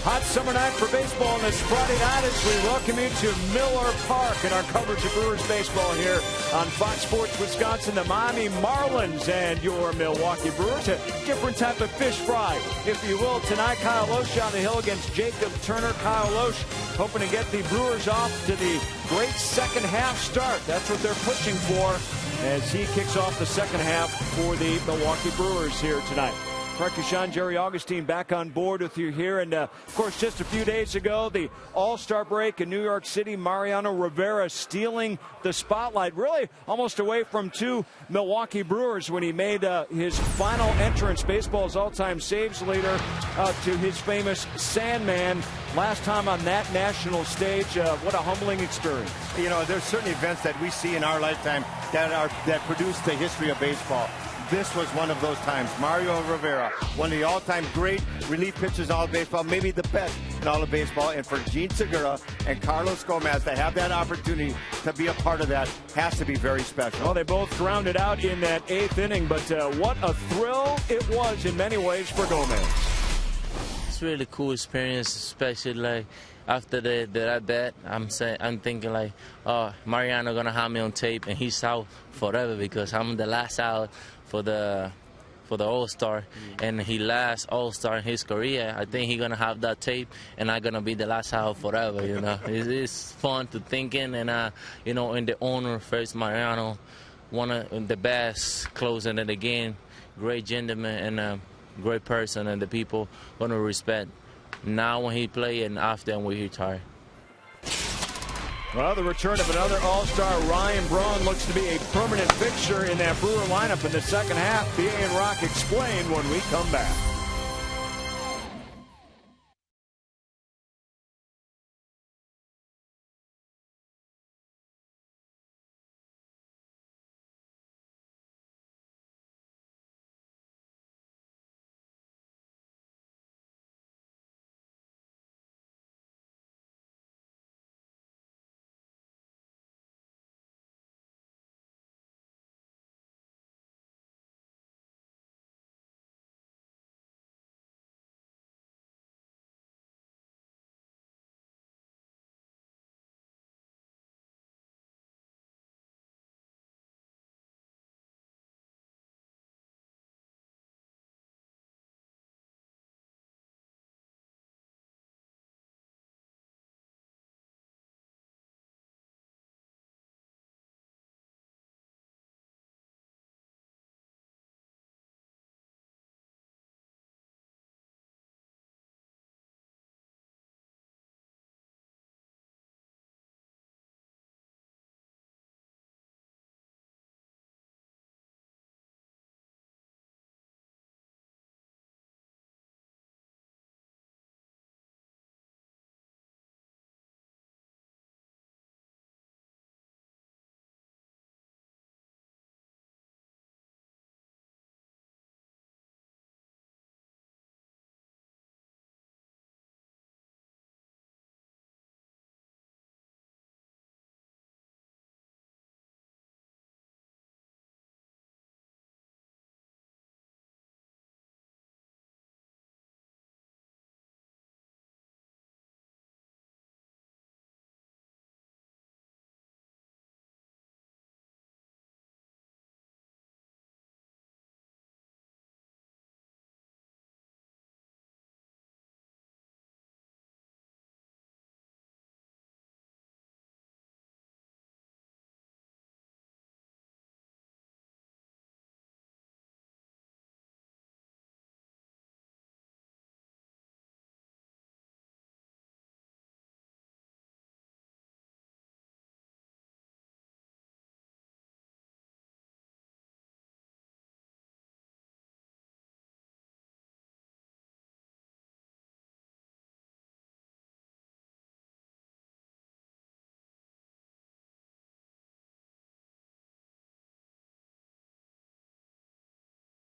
Hot summer night for baseball on this Friday night as we welcome you to Miller Park in our coverage of Brewers baseball here on Fox Sports Wisconsin. The Miami Marlins and your Milwaukee Brewers. A different type of fish fry, if you will. Tonight, Kyle Lohse on the hill against Jacob Turner. Kyle Lohse hoping to get the Brewers off to the great second half start. That's what they're pushing for as he kicks off the second half for the Milwaukee Brewers here tonight. Mark Kushan, Jerry Augustine back on board with you here. And, of course, just a few days ago, the All-Star break in New York City, Mariano Rivera stealing the spotlight, really almost away from two Milwaukee Brewers when he made his final entrance, baseball's all-time saves leader, to his famous Sandman. Last time on that national stage, what a humbling experience. You know, there's certain events that we see in our lifetime that produce the history of baseball. This was one of those times. Mario Rivera, one of the all-time great relief pitchers in all of baseball, maybe the best in all of baseball. And for Jean Segura and Carlos Gomez to have that opportunity to be a part of that has to be very special. Well, they both grounded out in that eighth inning, but what a thrill it was in many ways for Gomez. It's a really cool experience, especially like after the at bat. I'm thinking like, oh, Mariano gonna have me on tape, and he's out forever because I'm the last out for the All-Star, and he last All-Star in his career. I think he's gonna have that tape, and I'm gonna be the last out forever. You know, it's fun to thinking, and you know, in the honor first Mariano, one of the best closing of the game, great gentleman and great person, and the people gonna respect. Now when he play and after when he retire. Well, the return of another All-Star, Ryan Braun, looks to be a permanent fixture in that Brewer lineup in the second half. BA and Rock explain when we come back.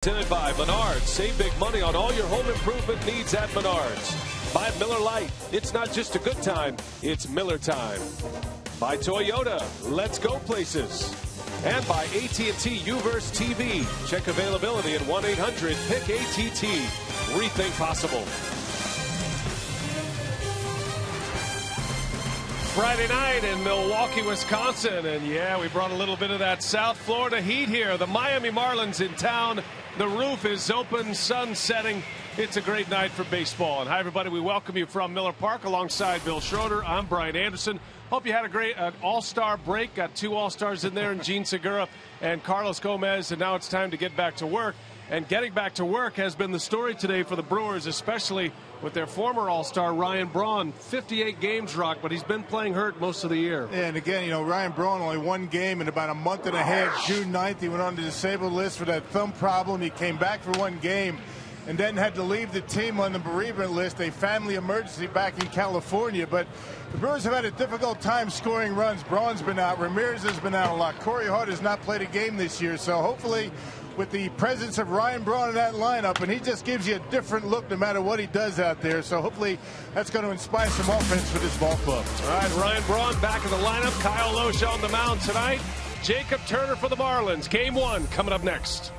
Presented by Menards. Save big money on all your home improvement needs at Menards. By Miller Lite. It's not just a good time, it's Miller time. By Toyota. Let's go places. And by AT&T Uverse TV. Check availability at 1-800-PICK-ATT. Rethink possible. Friday night in Milwaukee, Wisconsin. And yeah, we brought a little bit of that South Florida heat here. The Miami Marlins in town. The roof is open, sun setting. It's a great night for baseball. And hi, everybody. We welcome you from Miller Park alongside Bill Schroeder. I'm Brian Anderson. Hope you had a great all-star break. Got 2 all-stars in there, and Gene Segura and Carlos Gomez. And now it's time to get back to work. And getting back to work has been the story today for the Brewers, especially with their former all-star Ryan Braun. 58 games, Rock, but he's been playing hurt most of the year. Yeah, and again, Ryan Braun only 1 game in about a month and a half. June 9th, he went on the disabled list for that thumb problem. He came back for 1 game and then had to leave the team on the bereavement list, a family emergency back in California. But the Brewers have had a difficult time scoring runs. Braun's been out. Ramirez has been out a lot. Corey Hart has not played a game this year. So hopefully, with the presence of Ryan Braun in that lineup, and he just gives you a different look no matter what he does out there. So hopefully that's going to inspire some offense for this ball club. All right, Ryan Braun back in the lineup. Kyle Lohse on the mound tonight. Jacob Turner for the Marlins. Game 1 coming up next.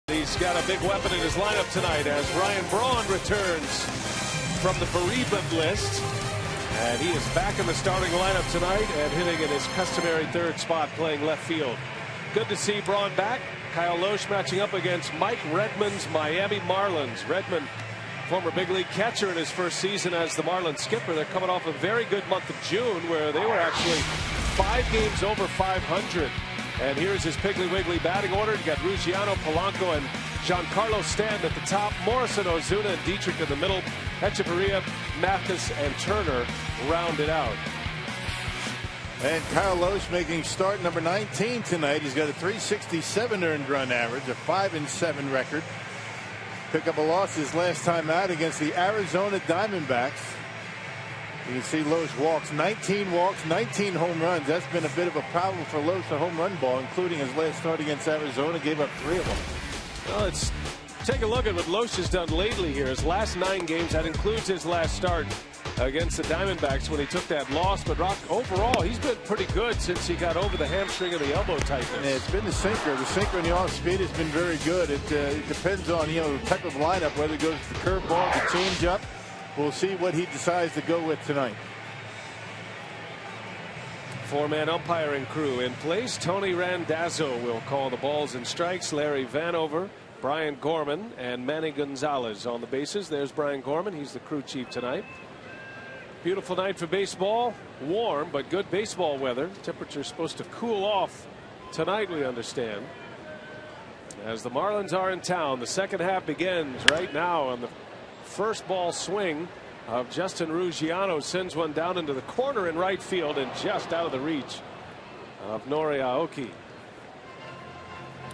He's got a big weapon in his lineup tonight as Ryan Braun returns from the bereavement list. And he is back in the starting lineup tonight and hitting in his customary 3rd spot, playing left field. Good to see Braun back. Kyle Lohse matching up against Mike Redmond's Miami Marlins. Redmond, former big league catcher in his first season as the Marlins skipper. They're coming off a very good month of June where they were actually 5 games over 500. And here's his Piggly Wiggly batting order. You got Ruggiano, Polanco, and Giancarlo Stanton at the top. Morrison, Ozuna, and Dietrich in the middle. Echeverria, Mathis, and Turner round it out. And Kyle Lohse making start number 19 tonight. He's got a .367 earned run average, a 5-7 record. Pick up a loss his last time out against the Arizona Diamondbacks. You can see Lohse walks, 19 walks, 19 home runs. That's been a bit of a problem for Lohse, a home run ball, including his last start against Arizona. Gave up 3 of them. Well, let's take a look at what Lohse has done lately here. His last 9 games, that includes his last start against the Diamondbacks when he took that loss. But Rock, overall, he's been pretty good since he got over the hamstring and the elbow tightness. Yeah, it's been the sinker. The sinker and the off speed has been very good. It depends on the type of lineup, whether it goes to the curveball, the changeup. We'll see what he decides to go with tonight. 4-man umpiring crew in place. Tony Randazzo will call the balls and strikes. Larry Vanover, Brian Gorman, and Manny Gonzalez on the bases. There's Brian Gorman. He's the crew chief tonight. Beautiful night for baseball. Warm, but good baseball weather. Temperature's supposed to cool off tonight, we understand. As the Marlins are in town, the second half begins right now on the first ball swing of Justin Ruggiano. Sends one down into the corner in right field and just out of the reach of Nori Aoki.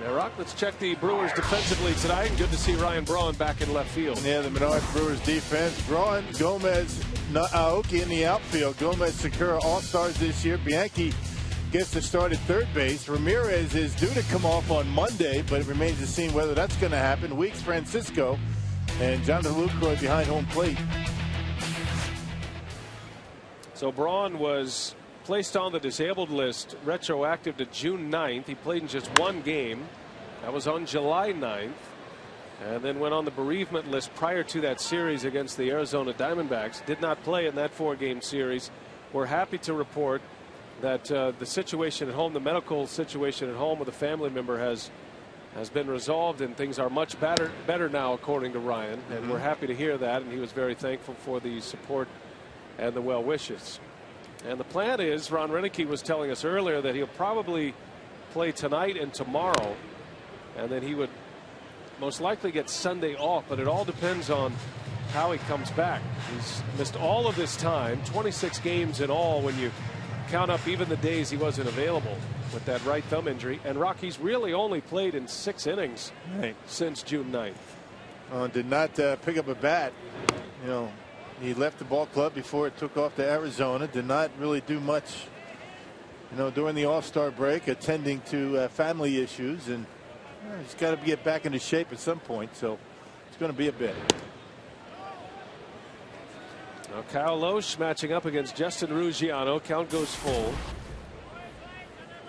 Now, Rock, let's check the Brewers defensively tonight. Good to see Ryan Braun back in left field. Yeah, the Menard Brewers defense. Braun, Gomez, Aoki in the outfield. Gomez, Sakura, all-stars this year. Bianchi gets to start at third base. Ramirez is due to come off on Monday, but it remains to see whether that's going to happen. Weeks, Francisco, and Jonathan Lucroy behind home plate. So Braun was placed on the disabled list retroactive to June 9th. He played in just one game. That was on July 9th. And then went on the bereavement list prior to that series against the Arizona Diamondbacks. Did not play in that 4-game series. We're happy to report that the situation at home, the medical situation at home with a family member has been resolved, and things are much better now, according to Ryan. And we're happy to hear that. And he was very thankful for the support and the well wishes. And the plan is, Ron Renicky was telling us earlier that he'll probably play tonight and tomorrow, and then he would most likely get Sunday off, but it all depends on how he comes back. He's missed all of this time, 26 games in all when you count up even the days he wasn't available with that right thumb injury. And Rocky's really only played in 6 innings since June 9th. Did not pick up a bat. You know, he left the ball club before it took off to Arizona. Did not really do much, you know, during the All-Star break, attending to family issues, and he's got to get back into shape at some point. So it's going to be a bit. Now Kyle Loesch matching up against Justin Ruggiano. Count goes full.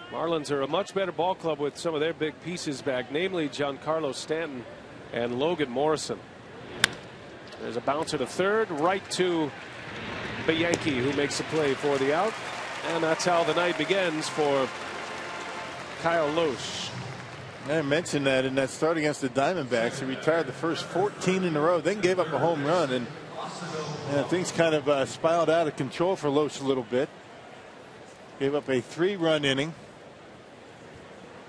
Marlins are a much better ball club with some of their big pieces back, namely Giancarlo Stanton and Logan Morrison. There's a bouncer to third, right to Bianchi, who makes the play for the out. And that's how the night begins for Kyle Loesch. I mentioned that in that start against the Diamondbacks, he retired the first 14 in a row, then gave up a home run, and things kind of spiraled out of control for Loesch a little bit. Gave up a 3-run inning.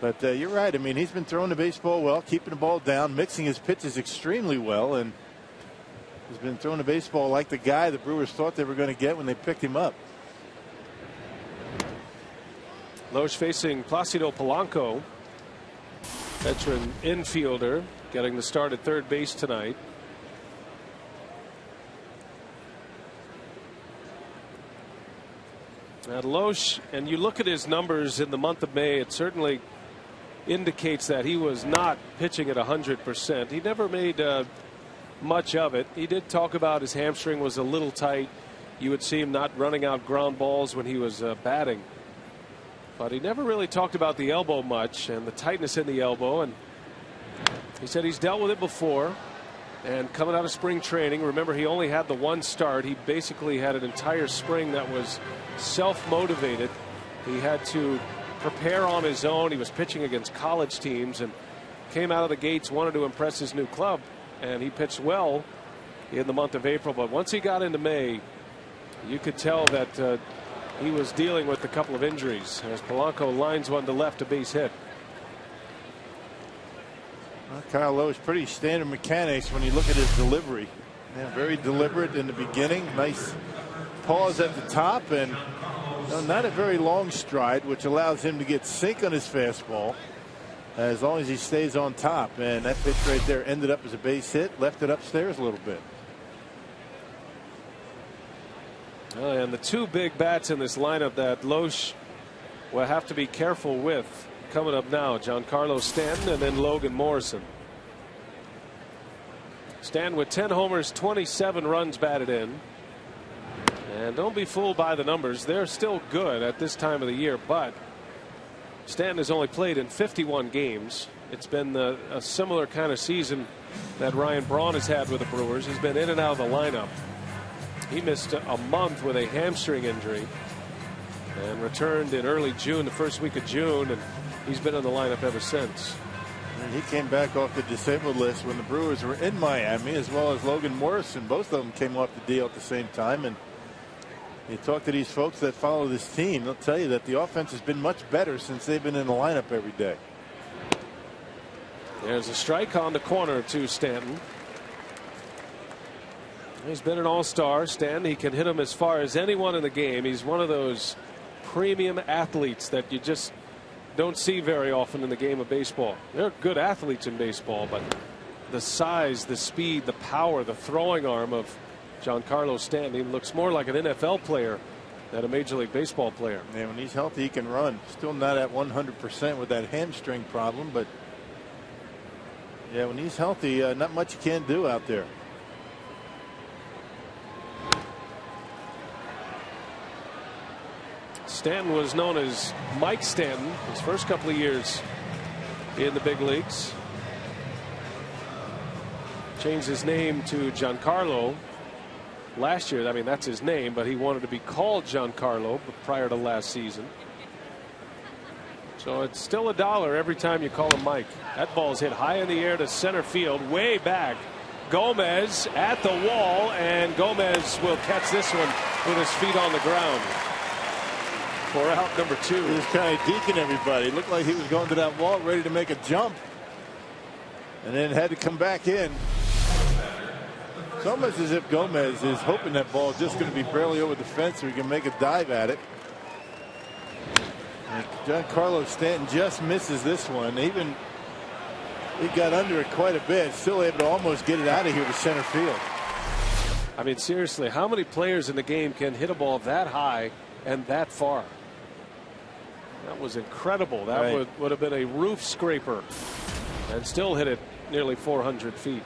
But you're right. I mean, he's been throwing the baseball well, keeping the ball down, mixing his pitches extremely well, and he's been throwing the baseball like the guy the Brewers thought they were going to get when they picked him up. Loesch facing Placido Polanco, veteran infielder, getting the start at third base tonight. Now Loesch, and you look at his numbers in the month of May, it certainly indicates that he was not pitching at 100%. He never made much of it. He did talk about his hamstring was a little tight. You would see him not running out ground balls when he was batting. But he never really talked about the elbow much and the tightness in the elbow. And he said he's dealt with it before. And coming out of spring training, remember, he only had the one start. He basically had an entire spring that was self-motivated. He had to prepare on his own. He was pitching against college teams and came out of the gates, wanted to impress his new club. And he pitched well in the month of April. But once he got into May, you could tell that he was dealing with a couple of injuries as Polanco lines one to left, a base hit. Well, Kyle Loesch, pretty standard mechanics when you look at his delivery. Yeah, very deliberate in the beginning. Nice pause at the top, and not a very long stride, which allows him to get sink on his fastball as long as he stays on top. And that pitch right there ended up as a base hit, left it upstairs a little bit. And the two big bats in this lineup that Loesch will have to be careful with coming up now, Giancarlo Stanton and then Logan Morrison. Stanton with 10 homers, 27 runs batted in. And don't be fooled by the numbers. They're still good at this time of the year, but Stanton has only played in 51 games. It's been a similar kind of season that Ryan Braun has had with the Brewers. He's been in and out of the lineup. He missed a month with a hamstring injury and returned in early June, the first week of June, and he's been in the lineup ever since. And he came back off the disabled list when the Brewers were in Miami, as well as Logan Morrison. Both of them came off the deal at the same time, and You talk to these folks that follow this team, they'll tell you that the offense has been much better since they've been in the lineup every day. There's a strike on the corner to Stanton. He's been an all-star. Stanton, he can hit him as far as anyone in the game. He's one of those premium athletes that you just don't see very often in the game of baseball. They're good athletes in baseball, but the size, the speed, the power, the throwing arm of Giancarlo Stanton, he looks more like an NFL player than a Major League Baseball player. Yeah, when he's healthy, he can run. Still not at 100% with that hamstring problem, but yeah, when he's healthy, not much you can do out there. Stanton was known as Mike Stanton his first couple of years in the big leagues. Changed his name to Giancarlo last year. I mean, that's his name, but he wanted to be called Giancarlo prior to last season. So it's still $1 every time you call him Mike. That ball's hit high in the air to center field, way back. Gomez at the wall, and Gomez will catch this one with his feet on the ground. For out number 2. He was kind of deking everybody. It looked like he was going to that wall ready to make a jump, and then had to come back in. It's almost as if Gomez is hoping that ball is just going to be barely over the fence so he can make a dive at it. And Giancarlo Stanton just misses this one. Even he got under it quite a bit, still able to almost get it out of here to center field. I mean, seriously, how many players in the game can hit a ball that high and that far? That was incredible. That right. would have been a roof scraper and still hit it nearly 400 feet.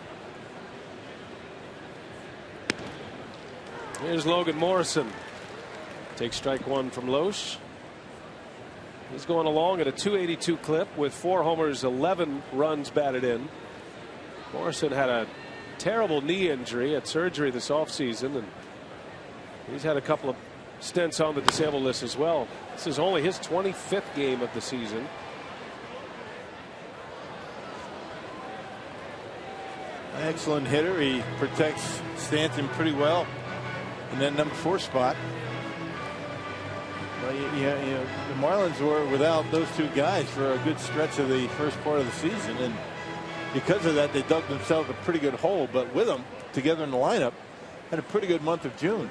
Here's Logan Morrison. Takes strike 1 from Loesch. He's going along at a 282 clip with 4 homers, 11 runs batted in. Morrison had a terrible knee injury, had surgery this offseason, and he's had a couple of stints on the disabled list as well. This is only his 25th game of the season. Excellent hitter. He protects Stanton pretty well in that number 4 spot. Well, the Marlins were without those 2 guys for a good stretch of the first part of the season, and because of that, they dug themselves a pretty good hole. But with them together in the lineup, had a pretty good month of June.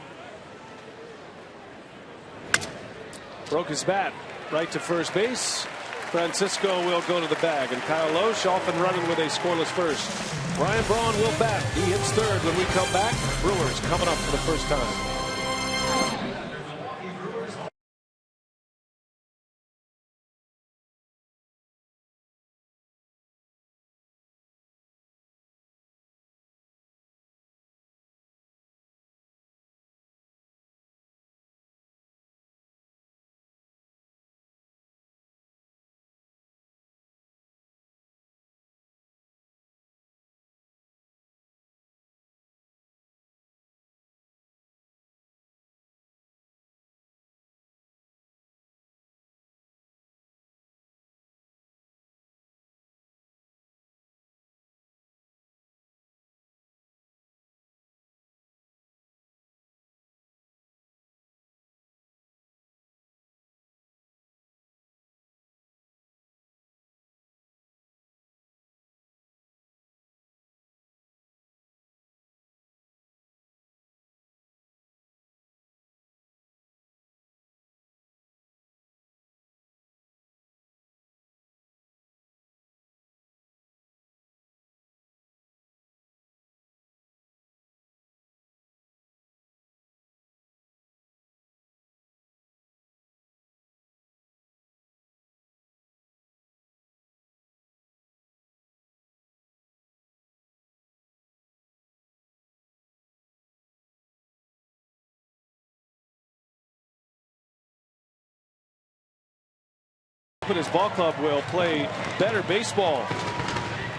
Broke his bat right to first base. Francisco will go to the bag, and Kyle Loesch off and running with a scoreless first. Brian Braun will bat. He hits third when we come back. Brewers coming up for the first time. His ball club will play better baseball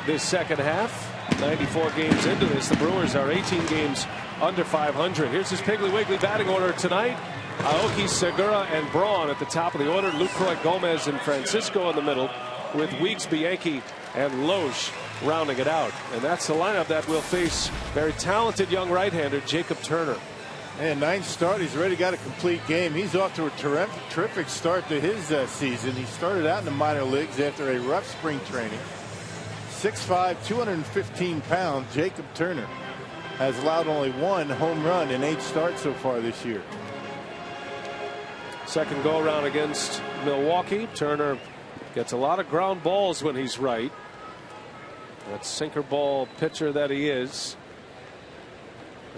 this second half. 94 games into this, the Brewers are 18 games under 500. Here's his Piggly Wiggly batting order tonight. Aoki, Segura, and Braun at the top of the order. Lucroy, Gomez, and Francisco in the middle, with Weeks, Bianchi, and Loesch rounding it out. And that's the lineup that will face very talented young right-hander Jacob Turner. And 9th start, he's already got a complete game. He's off to a terrific start to his season. He started out in the minor leagues after a rough spring training. 6'5", 215 pounds, Jacob Turner has allowed only 1 home run in 8 starts so far this year. Second go around against Milwaukee. Turner gets a lot of ground balls when he's right. That sinker ball pitcher that he is.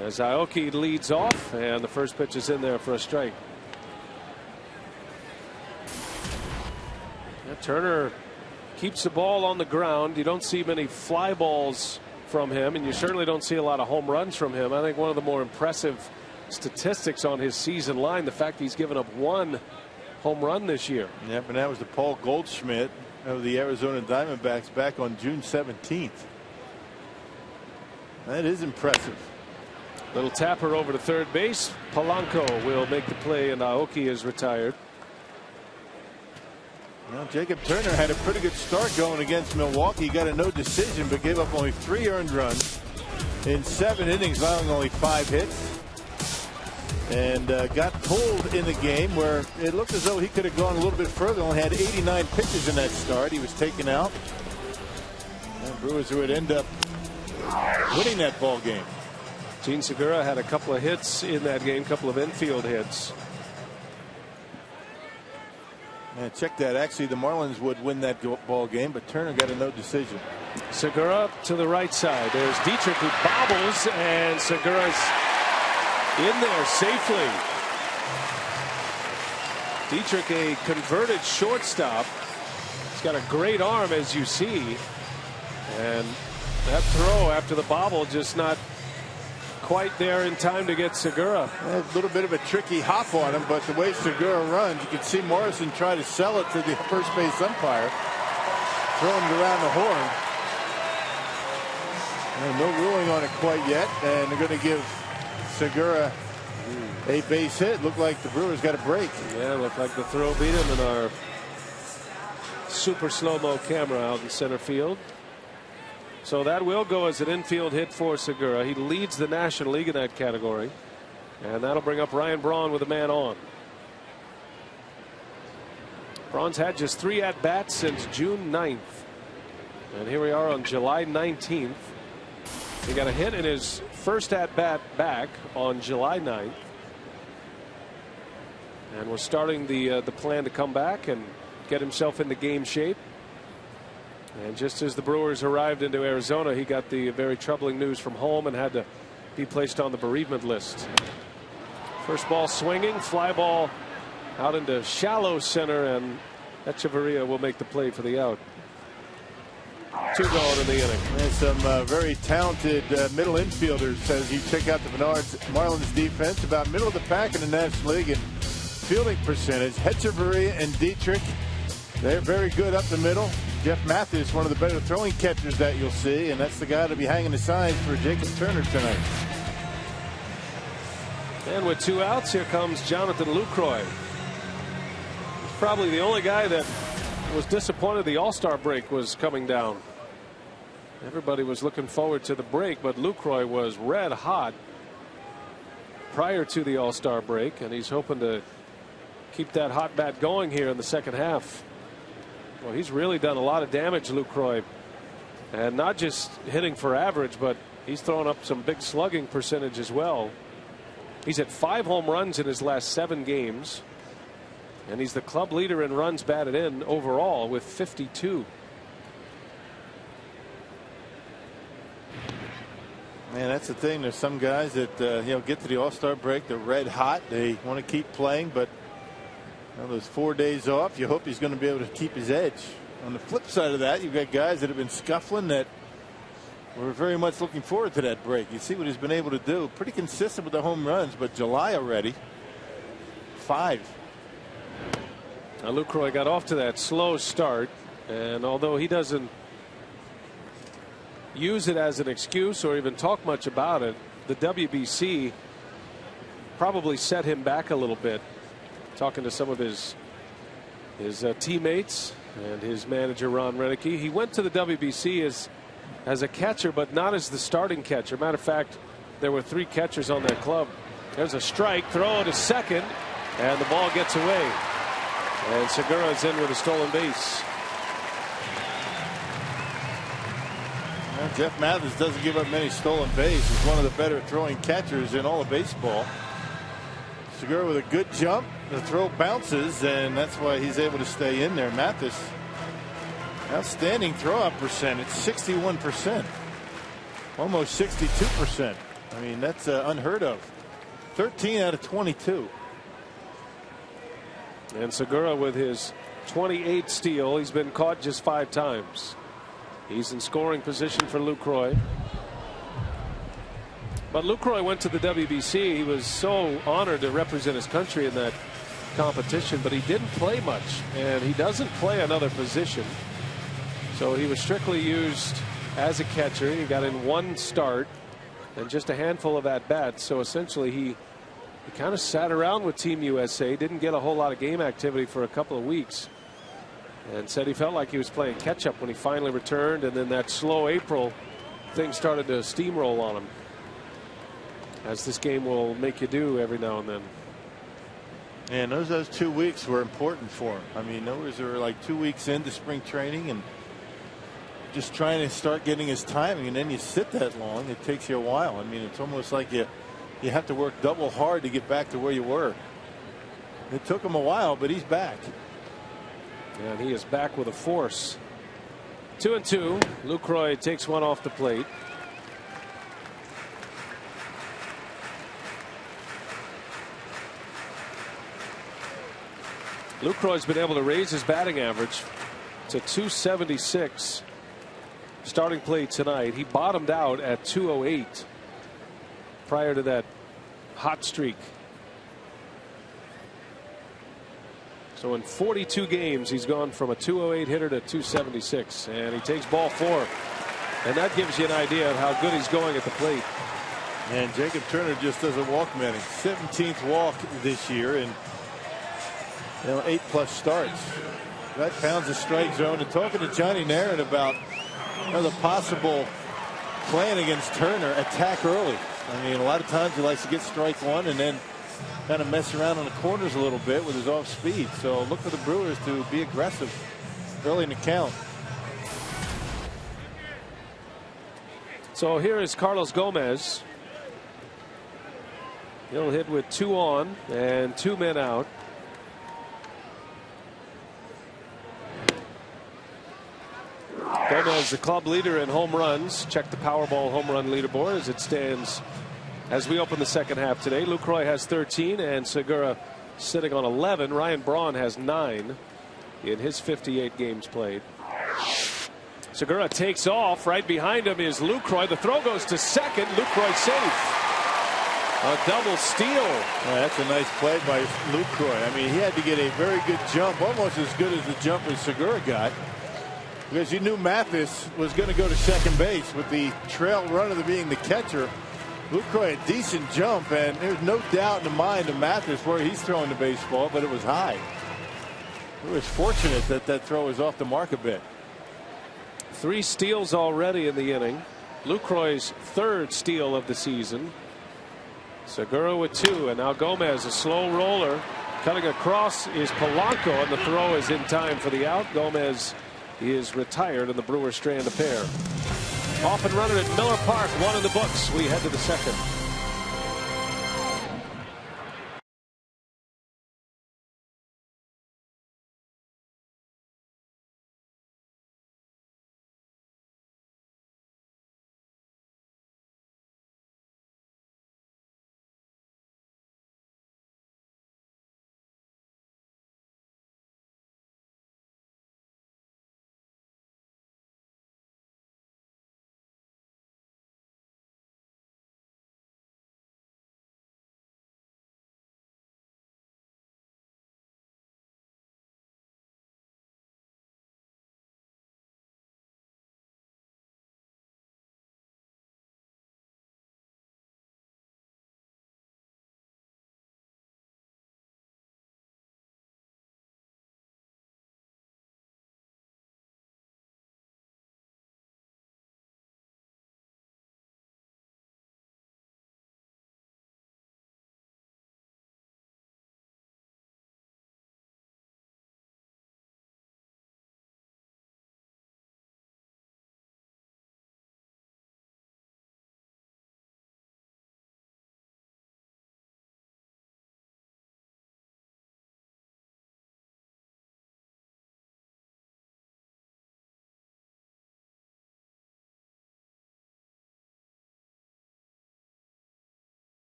As Aoki leads off, and the first pitch is in there for a strike. Yeah, Turner keeps the ball on the ground. You don't see many fly balls from him, and you certainly don't see a lot of home runs from him. I think one of the more impressive statistics on his season line, the fact he's given up 1 home run this year. Yep, and that was to Paul Goldschmidt of the Arizona Diamondbacks back on June 17th. That is impressive. Little tapper over to third base. Polanco will make the play, and Aoki is retired. Well, Jacob Turner had a pretty good start going against Milwaukee. He got a no decision, but gave up only 3 earned runs in 7 innings, allowing only 5 hits. And got pulled in the game where it looked as though he could have gone a little bit further. Only had 89 pitches in that start. He was taken out. And Brewers would end up winning that ball game. Gene Segura had a couple of hits in that game, couple of infield hits. And check that. Actually, the Marlins would win that ball game, but Turner got a no decision. Segura to the right side. There's Dietrich who bobbles, and Segura's in there safely. Dietrich, a converted shortstop. He's got a great arm, as you see. And that throw after the bobble just not quite there in time to get Segura. A little bit of a tricky hop on him, but the way Segura runs, you can see Morrison try to sell it to the first base umpire, throwing it around the horn. And no ruling on it quite yet, and they're going to give Segura a base hit. Looked like the Brewers got a break. Yeah, looked like the throw beat him in our super slow-mo camera out in center field. So that will go as an infield hit for Segura. He leads the National League in that category. And that'll bring up Ryan Braun with a man on. Braun's had just 3 at-bats since June 9th. And here we are on July 19th. He got a hit in his first at-bat back on July 9th. And was starting the plan to come back and get himself into game shape. And just as the Brewers arrived into Arizona, he got the very troubling news from home and had to be placed on the bereavement list. First ball swinging, fly ball out into shallow center, and Echeverria will make the play for the out. 2 gone in the inning. There's some very talented middle infielders as you check out the Marlins defense, about middle of the pack in the National League in fielding percentage. Echeverria and Dietrich, they're very good up the middle. Jeff Mathis, one of the better throwing catchers that you'll see, and that's the guy to be hanging the signs for Jacob Turner tonight. And with 2 outs, here comes Jonathan Lucroy. He's probably the only guy that was disappointed the All-Star break was coming down. Everybody was looking forward to the break, but Lucroy was red hot prior to the All-Star break, and he's hoping to keep that hot bat going here in the second half. Well, he's really done a lot of damage, Lucroy, and not just hitting for average, but he's thrown up some big slugging percentage as well. He's had 5 home runs in his last 7 games, and he's the club leader in runs batted in overall with 52. Man, that's the thing. There's some guys that get to the All-Star break, they're red hot, they want to keep playing, but those 4 days off, you hope he's going to be able to keep his edge. On the flip side of that, you've got guys that have been scuffling that we're very much looking forward to that break. You see what he's been able to do. Pretty consistent with the home runs, but July already 5. Now Lucroy got off to that slow start, and although he doesn't use it as an excuse or even talk much about it, the WBC probably set him back a little bit. Talking to some of his teammates and his manager Ron Renicky, he went to the WBC as a catcher, but not as the starting catcher. Matter of fact, there were 3 catchers on that club There's a strike, throw to second, and the ball gets away. And Segura's in with a stolen base. Well, Jeff Mathis doesn't give up many stolen bases. He's one of the better throwing catchers in all of baseball. Segura with a good jump. The throw bounces, and that's why he's able to stay in there. Mathis, outstanding throw-out percentage, 61%. Almost 62%. I mean, that's unheard of. 13 out of 22. And Segura with his 28th steal. He's been caught just 5 times. He's in scoring position for Lucroy. But Lucroy went to the WBC. He was so honored to represent his country in that competition, but he didn't play much, and he doesn't play another position. So he was strictly used as a catcher. He got in 1 start and just a handful of at-bats. So essentially he kind of sat around with Team USA, didn't get a whole lot of game activity for a couple of weeks, and said he felt like he was playing catch-up when he finally returned. And then that slow April, things started to steamroll on him, as this game will make you do every now and then. And those 2 weeks were important for him. I mean, those were like 2 weeks into spring training and just trying to start getting his timing, and then you sit that long, it takes you a while. I mean, it's almost like you have to work double hard to get back to where you were. It took him a while, but he's back. And he is back with a force. 2-2. Lucroy takes one off the plate. Lucroy's been able to raise his batting average to 276 starting play tonight. He bottomed out at 208 prior to that hot streak. So in 42 games, he's gone from a 208 hitter to 276, and he takes ball 4. And that gives you an idea of how good he's going at the plate. And Jacob Turner just doesn't walk many. 17th walk this year, and 8+ starts. That pounds the strike zone. And talking to Johnny Nairn about the possible plan against Turner, attack early. I mean, a lot of times he likes to get strike 1 and then kind of mess around on the corners a little bit with his off speed. So look for the Brewers to be aggressive early in the count. So here is Carlos Gomez. He'll hit with 2 on and 2 men out. Gomez, the club leader in home runs. Check the Powerball home run leaderboard as it stands as we open the second half today. Lucroy has 13 and Segura sitting on 11. Ryan Braun has 9 in his 58 games played. Segura takes off. Right behind him is Lucroy. The throw goes to second. Lucroy safe. A double steal. That's a nice play by Lucroy. I mean, he had to get a very good jump, almost as good as the jump as Segura got, because you knew Mathis was going to go to second base with the trail runner being the catcher. Lucroy a decent jump, and there's no doubt in the mind of Mathis where he's throwing the baseball, but it was high. It was fortunate that that throw was off the mark a bit. 3 steals already in the inning. Lucroy's 3rd steal of the season. Segura with 2, and now Gomez, a slow roller. Cutting across is Polanco, and the throw is in time for the out. Gomez is retired, and the Brewers strand a pair. Off and running at Miller Park, 1 in the books. We head to the second.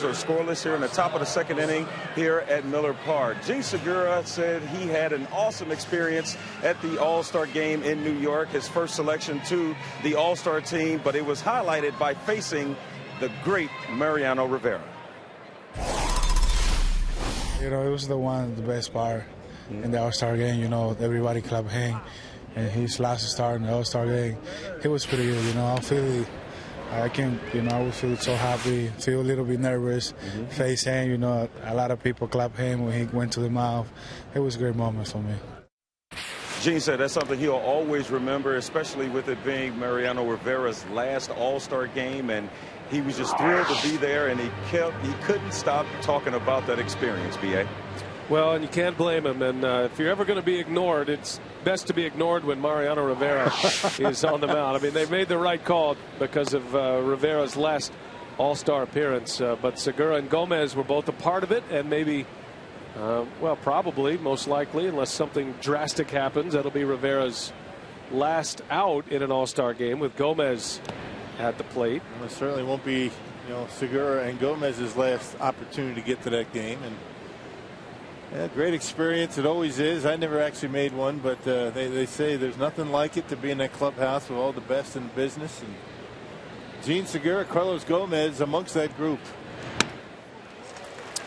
runs are scoreless here in the top of the second inning here at Miller Park. Gene Segura said he had an awesome experience at the All-Star game in New York, his first selection to the All-Star team, but it was highlighted by facing the great Mariano Rivera. You know, it was the best part in the All-Star game. You know, everybody clapped him, and his last start in the All-Star game, it was pretty good. You know, I would feel so happy, feel a little bit nervous, face him. You know, a lot of people clapped him when he went to the mound. It was a great moment for me. Gene said that's something he'll always remember, especially with it being Mariano Rivera's last All-Star game, and he was just thrilled to be there, and he couldn't stop talking about that experience, B.A. Well, and you can't blame him. And if you're ever going to be ignored, it's best to be ignored when Mariano Rivera is on the mound. I mean, they made the right call because of Rivera's last All-Star appearance. But Segura and Gomez were both a part of it, and maybe, well, probably, most likely, unless something drastic happens, that'll be Rivera's last out in an All-Star game with Gomez at the plate. Well, it certainly won't be, you know, Segura and Gomez's last opportunity to get to that game. And yeah, great experience. It always is. I never actually made one, but they say there's nothing like it to be in that clubhouse with all the best in the business. And Gene Segura, Carlos Gomez amongst that group.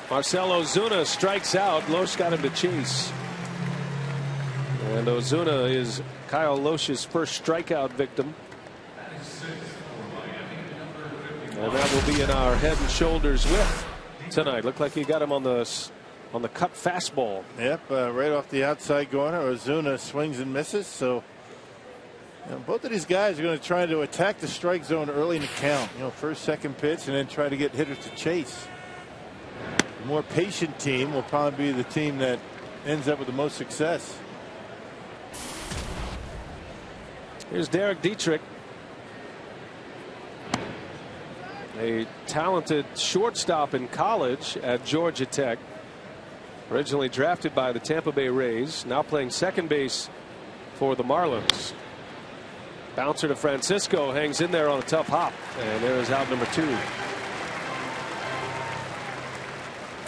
Marcell Ozuna strikes out. Loesch got him to chase. And Ozuna is Kyle Loesch's first strikeout victim. And that will be in our head and shoulders with tonight. Looked like he got him on the cut fastball. Yep, right off the outside corner. Ozuna swings and misses. So you know, both of these guys are going to try to attack the strike zone early in the count. You know, first, second pitch, and then try to get hitters to chase. The more patient team will probably be the team that ends up with the most success. Here's Derek Dietrich, a talented shortstop in college at Georgia Tech. Originally drafted by the Tampa Bay Rays, now playing second base for the Marlins. Bouncer to Francisco, hangs in there on a tough hop, and there is out number 2.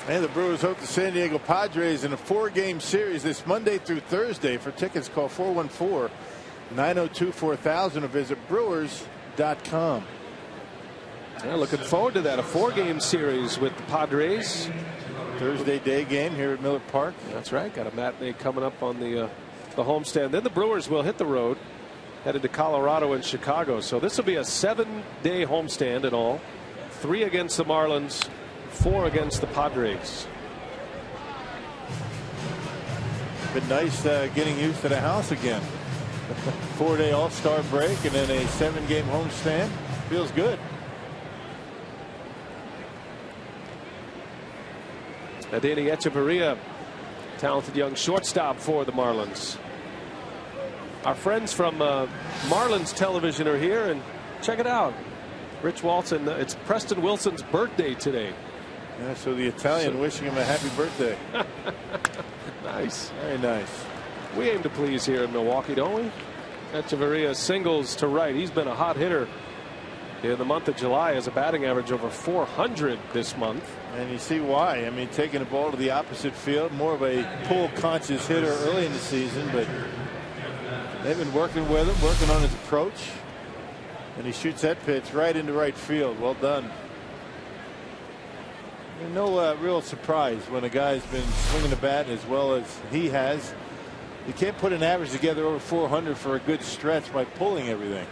And the Brewers hope the San Diego Padres in a 4-game series this Monday through Thursday. For tickets, call 414-902-4000 or visit Brewers.com. Yeah, looking forward to that. A 4-game series with the Padres. Thursday day game here at Miller Park. That's right. Got a matinee coming up on the homestand. Then the Brewers will hit the road, headed to Colorado and Chicago. So this will be a 7-day homestand in all. 3 against the Marlins, 4 against the Padres. Been nice getting used to the house again. 4-day All-Star break and then a 7-game homestand. Feels good. Adeiny Hechavarria, talented young shortstop for the Marlins. Our friends from Marlins Television are here, and check it out. Rich Walton, it's Preston Wilson's birthday today. Yeah, so the Italian wishing him a happy birthday. Nice. Very nice. We aim to please here in Milwaukee, don't we? Hechavarria singles to right. He's been a hot hitter in the month of July, as a batting average over 400 this month. And you see why. I mean, taking the ball to the opposite field, more of a pull conscious hitter early in the season, but they've been working with him, working on his approach, and he shoots that pitch right into right field. Well done. And no real surprise when a guy's been swinging the bat as well as he has. You can't put an average together over 400 for a good stretch by pulling everything.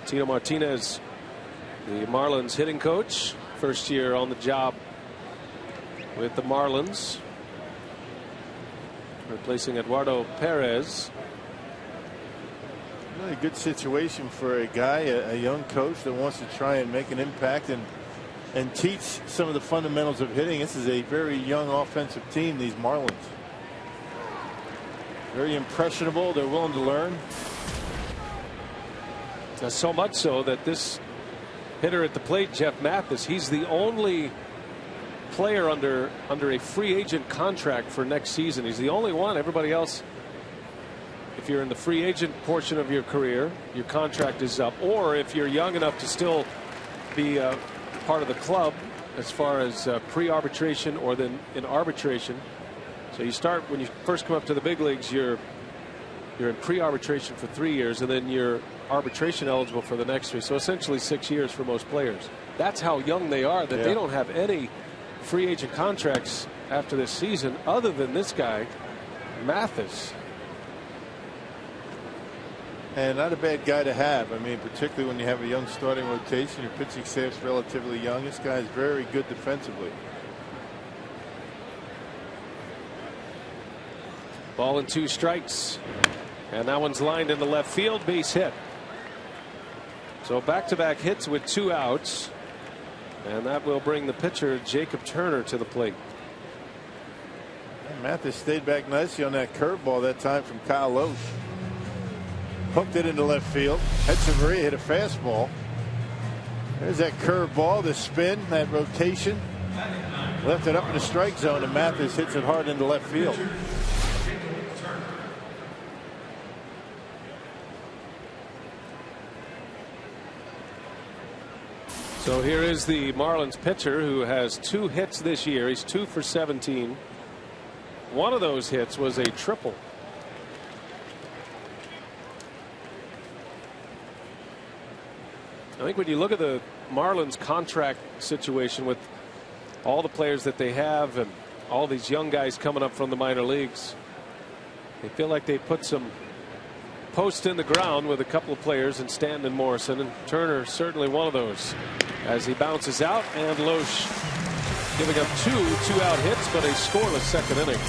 Tino Martinez, the Marlins hitting coach, first year on the job with the Marlins, replacing Eduardo Perez. Really good situation for a guy, a young coach that wants to try and make an impact and teach some of the fundamentals of hitting. This is a very young offensive team, these Marlins. Very impressionable. They're willing to learn. So much so that this hitter at the plate, Jeff Mathis, he's the only player under a free agent contract for next season. He's the only one. Everybody else if you're in the free agent portion of your career, your contract is up, or if you're young enough to still be part of the club as far as pre-arbitration or then in arbitration. So you start when you first come up to the big leagues, you're in pre-arbitration for 3 years, and then you're arbitration eligible for the next 3. So essentially 6 years for most players. That's how young they are, that they don't have any free agent contracts after this season other than this guy, Mathis. And not a bad guy to have. I mean, particularly when you have a young starting rotation, your pitching staff's relatively young. This guy's very good defensively. Ball and 2 strikes. And that one's lined into left field, base hit. So back-to-back hits with 2 outs. And that will bring the pitcher, Jacob Turner, to the plate. And Mathis stayed back nicely on that curveball that time from Kyle Loesch. Hooked it into left field. Hetzemaria hit a fastball. There's that curveball, the spin, that rotation. Left it up in the strike zone, and Mathis hits it hard into left field. So here is the Marlins pitcher who has 2 hits this year. He's 2 for 17. One of those hits was a triple. I think when you look at the Marlins contract situation with all the players that they have and all these young guys coming up from the minor leagues, they feel like they put some posts in the ground with a couple of players in Stanton and Morrison, and Turner certainly one of those as he bounces out, and Loesch giving up 2 2-out hits but a scoreless second inning.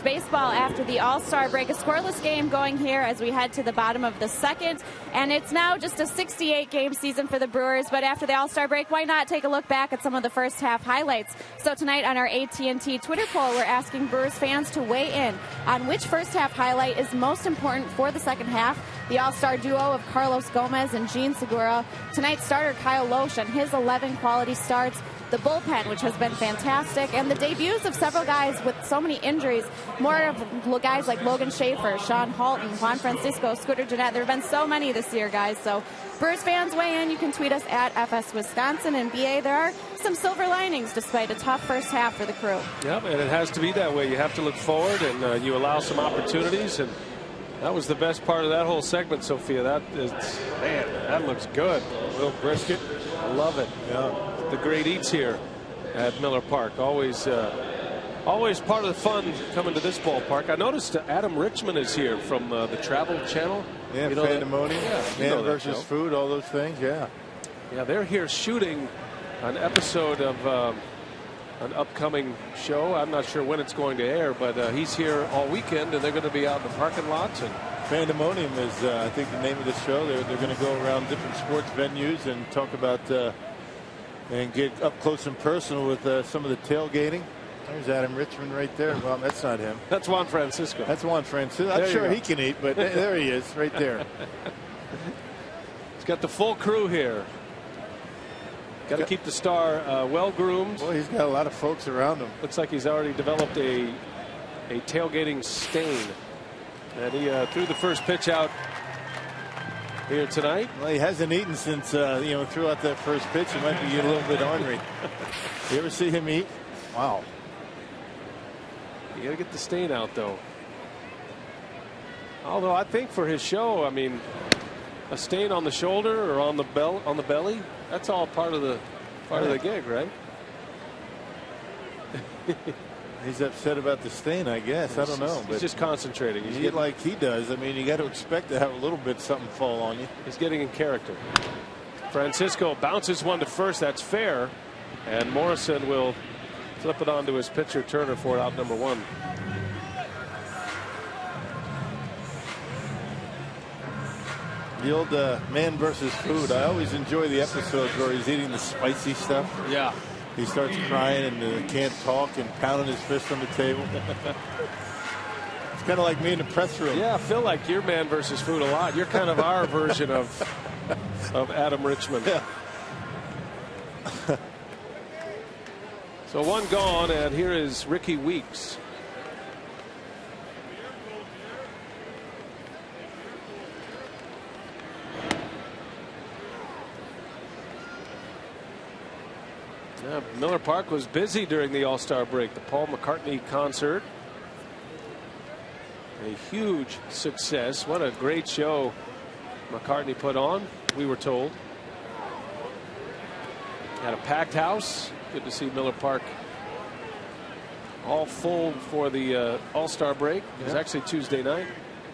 Baseball after the All-Star break. A scoreless game going here as we head to the bottom of the second, and it's now just a 68-game season for the Brewers. But after the All-Star break, why not take a look back at some of the first half highlights? So tonight on our AT&T Twitter poll, we're asking Brewers fans to weigh in on which first half highlight is most important for the second half. The All-Star duo of Carlos Gomez and Jean Segura, tonight's starter Kyle Loesch and his 11 quality starts, the bullpen, which has been fantastic, and the debuts of several guys with so many injuries. More of guys like Logan Schaefer, Sean Halton, Juan Francisco, Scooter Gennett. There have been so many this year, guys. So Brewers fans, weigh in. You can tweet us at FS Wisconsin. And BA, there are some silver linings despite a tough first half for the crew. Yep, and it has to be that way. You have to look forward, and you allow some opportunities. And that was the best part of that whole segment, Sophia. That is, man, that looks good. Will Brisket, I love it. Yeah. The great eats here at Miller Park. Always part of the fun coming to this ballpark. I noticed Adam Richman is here from the Travel Channel. Yeah, Pandemonium, Man versus Food, all those things. Yeah. Yeah, they're here shooting an episode of an upcoming show. I'm not sure when it's going to air, but he's here all weekend, and they're going to be out in the parking lots. And Pandemonium is, I think, the name of the show. They're going to go around different sports venues and talk about and get up close and personal with some of the tailgating. There's Adam Richman right there. Well, that's not him. That's Juan Francisco. That's Juan Francisco. I'm sure he can eat, but there he is, right there. He's got the full crew here. Got to keep the star well groomed. Well, he's got a lot of folks around him. Looks like he's already developed a tailgating stain. And he threw the first pitch out here tonight. Well, he hasn't eaten since threw out that first pitch. He might be getting a little bit ornery. You ever see him eat? Wow. You got to get the stain out, though. Although I think for his show, I mean, a stain on the shoulder or on the belly, that's all part of the gig, right? He's upset about the stain, I guess. I don't know. He's just concentrating. He's getting like he does. I mean, you got to expect to have a little bit something fall on you. He's getting in character. Francisco bounces one to first. That's fair. And Morrison will flip it on to his pitcher Turner for out number one. The old man versus food. I always enjoy the episodes where he's eating the spicy stuff. Yeah. He starts crying and can't talk and pounding his fist on the table. It's kind of like me in the press room. Yeah, I feel like you're man versus food a lot. You're kind of our version of Adam Richman. Yeah. So one gone, and here is Ricky Weeks. Yeah, Miller Park was busy during the All-Star break. The Paul McCartney concert, a huge success. What a great show McCartney put on, we were told. Had a packed house. Good to see Miller Park all full for the All-Star break. It was actually Tuesday night.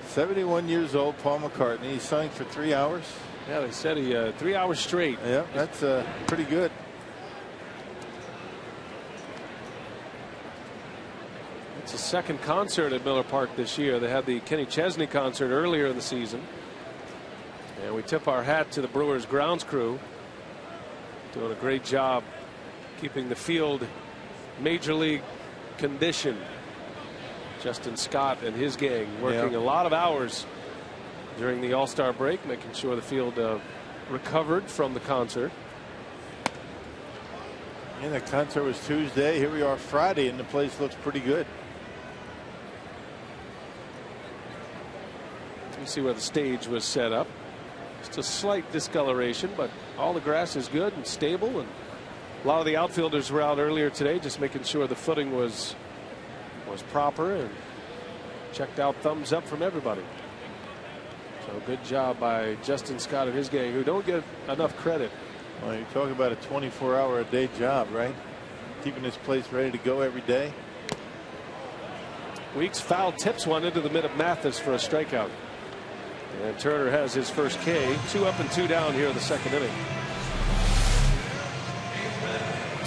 71 years old, Paul McCartney. He sang for 3 hours. Yeah, they said he 3 hours straight. Yeah, that's pretty good. It's the second concert at Miller Park this year. They had the Kenny Chesney concert earlier in the season. And we tip our hat to the Brewers grounds crew. Doing a great job keeping the field major league condition. Justin Scott and his gang working a lot of hours during the All-Star break, making sure the field recovered from the concert. And the concert was Tuesday. Here we are Friday, and the place looks pretty good. You see where the stage was set up. Just a slight discoloration, but all the grass is good and stable, and a lot of the outfielders were out earlier today just making sure the footing was proper, and checked out thumbs up from everybody. So good job by Justin Scott and his gang, who don't get enough credit. Well, you're talking about a 24-hour-a-day job, right? Keeping this place ready to go every day. Weeks foul tips one into the mid of Mathis for a strikeout. And Turner has his first K. 2 up and 2 down here in the second inning.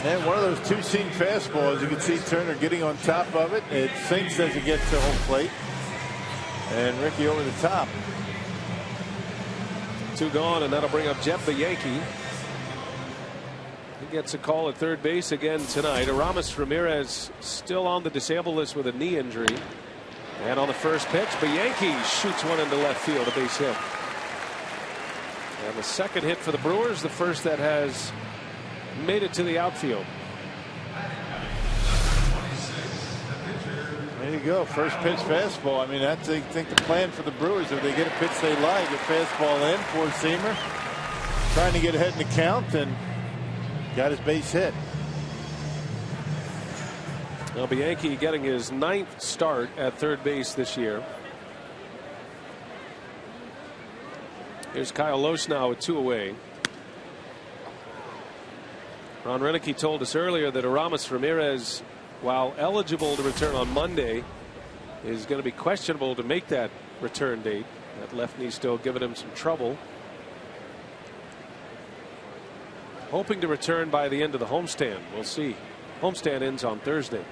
And one of those two-seam fastballs, you can see Turner getting on top of it. It sinks as it gets to home plate. And Ricky over the top. 2 gone, and that'll bring up Jeff Bianchi. He gets a call at third base again tonight. Aramis Ramirez still on the disabled list with a knee injury. And on the first pitch, Bianchi shoots one into left field, a base hit. And the second hit for the Brewers, the first that has made it to the outfield. There you go. First pitch fastball. I mean, that's, I think, the plan for the Brewers. If they get a pitch they like, a fastball in, four-seamer, trying to get ahead in the count, and got his base hit. Now Bianchi getting his 9th start at third base this year. Here's Kyle Lohse now with 2 away. Ron Renicky told us earlier that Aramis Ramirez, while eligible to return on Monday, is going to be questionable to make that return date. That left knee still giving him some trouble. Hoping to return by the end of the homestand. We'll see. homestand ends on Thursday.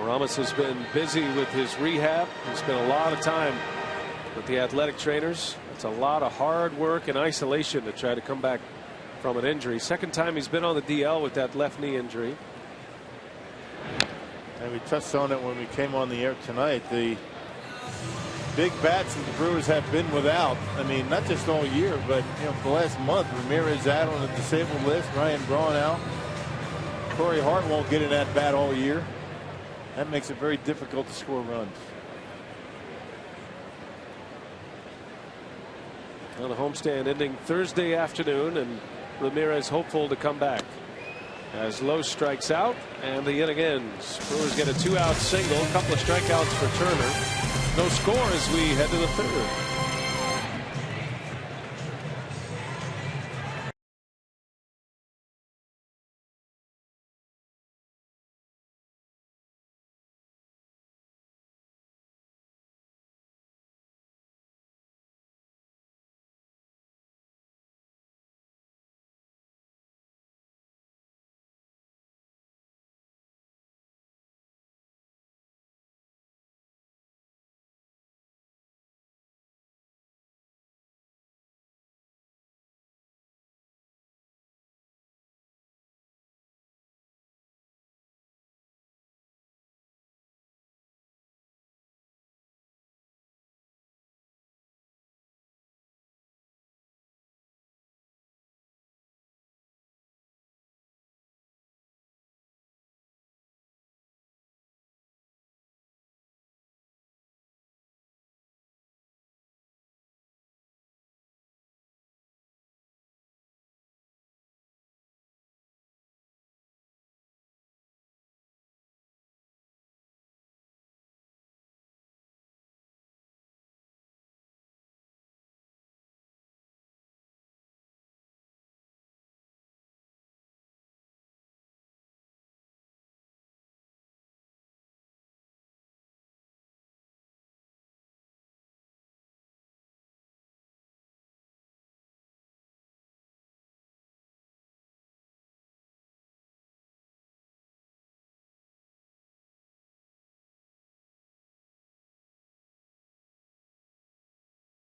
Ramos has been busy with his rehab. He spent a lot of time with the athletic trainers. It's a lot of hard work and isolation to try to come back from an injury. Second time he's been on the DL with that left knee injury. And we touched on it when we came on the air tonight. The big bats that the Brewers have been without. I mean, not just all year, but for the last month. Ramirez out on the disabled list. Ryan Braun out. Corey Hart won't get in that bat all year. That makes it very difficult to score runs. Well, the homestand ending Thursday afternoon, and Ramirez hopeful to come back. As Lowe strikes out, and the inning ends. Brewers get a 2-out single, a couple of strikeouts for Turner. No score as we head to the third.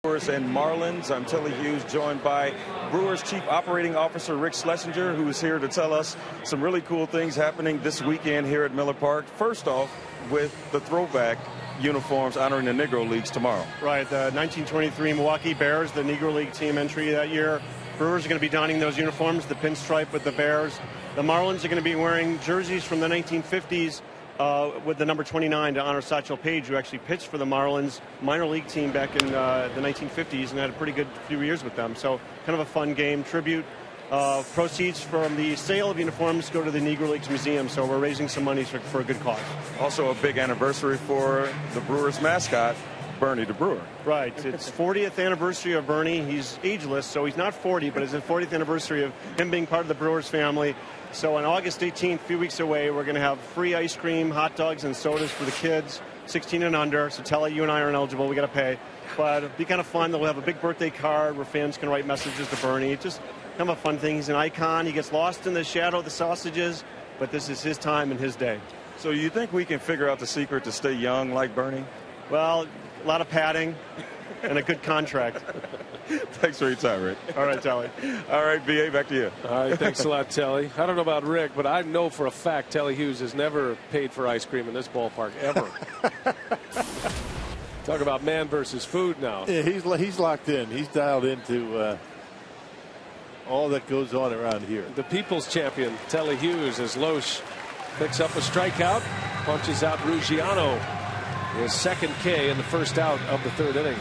Brewers and Marlins. I'm Telly Hughes, joined by Brewers Chief Operating Officer Rick Schlesinger, who is here to tell us some really cool things happening this weekend here at Miller Park. First off, with the throwback uniforms honoring the Negro Leagues tomorrow. Right, the 1923 Milwaukee Bears, the Negro League team entry that year. Brewers are going to be donning those uniforms, the pinstripe with the Bears. The Marlins are going to be wearing jerseys from the 1950s. With the number 29 to honor Satchel Paige, who actually pitched for the Marlins minor league team back in the 1950s and had a pretty good few years with them. So kind of a fun game. Tribute. Proceeds from the sale of uniforms go to the Negro Leagues Museum. So we're raising some money for a good cause. Also a big anniversary for the Brewers mascot, Bernie the Brewer. Right. It's 40th anniversary of Bernie. He's ageless, so he's not 40, but it's the 40th anniversary of him being part of the Brewers family. So on August 18th, a few weeks away, we're going to have free ice cream, hot dogs, and sodas for the kids, 16 and under. So Telly, you and I aren't eligible. We got to pay. But it'll be kind of fun. We'll have a big birthday card where fans can write messages to Bernie. Just kind of a fun thing. He's an icon. He gets lost in the shadow of the sausages, but this is his time and his day. So you think we can figure out the secret to stay young like Bernie? Well, a lot of padding and a good contract. Thanks for your time, Rick. All right, Telly. All right, B.A., back to you. All right, thanks a lot, Telly. I don't know about Rick, but I know for a fact Telly Hughes has never paid for ice cream in this ballpark, ever. Talk about man versus food now. Yeah, he's locked in. He's dialed into all that goes on around here. The people's champion, Telly Hughes, as Loesch picks up a strikeout, punches out Ruggiano. His second K in the first out of the third inning.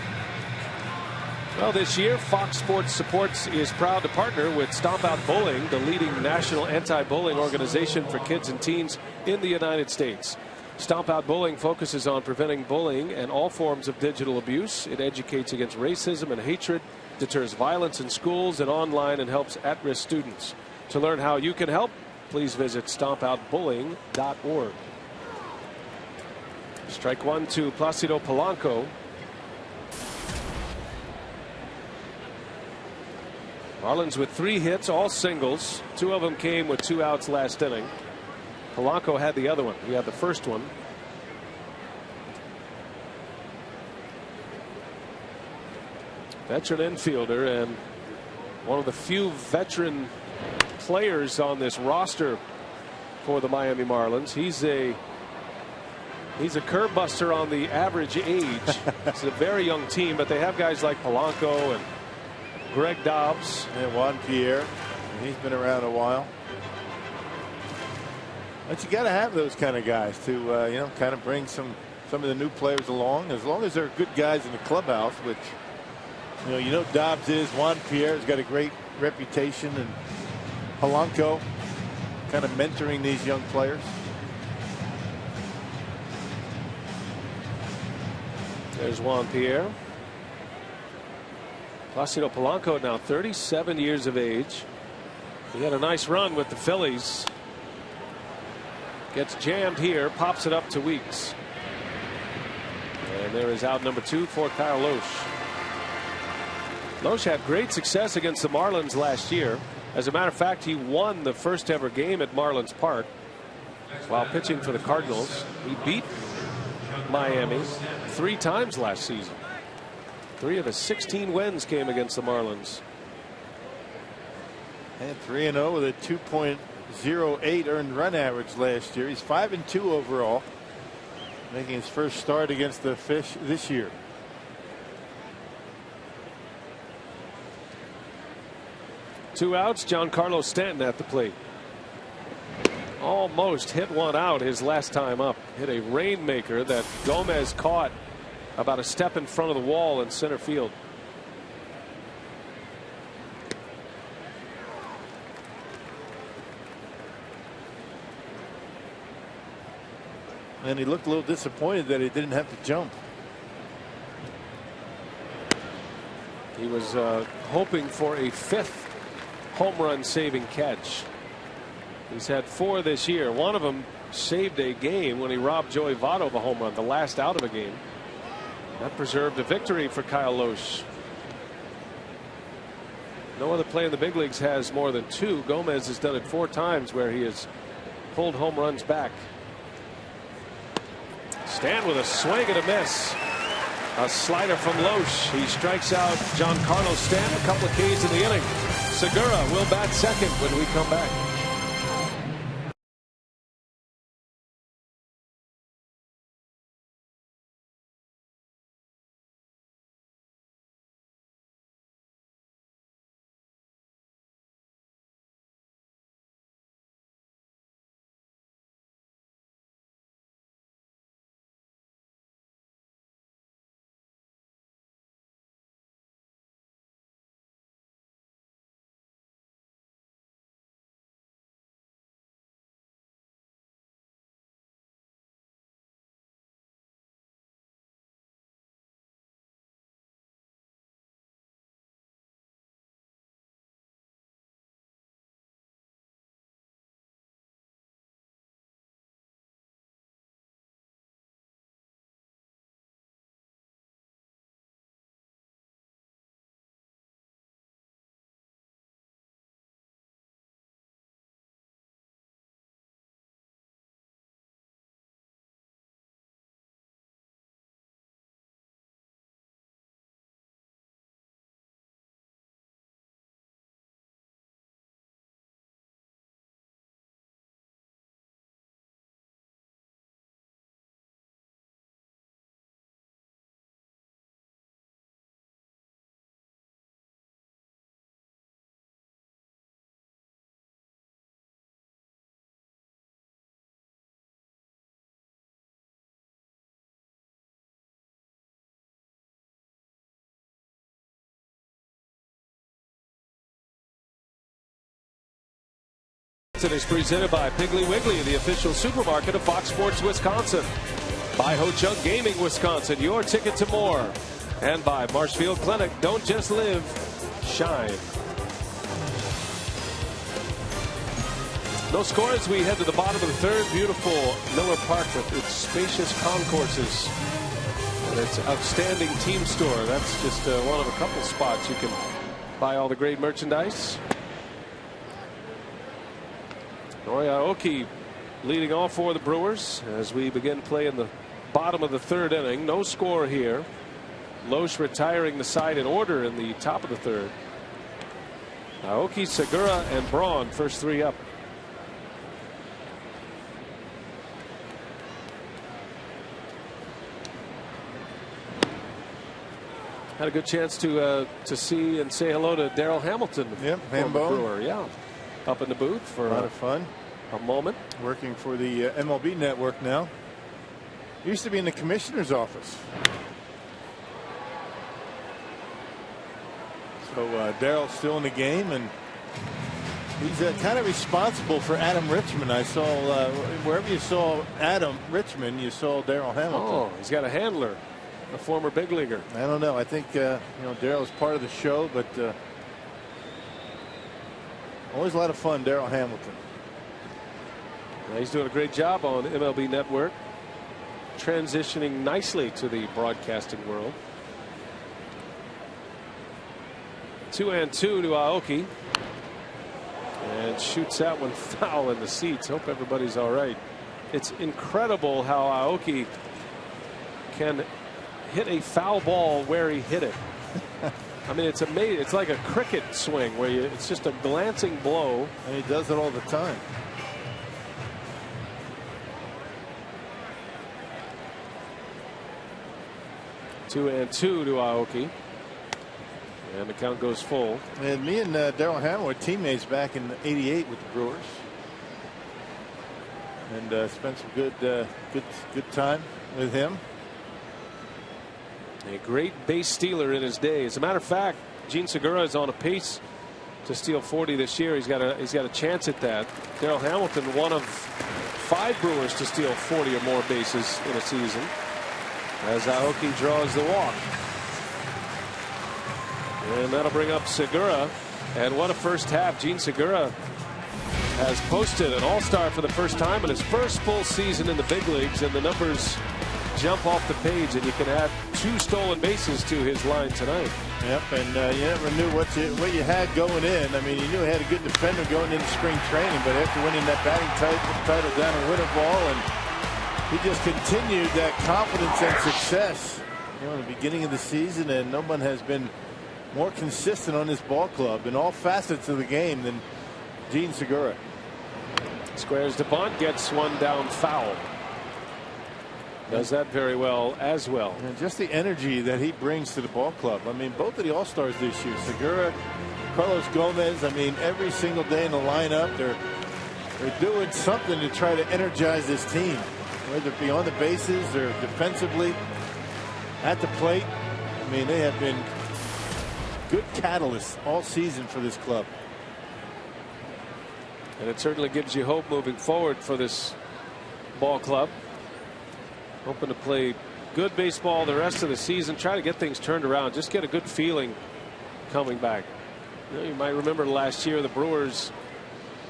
Well, this year, Fox Sports Supports is proud to partner with Stomp Out Bowling, the leading national anti-bullying organization for kids and teens in the United States. Stomp Out Bowling focuses on preventing bullying and all forms of digital abuse. It educates against racism and hatred, deters violence in schools and online, and helps at-risk students. To learn how you can help, please visit stompoutbowling.org. Strike one to Placido Polanco. Marlins with 3 hits, all singles. 2 of them came with 2 outs last inning. Polanco had the other one. He had the first one. Veteran infielder and one of the few veteran players on this roster for the Miami Marlins. He's a curve buster on the average age. It's a very young team, but they have guys like Polanco and Greg Dobbs and Juan Pierre. He's been around a while. But you got to have those kind of guys to you know, kind of bring some of the new players along. As long as they're good guys in the clubhouse, which you know Dobbs is. Juan Pierre has got a great reputation, and Polanco kind of mentoring these young players. There's Juan Pierre. Placido Polanco now 37 years of age. He had a nice run with the Phillies. Gets jammed here, pops it up to Weeks. And there is out number 2 for Kyle Lohse. Lohse had great success against the Marlins last year. As a matter of fact, he won the first ever game at Marlins Park while pitching for the Cardinals. He beat Miami 3 times last season. 3 of his 16 wins came against the Marlins. And 3-0 with a 2.08 earned run average last year. He's 5-2 overall, making his first start against the Fish this year. Two outs. Giancarlo Stanton at the plate. Almost hit one out his last time up. Hit a rainmaker that Gomez caught about a step in front of the wall in center field. And he looked a little disappointed that he didn't have to jump. He was hoping for a 5th home run saving catch. He's had 4 this year. One of them saved a game when he robbed Joey Votto of a home run, the last out of a game. That preserved a victory for Kyle Lohse. No other player in the big leagues has more than 2. Gomez has done it 4 times where he has pulled home runs back. Stanton with a swing and a miss. A slider from Lohse. He strikes out Giancarlo Stanton. A couple of Ks in the inning. Segura will bat second when we come back. It is presented by Piggly Wiggly, the official supermarket of Fox Sports Wisconsin. By Ho Chunk Gaming Wisconsin, your ticket to more. And by Marshfield Clinic, don't just live, shine. No score as we head to the bottom of the third. Beautiful Miller Park with its spacious concourses and its outstanding team store. That's just one of a couple spots you can buy all the great merchandise. Nori Aoki leading all for the Brewers as we begin play in the bottom of the third inning. No score here. Loesch retiring the side in order in the top of the third. Aoki, Segura, and Braun first three up. Had a good chance to see and say hello to Darryl Hamilton. Yep, former Brewer. Yeah, up in the booth for a lot of fun. A moment. Working for the MLB Network now. Used to be in the commissioner's office. So Darryl's still in the game, and he's kind of responsible for Adam Richmond. I saw wherever you saw Adam Richmond, you saw Darryl Hamilton. Oh, he's got a handler, a former big leaguer. I don't know. I think Darryl's part of the show, but always a lot of fun. Darryl Hamilton. Well, he's doing a great job on MLB Network, transitioning nicely to the broadcasting world. 2-2 to Aoki, and shoots that one foul in the seats. Hope everybody's all right. It's incredible how Aoki can hit a foul ball where he hit it. I mean, it's amazing. It's like a cricket swing where it's just a glancing blow, and he does it all the time. Two to Aoki. And the count goes full. And me and Darryl Hamilton were teammates back in '88 with the Brewers, and spent some good time with him. A great base stealer in his day. As a matter of fact, Jean Segura is on a pace to steal 40 this year. He's got a chance at that. Darryl Hamilton, one of 5 Brewers to steal 40 or more bases in a season, as Aoki draws the walk. And that'll bring up Segura. And what a first half. Jean Segura has posted an all-star for the first time in his first full season in the big leagues, and the numbers jump off the page, and you can add 2 stolen bases to his line tonight. Yep, and you never knew what you had going in. I mean, you knew he had a good defender going into spring training, but after winning that batting title down in Winterball, and he just continued that confidence and success in the beginning of the season, and no one has been more consistent on this ball club in all facets of the game than Jean Segura. Squares to bunt, gets one down foul. Does that very well as well. And just the energy that he brings to the ball club. I mean, both of the All-Stars this year, Segura, Carlos Gomez, I mean, every single day in the lineup, they're doing something to try to energize this team, whether it be on the bases or defensively at the plate. I mean, they have been good catalyst all season for this club. And it certainly gives you hope moving forward for this ball club. Hoping to play good baseball the rest of the season, try to get things turned around, just get a good feeling coming back. You might remember last year the Brewers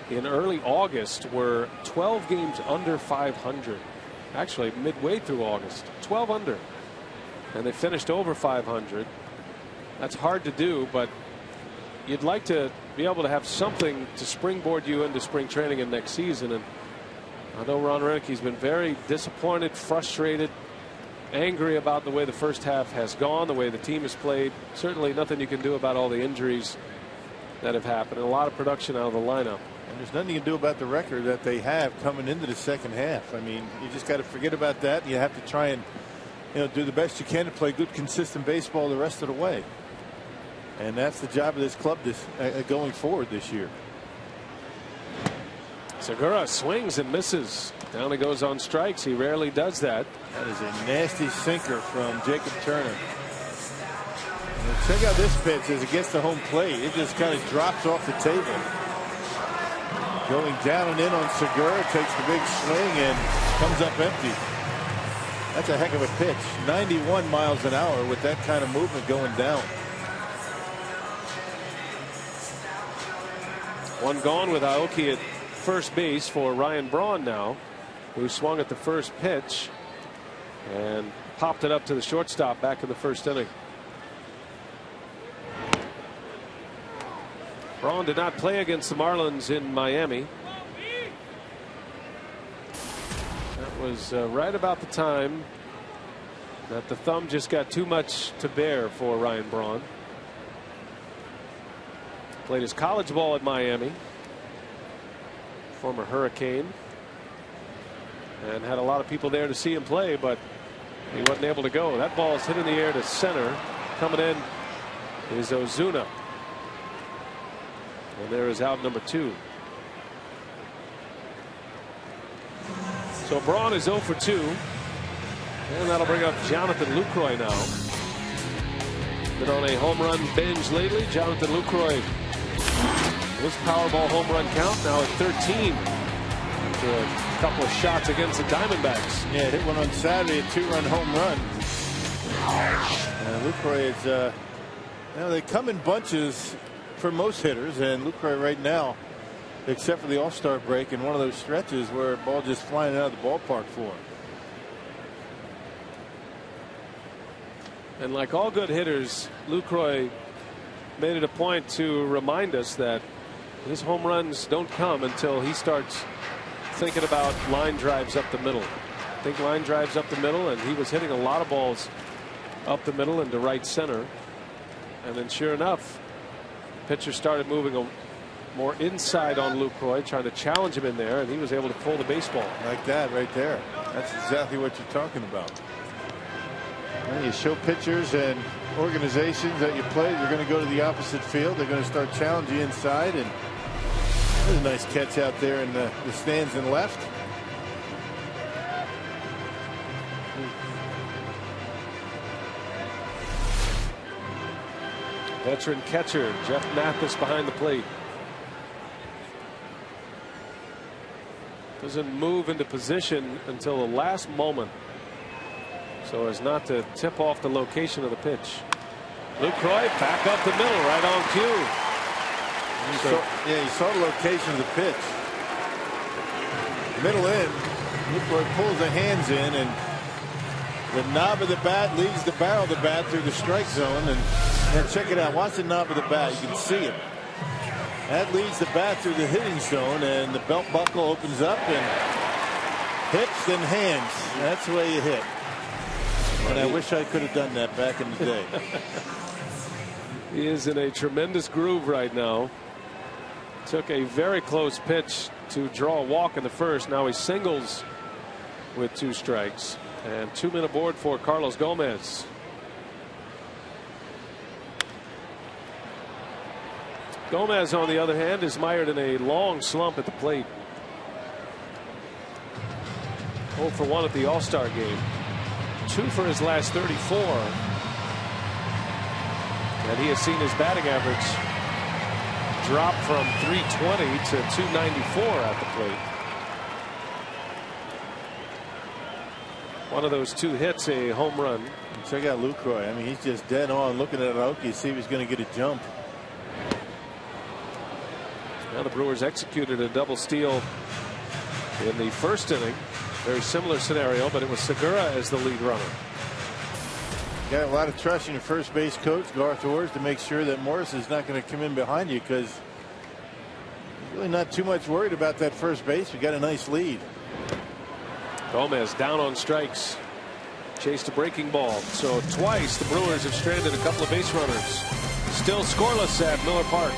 in early August were 12 games under 500. Actually, midway through August, 12 under. And they finished over 500. That's hard to do, but you'd like to be able to have something to springboard you into spring training and next season. And I know Ron Roenicke's been very disappointed, frustrated, angry about the way the first half has gone, the way the team has played. Certainly nothing you can do about all the injuries that have happened, and a lot of production out of the lineup. And there's nothing you can do about the record that they have coming into the second half. I mean, you just got to forget about that. You have to try and do the best you can to play good, consistent baseball the rest of the way. And that's the job of this club going forward this year. Segura swings and misses. Down he goes on strikes. He rarely does that. That is a nasty sinker from Jacob Turner. And check out this pitch as it gets to home plate. It just kind of drops off the table. Going down and in on Segura, takes the big swing and comes up empty. That's a heck of a pitch. 91 miles an hour with that kind of movement going down. One gone with Aoki at first base for Ryan Braun now, who swung at the first pitch and popped it up to the shortstop back in the first inning. Braun did not play against the Marlins in Miami. That was right about the time that the thumb just got too much to bear for Ryan Braun. Played his college ball at Miami, former Hurricane, and had a lot of people there to see him play, but he wasn't able to go. That ball is hit in the air to center. Coming in is Ozuna. And there is out number 2. So Braun is 0 for 2. And that'll bring up Jonathan Lucroy now. Been on a home run binge lately. Jonathan Lucroy, his Powerball home run count now at 13. After a couple of shots against the Diamondbacks. Yeah, hit one on Saturday, a 2-run home run. And Lucroy is, you know, they come in bunches for most hitters, and Lucroy right now, except for the All-Star break, in one of those stretches where a ball just flying out of the ballpark for him. And like all good hitters, Lucroy made it a point to remind us that his home runs don't come until he starts thinking about line drives up the middle. I think line drives up the middle, and he was hitting a lot of balls up the middle and to right center. And then sure enough, pitcher started moving more inside on Lucroy, trying to challenge him in there, and he was able to pull the baseball. Like that right there. That's exactly what you're talking about. When you show pitchers and organizations that you play, you're going to go to the opposite field. They're going to start challenging you inside, and there's a nice catch out there in the stands and left. Veteran catcher Jeff Mathis behind the plate. Doesn't move into position until the last moment, so as not to tip off the location of the pitch. Lucroy back up the middle, right on cue. Yeah, you saw the location of the pitch. Middle in. Lucroy pulls the hands in, and the knob of the bat leads the barrel of the bat through the strike zone. And check it out. Watch the knob of the bat. You can see it. That leads the bat through the hitting zone, and the belt buckle opens up, and hips and hands. That's the way you hit. And I wish I could have done that back in the day. He is in a tremendous groove right now. Took a very close pitch to draw a walk in the first. Now he singles with 2 strikes. And 2-men aboard for Carlos Gomez. Gomez, on the other hand, is mired in a long slump at the plate. 0 for 1 at the All-Star game. 2 for his last 34. And he has seen his batting average drop from 320 to 294 at the plate. One of those 2 hits, a home run. And check out Lucroy. I mean, he's just dead on looking at Aoki, see if he's going to get a jump. Now the Brewers executed a double steal in the first inning. Very similar scenario, but it was Segura as the lead runner. Got a lot of trust in your first base coach, Garth Orrs, to make sure that Morris is not going to come in behind you, because he's really not too much worried about that first base. We got a nice lead. Gomez down on strikes. Chased a breaking ball. So twice the Brewers have stranded a couple of base runners. Still scoreless at Miller Park.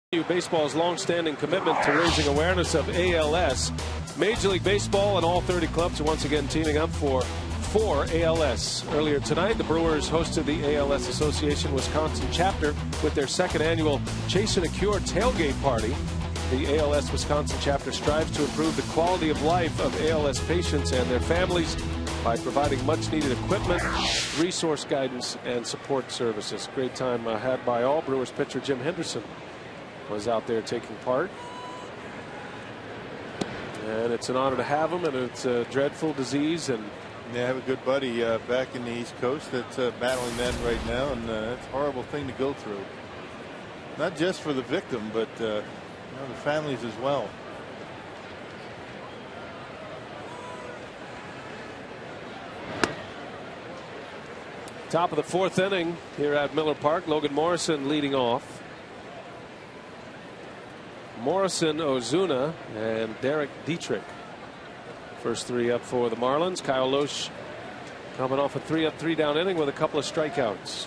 Baseball's long-standing commitment to raising awareness of ALS. Major League Baseball and all 30 clubs are once again teaming up for ALS. Earlier tonight, the Brewers hosted the ALS Association Wisconsin chapter with their second annual Chasing a Cure tailgate party. The ALS Wisconsin chapter strives to improve the quality of life of ALS patients and their families by providing much-needed equipment, resource guidance, and support services. Great time had by all. Brewers pitcher Jim Henderson was out there taking part. And it's an honor to have him, and it's a dreadful disease. And they have a good buddy back in the East Coast that's battling that right now, and it's a horrible thing to go through. Not just for the victim, but the families as well. Top of the fourth inning here at Miller Park. Logan Morrison leading off. Morrison, Ozuna, and Derek Dietrich. First three up for the Marlins. Kyle Lohse coming off a 3-up, 3-down inning with a couple of strikeouts.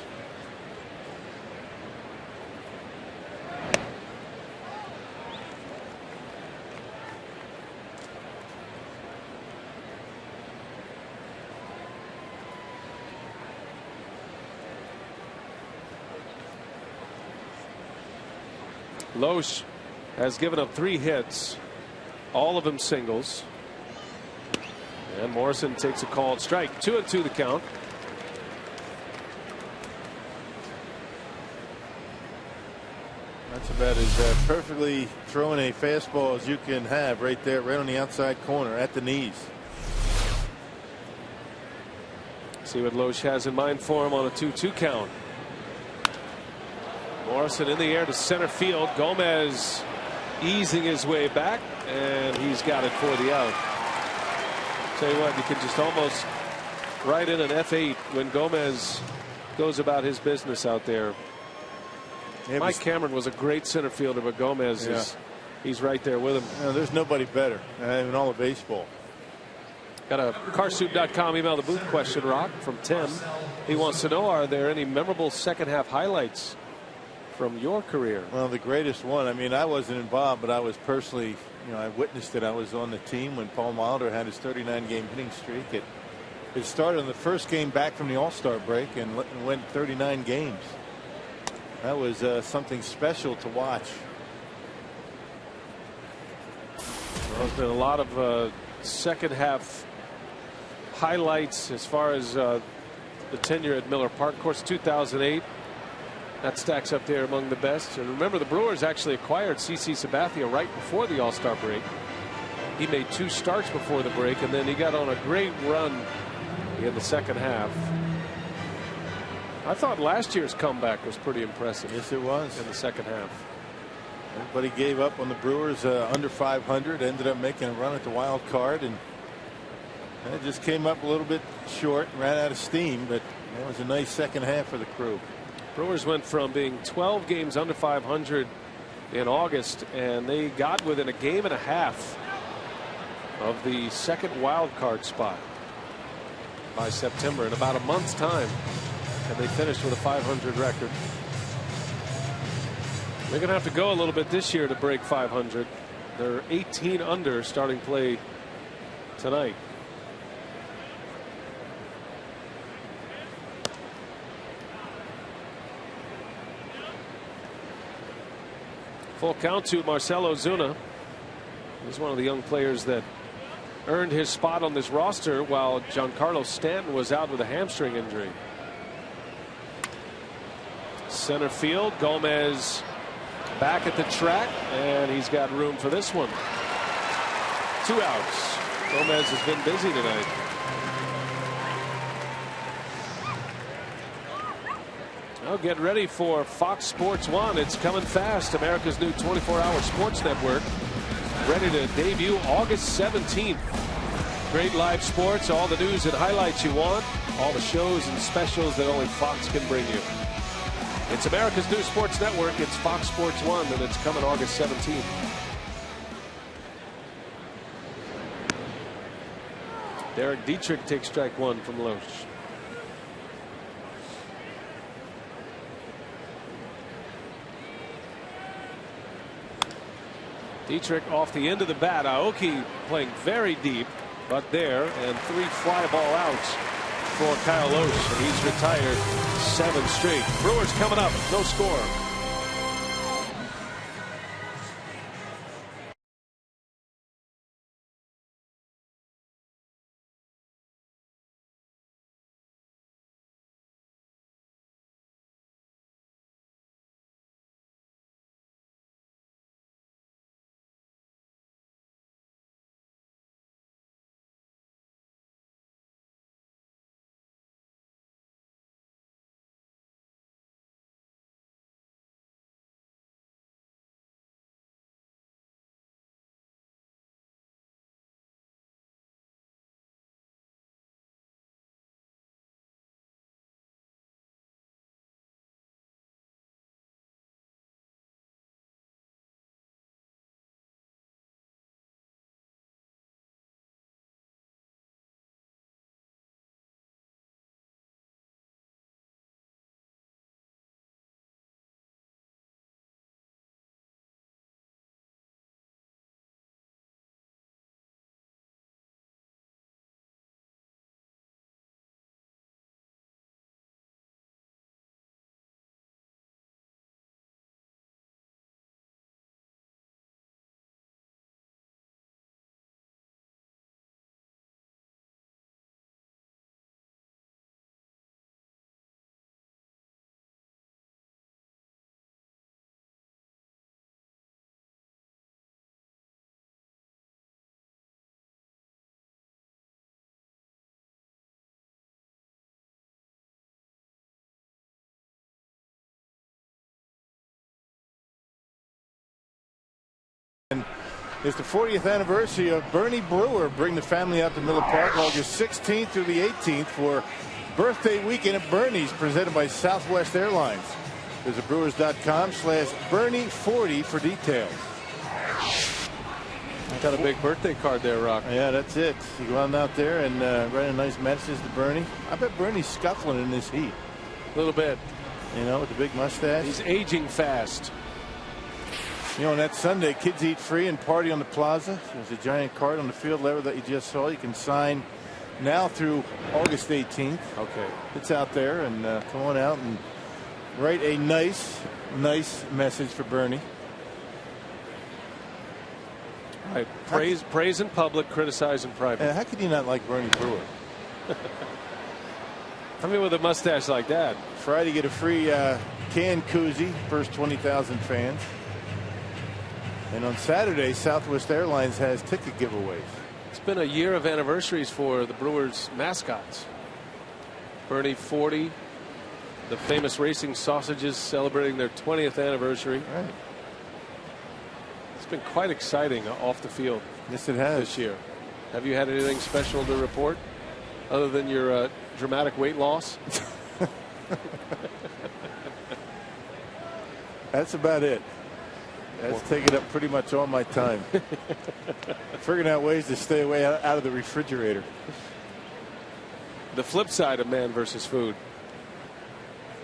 Lohse has given up 3 hits, all of them singles. And Morrison takes a called strike. 2-2 the count. That's about as perfectly throwing a fastball as you can have right there, right on the outside corner at the knees. See what Lohse has in mind for him on a 2-2 count. Morrison in the air to center field. Gomez easing his way back, and he's got it for the out. Tell you what, you can just almost write in an F8 when Gomez goes about his business out there. Mike Cameron was a great center fielder, but Gomez he's right there with him. There's nobody better in all of baseball. Got a Carsoup.com email the booth question, Rock, from Tim. He wants to know, are there any memorable second half highlights from your career? Well, the greatest one, I mean, I wasn't involved, but I was personally, I witnessed it. I was on the team when Paul Molitor had his 39-game hitting streak. It started in the first game back from the All-Star break and went 39 games. That was something special to watch. Well, there's been a lot of second half highlights as far as the tenure at Miller Park. Of course, 2008. That stacks up there among the best. And remember, the Brewers actually acquired CC Sabathia right before the All-Star break. He made 2 starts before the break, and then he got on a great run in the second half. I thought last year's comeback was pretty impressive. Yes, it was. In the second half. Everybody gave up on the Brewers under 500, ended up making a run at the wild card, and it just came up a little bit short and ran out of steam, but it was a nice second half for the crew. Brewers went from being 12 games under 500 in August, and they got within a game and a half of the second wild card spot by September in about a month's time, and they finished with a 500 record. They're going to have to go a little bit this year to break 500. They're 18 under starting play tonight. Full count to Marcell Ozuna. He's one of the young players that earned his spot on this roster while Giancarlo Stanton was out with a hamstring injury. Center field, Gomez back at the track, and he's got room for this one. 2 outs. Gomez has been busy tonight. Well, get ready for Fox Sports 1. It's coming fast. America's new 24-hour sports network. Ready to debut August 17th. Great live sports, all the news and highlights you want, all the shows and specials that only Fox can bring you. It's America's new sports network. It's Fox Sports 1, and it's coming August 17th. Derek Dietrich takes strike 1 from Lohse. Dietrich off the end of the bat. Aoki playing very deep, but there, and 3 fly ball outs for Kyle Lohse, and he's retired 7 straight. Brewers coming up, no score. It's the 40th anniversary of Bernie Brewer. Bring the family out to Miller Park August 16th through the 18th for birthday weekend at Bernie's, presented by Southwest Airlines. Visit Brewers.com/Bernie40 for details. Got a big birthday card there, Rock. Yeah, that's it. You go on out there and write a nice message to Bernie. I bet Bernie's scuffling in this heat. A little bit. You know, with the big mustache. He's aging fast. You know, on that Sunday, kids eat free and party on the plaza. There's a giant card on the field lever that you just saw. You can sign now through August 18th. Okay. It's out there, and come on out and write a nice message for Bernie. Right. Praise in public, criticize in private. How could you not like Bernie Brewer? I mean, with a mustache like that. Friday, get a free can koozie, first 20,000 fans. And on Saturday, Southwest Airlines has ticket giveaways. It's been a year of anniversaries for the Brewers mascots. Bernie 40, the famous racing sausages celebrating their 20th anniversary. Right. It's been quite exciting off the field. Yes, it has. This year. Have you had anything special to report other than your dramatic weight loss? That's about it. That's taken up pretty much all my time. Figuring out ways to stay away out of the refrigerator. The flip side of man versus food.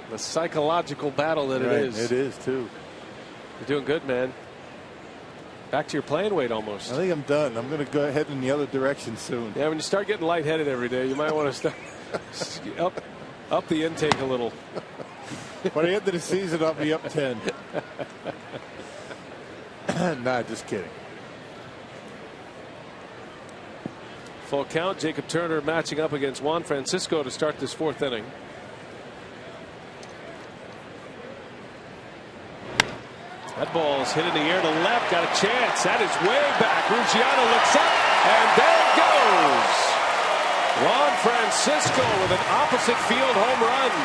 The psychological battle that it is. It is, too. You're doing good, man. Back to your playing weight almost. I think I'm done. I'm going to go ahead in the other direction soon. Yeah, when you start getting lightheaded every day, you might want to start up the intake a little. By the end of the season, I'll be up 10. Nah, just kidding. Full count. Jacob Turner matching up against Juan Francisco to start this 4th inning. That ball's hit in the air to left. Got a chance. That is way back. Ruggiano looks up, and there it goes. Juan Francisco with an opposite field home run.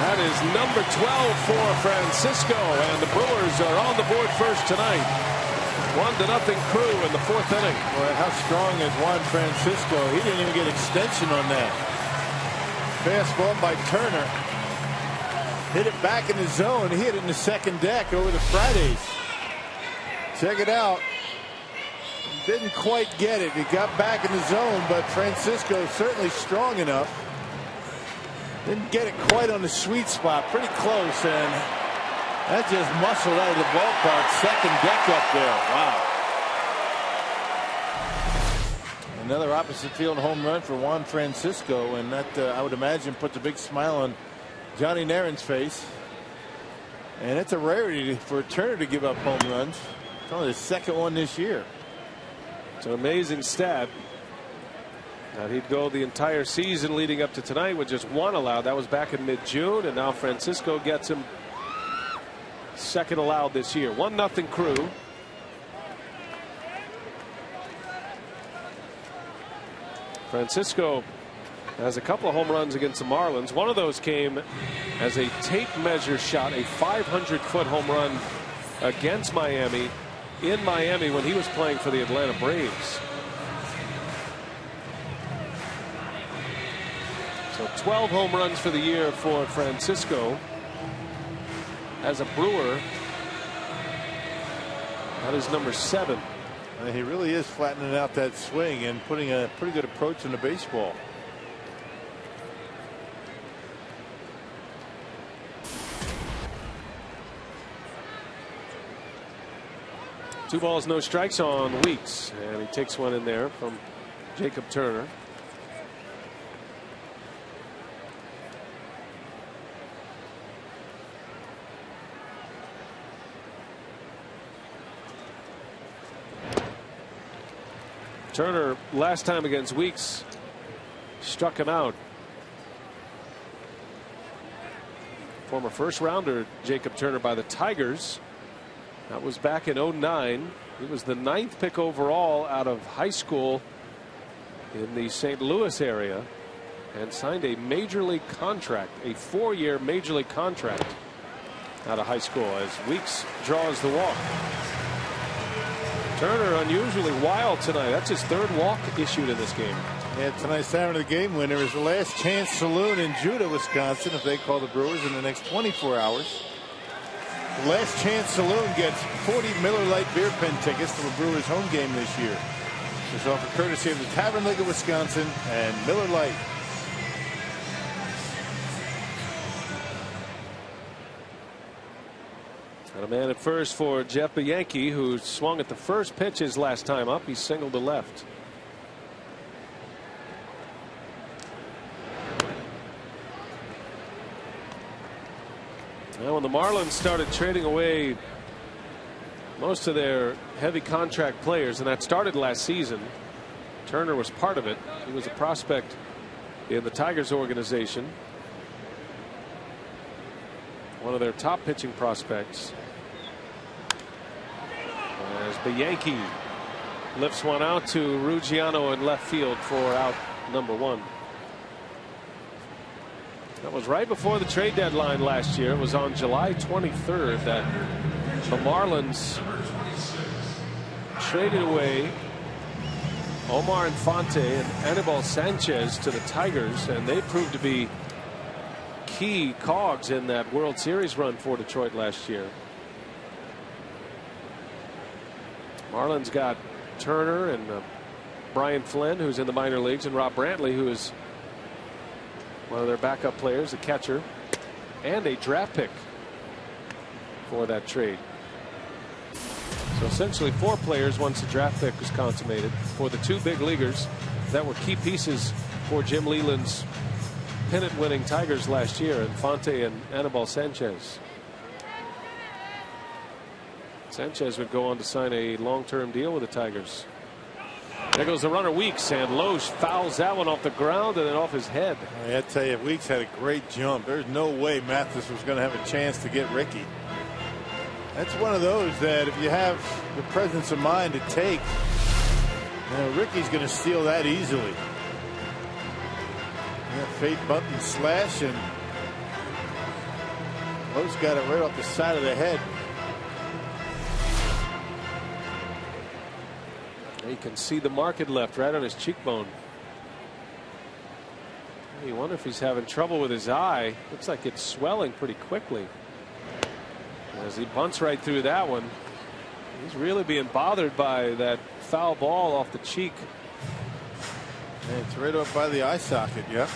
That is number 12 for Francisco, and the Brewers are on the board first tonight. 1-0 Crew in the 4th inning. Boy, how strong is Juan Francisco? He didn't even get extension on that. Fastball by Turner. Hit it back in the zone. He hit it in the second deck over the Fridays. Check it out. Didn't quite get it. He got back in the zone, but Francisco certainly strong enough. Didn't get it quite on the sweet spot. Pretty close, and That just muscled out of the ballpark. Second deck up there. Wow. Another opposite field home run for Juan Francisco, and that I would imagine puts a big smile on Johnny Naren's face. And it's a rarity for Turner to give up home runs. It's only the second one this year. It's an amazing stat. Now he'd go the entire season leading up to tonight with just one allowed. That was back in mid-June, and now Francisco gets him second allowed this year. 1-0 Crew. Francisco has a couple of home runs against the Marlins. One of those came as a tape measure shot, a 500-foot home run against Miami in Miami when he was playing for the Atlanta Braves. So 12 home runs for the year for Francisco. As a Brewer, that is number 7. He really is flattening out that swing and putting a pretty good approach in the baseball. Two balls, no strikes on Weeks, and he takes one in there from Jacob Turner. Turner last time against Weeks struck him out. Former first rounder Jacob Turner by the Tigers. That was back in 09. He was the 9th pick overall out of high school in the St. Louis area and signed a major league contract, a 4-year major league contract out of high school as Weeks draws the walk. Turner unusually wild tonight. That's his 3rd walk issued in this game. Yeah, tonight's time of the game winner is the Last Chance Saloon in Judah, Wisconsin, if they call the Brewers in the next 24 hours. The Last Chance Saloon gets 40 Miller Lite beer pen tickets to the Brewers home game this year. It's offered courtesy of the Tavern League of Wisconsin and Miller Lite. And a man at first for Jeff Bianchi, who swung at the first pitch his last time up. He singled to left. Now when the Marlins started trading away most of their heavy contract players, and that started last season, Turner was part of it. He was a prospect in the Tigers organization, one of their top pitching prospects. As Bianchi lifts one out to Ruggiano in left field for out number 1. That was right before the trade deadline last year. It was on July 23rd that the Marlins traded away Omar Infante and Anibal Sanchez to the Tigers, and they proved to be key cogs in that World Series run for Detroit last year. Marlins got Turner and Brian Flynn, who's in the minor leagues, and Rob Brantley, who is one of their backup players, a catcher, and a draft pick for that trade. So essentially 4 players once the draft pick was consummated for the 2 big leaguers that were key pieces for Jim Leyland's pennant winning Tigers last year, Infante and Anibal Sanchez. Sanchez would go on to sign a long-term deal with the Tigers. There goes the runner Weeks, and Loesch fouls that one off the ground and then off his head. I tell you, Weeks had a great jump. There's no way Mathis was going to have a chance to get Ricky. That's one of those that if you have the presence of mind to take, you know, Ricky's going to steal that easily. Yeah, fade bunt and slash, and Loesch got it right off the side of the head. You can see the mark it left right on his cheekbone. You wonder if he's having trouble with his eye. Looks like it's swelling pretty quickly. As he bunts right through that one, he's really being bothered by that foul ball off the cheek. Yeah, it's right up by the eye socket. Yeah.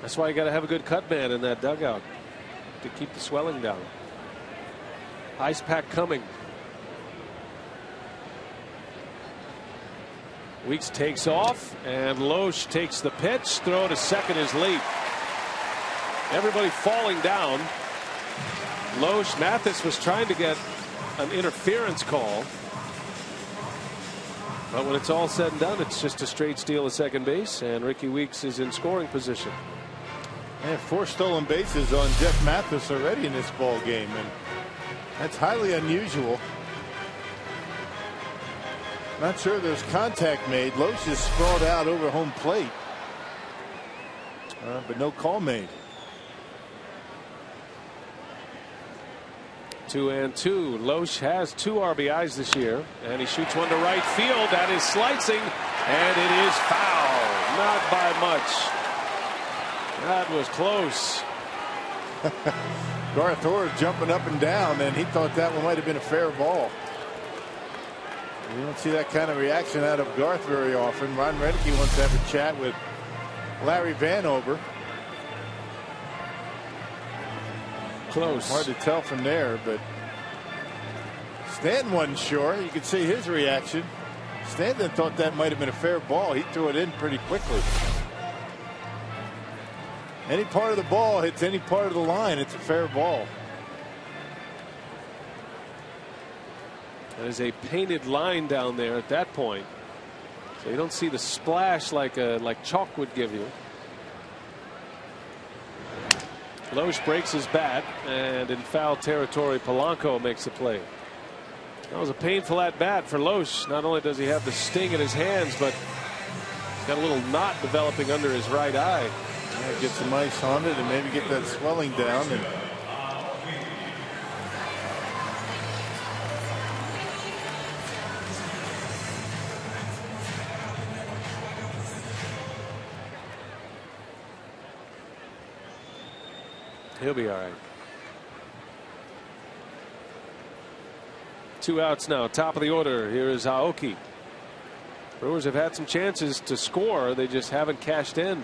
That's why you got to have a good cut man in that dugout to keep the swelling down. Ice pack coming. Weeks takes off, and Loesch takes the pitch. Throw to second is late. Everybody falling down. Loesch, Mathis was trying to get an interference call. But when it's all said and done, it's just a straight steal of second base, and Ricky Weeks is in scoring position. And 4 stolen bases on Jeff Mathis already in this ball game, and that's highly unusual. Not sure there's contact made. Loesch is sprawled out over home plate, but no call made. 2-2. Loesch has 2 RBIs this year, and he shoots one to right field. That is slicing, and it is foul. Not by much. That was close. Garth Orr jumping up and down, and he thought that one might have been a fair ball. You don't see that kind of reaction out of Garth very often. Ron Roenicke wants to have a chat with Larry Vanover. Close. Hard to tell from there, but Stanton wasn't sure. You could see his reaction. Stanton thought that might have been a fair ball. He threw it in pretty quickly. Any part of the ball hits any part of the line, it's a fair ball. There's a painted line down there at that point, so you don't see the splash like chalk would give you. Loesch breaks his bat, and in foul territory, Polanco makes the play. That was a painful at bat for Loesch. Not only does he have the sting in his hands, but he's got a little knot developing under his right eye. Yeah, get some ice on it and maybe get that swelling down. And he'll be all right. 2 outs now. Top of the order. Here is Aoki. Brewers have had some chances to score. They just haven't cashed in.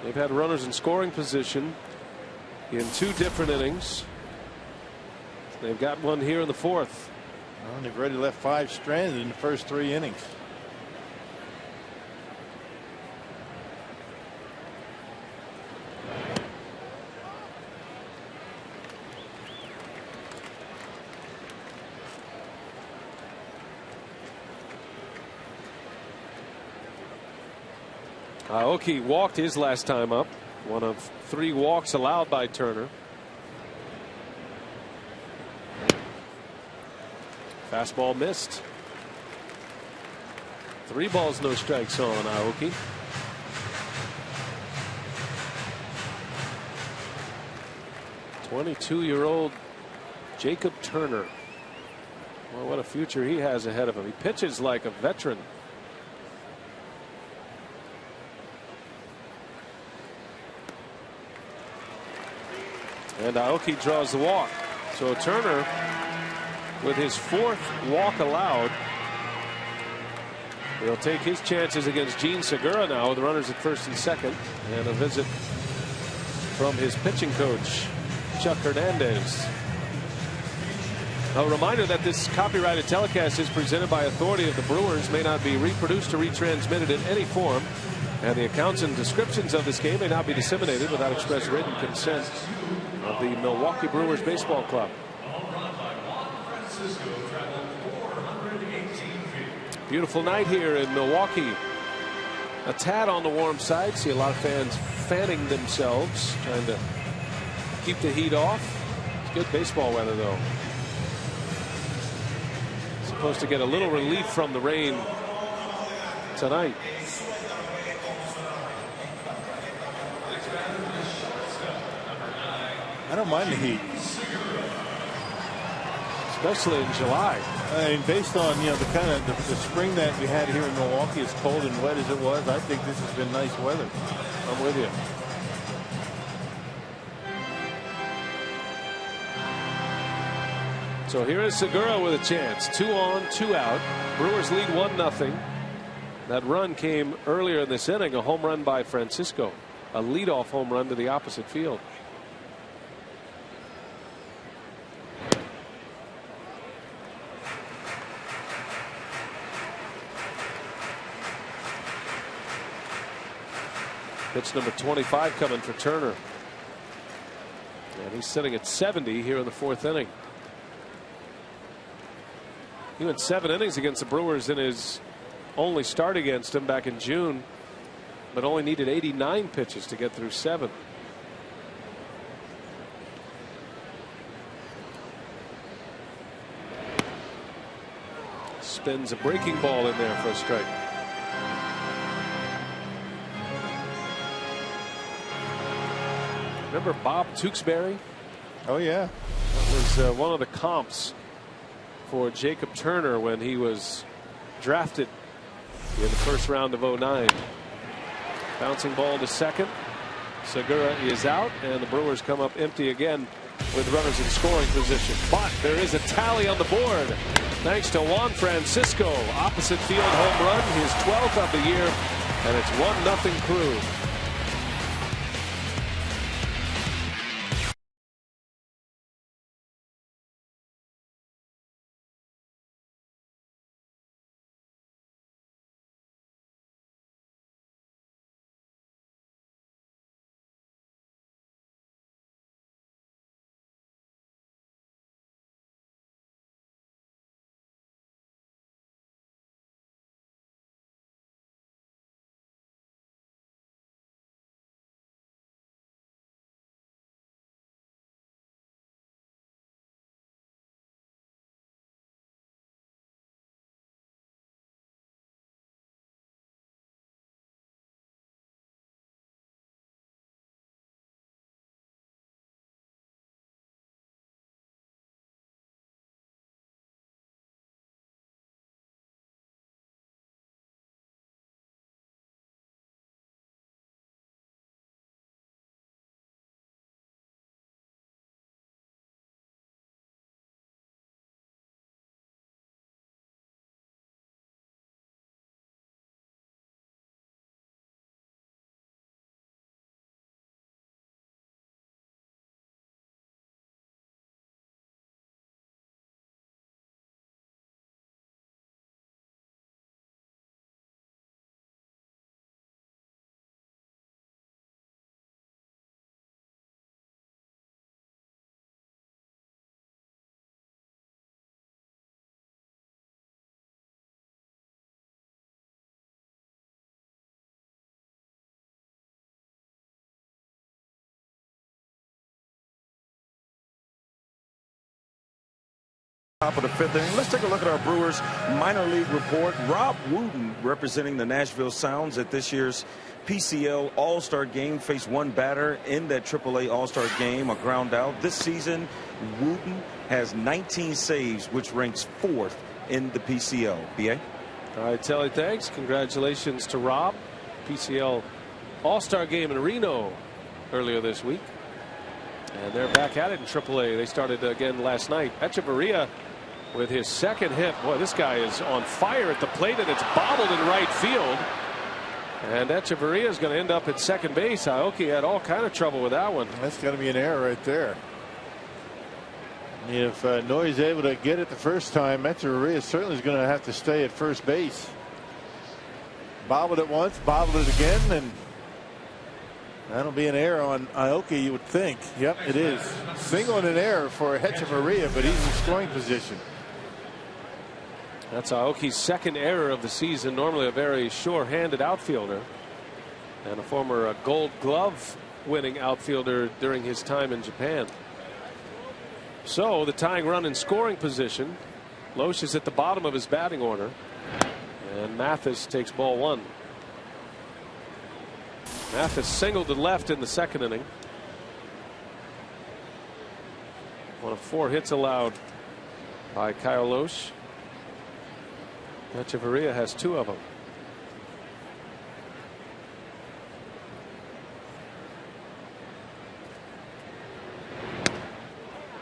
They've had runners in scoring position in 2 different innings. They've got one here in the 4th. Well, they've already left 5 stranded in the first 3 innings. Aoki walked his last time up. One of 3 walks allowed by Turner. Fastball missed. 3 balls, no strikes on Aoki. '22-year-old Jacob Turner. Well, what a future he has ahead of him. He pitches like a veteran. And Aoki draws the walk. So Turner, with his 4th walk allowed, he'll take his chances against Gene Segura now with runners at first and second, and a visit from his pitching coach, Chuck Hernandez. A reminder that this copyrighted telecast is presented by authority of the Brewers, may not be reproduced or retransmitted in any form, and the accounts and descriptions of this game may not be disseminated without express written consent of the Milwaukee Brewers Baseball Club. Beautiful night here in Milwaukee. A tad on the warm side. See a lot of fans fanning themselves, trying to keep the heat off. It's good baseball weather, though. Supposed to get a little relief from the rain tonight. I don't mind the heat, especially in July. I mean, based on the kind of the spring that we had here in Milwaukee, as cold and wet as it was, I think this has been nice weather. I'm with you. So here is Segura with a chance. 2 on, 2 out. Brewers lead 1-0. That run came earlier in this inning, a home run by Francisco, a leadoff home run to the opposite field. Pitch number 25 coming for Turner. And he's sitting at 70 here in the 4th inning. He went 7 innings against the Brewers in his only start against him back in June, but only needed 89 pitches to get through 7. Spins a breaking ball in there for a strike. Remember Bob Tewksbury? Oh, yeah. That was one of the comps for Jacob Turner when he was drafted in the first round of 09. Bouncing ball to second. Segura is out, and the Brewers come up empty again with runners in scoring position. But there is a tally on the board thanks to Juan Francisco. Opposite field home run, his 12th of the year, and it's 1-0 Crew. Top of the 5th inning. Let's take a look at our Brewers minor league report. Rob Wooten, representing the Nashville Sounds at this year's PCL All-Star Game, faced one batter in that AAA All-Star Game, a ground out. This season, Wooten has 19 saves, which ranks 4th in the PCL. B.A.? All right, Telly, thanks. Congratulations to Rob. PCL All-Star Game in Reno earlier this week. And they're back at it in AAA. They started again last night. Echeverria with his second hit. Boy, this guy is on fire at the plate, and it's bobbled in right field. And Echeverria is going to end up at second base. Aoki had all kind of trouble with that one. That's going to be an error right there. If Noy is able to get it the first time, Echeverria certainly is going to have to stay at first base. Bobbled it once, bobbled it again, and that'll be an error on Aoki, you would think. Yep, it is. Single and an error for Echeverria, but he's in scoring position. That's Aoki's second error of the season. Normally a very sure-handed outfielder, and a former Gold Glove winning outfielder during his time in Japan. So the tying run in scoring position. Loesch is at the bottom of his batting order, and Mathis takes ball 1. Mathis singled to left in the second inning. One of 4 hits allowed by Kyle Loesch. Echeverria has 2 of them.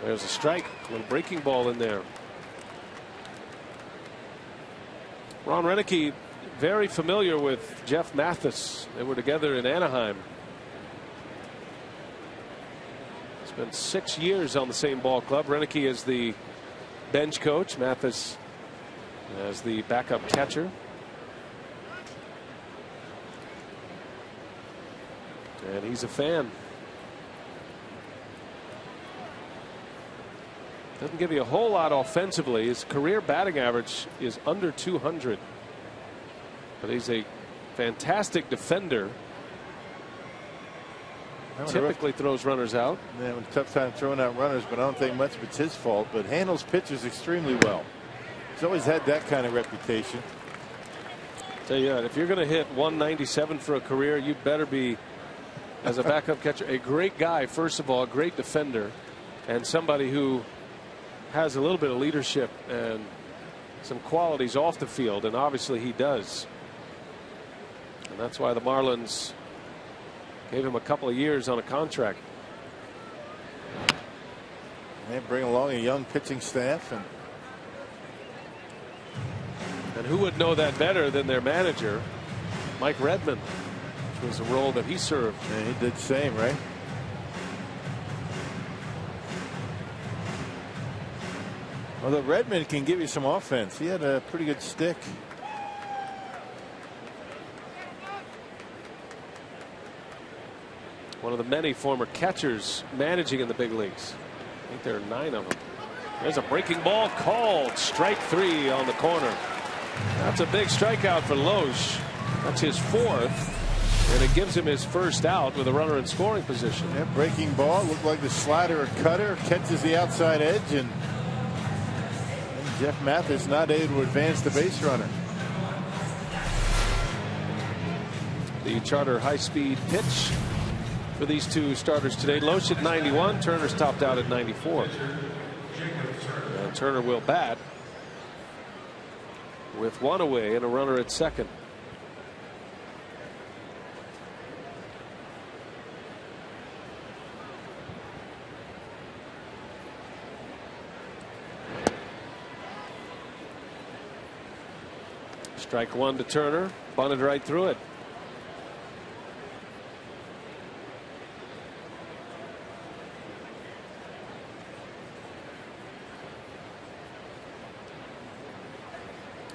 There's a strike. A little breaking ball in there. Ron Renneke very familiar with Jeff Mathis. They were together in Anaheim. Spent 6 years on the same ball club. Renicky is the bench coach, Mathis as the backup catcher. And he's a fan. Doesn't give you a whole lot offensively. His career batting average is under 200. But he's a fantastic defender. Typically throws runners out. Yeah, a tough time throwing out runners, but I don't think much of it's his fault. But handles pitchers extremely well. He's always had that kind of reputation. Tell you what, if you're going to hit 197 for a career, you better be, as a backup catcher, a great guy, first of all, a great defender, and somebody who has a little bit of leadership and some qualities off the field, and obviously he does. And that's why the Marlins gave him a couple of years on a contract. They bring along a young pitching staff, and who would know that better than their manager, Mike Redmond, which was a role that he served. And he did the same, right? Although Redmond can give you some offense. He had a pretty good stick. One of the many former catchers managing in the big leagues. I think there are 9 of them. There's a breaking ball called. Strike 3 on the corner. That's a big strikeout for Loesch. That's his 4th. And it gives him his first out with a runner in scoring position. Yeah, breaking ball. Looked like the slider or cutter. Catches the outside edge. And Jeff Mathis not able to advance the base runner. The Charter high-speed pitch for these two starters today. Loesch at 91. Turner's topped out at 94. And Turner will bat with 1 away and a runner at second. Strike 1 to Turner. Bunted right through it.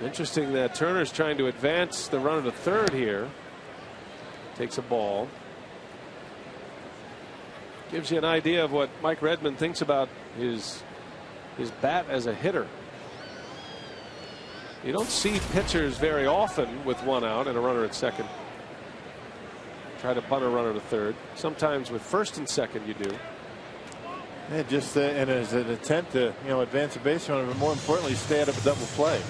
Interesting that Turner's trying to advance the runner to third here. Takes a ball. Gives you an idea of what Mike Redmond thinks about his bat as a hitter. You don't see pitchers very often with 1 out and a runner at second. Try to bunt a runner to third. Sometimes with first and second you do. Yeah, just and as an attempt to advance a base runner, but more importantly stay out of a double play.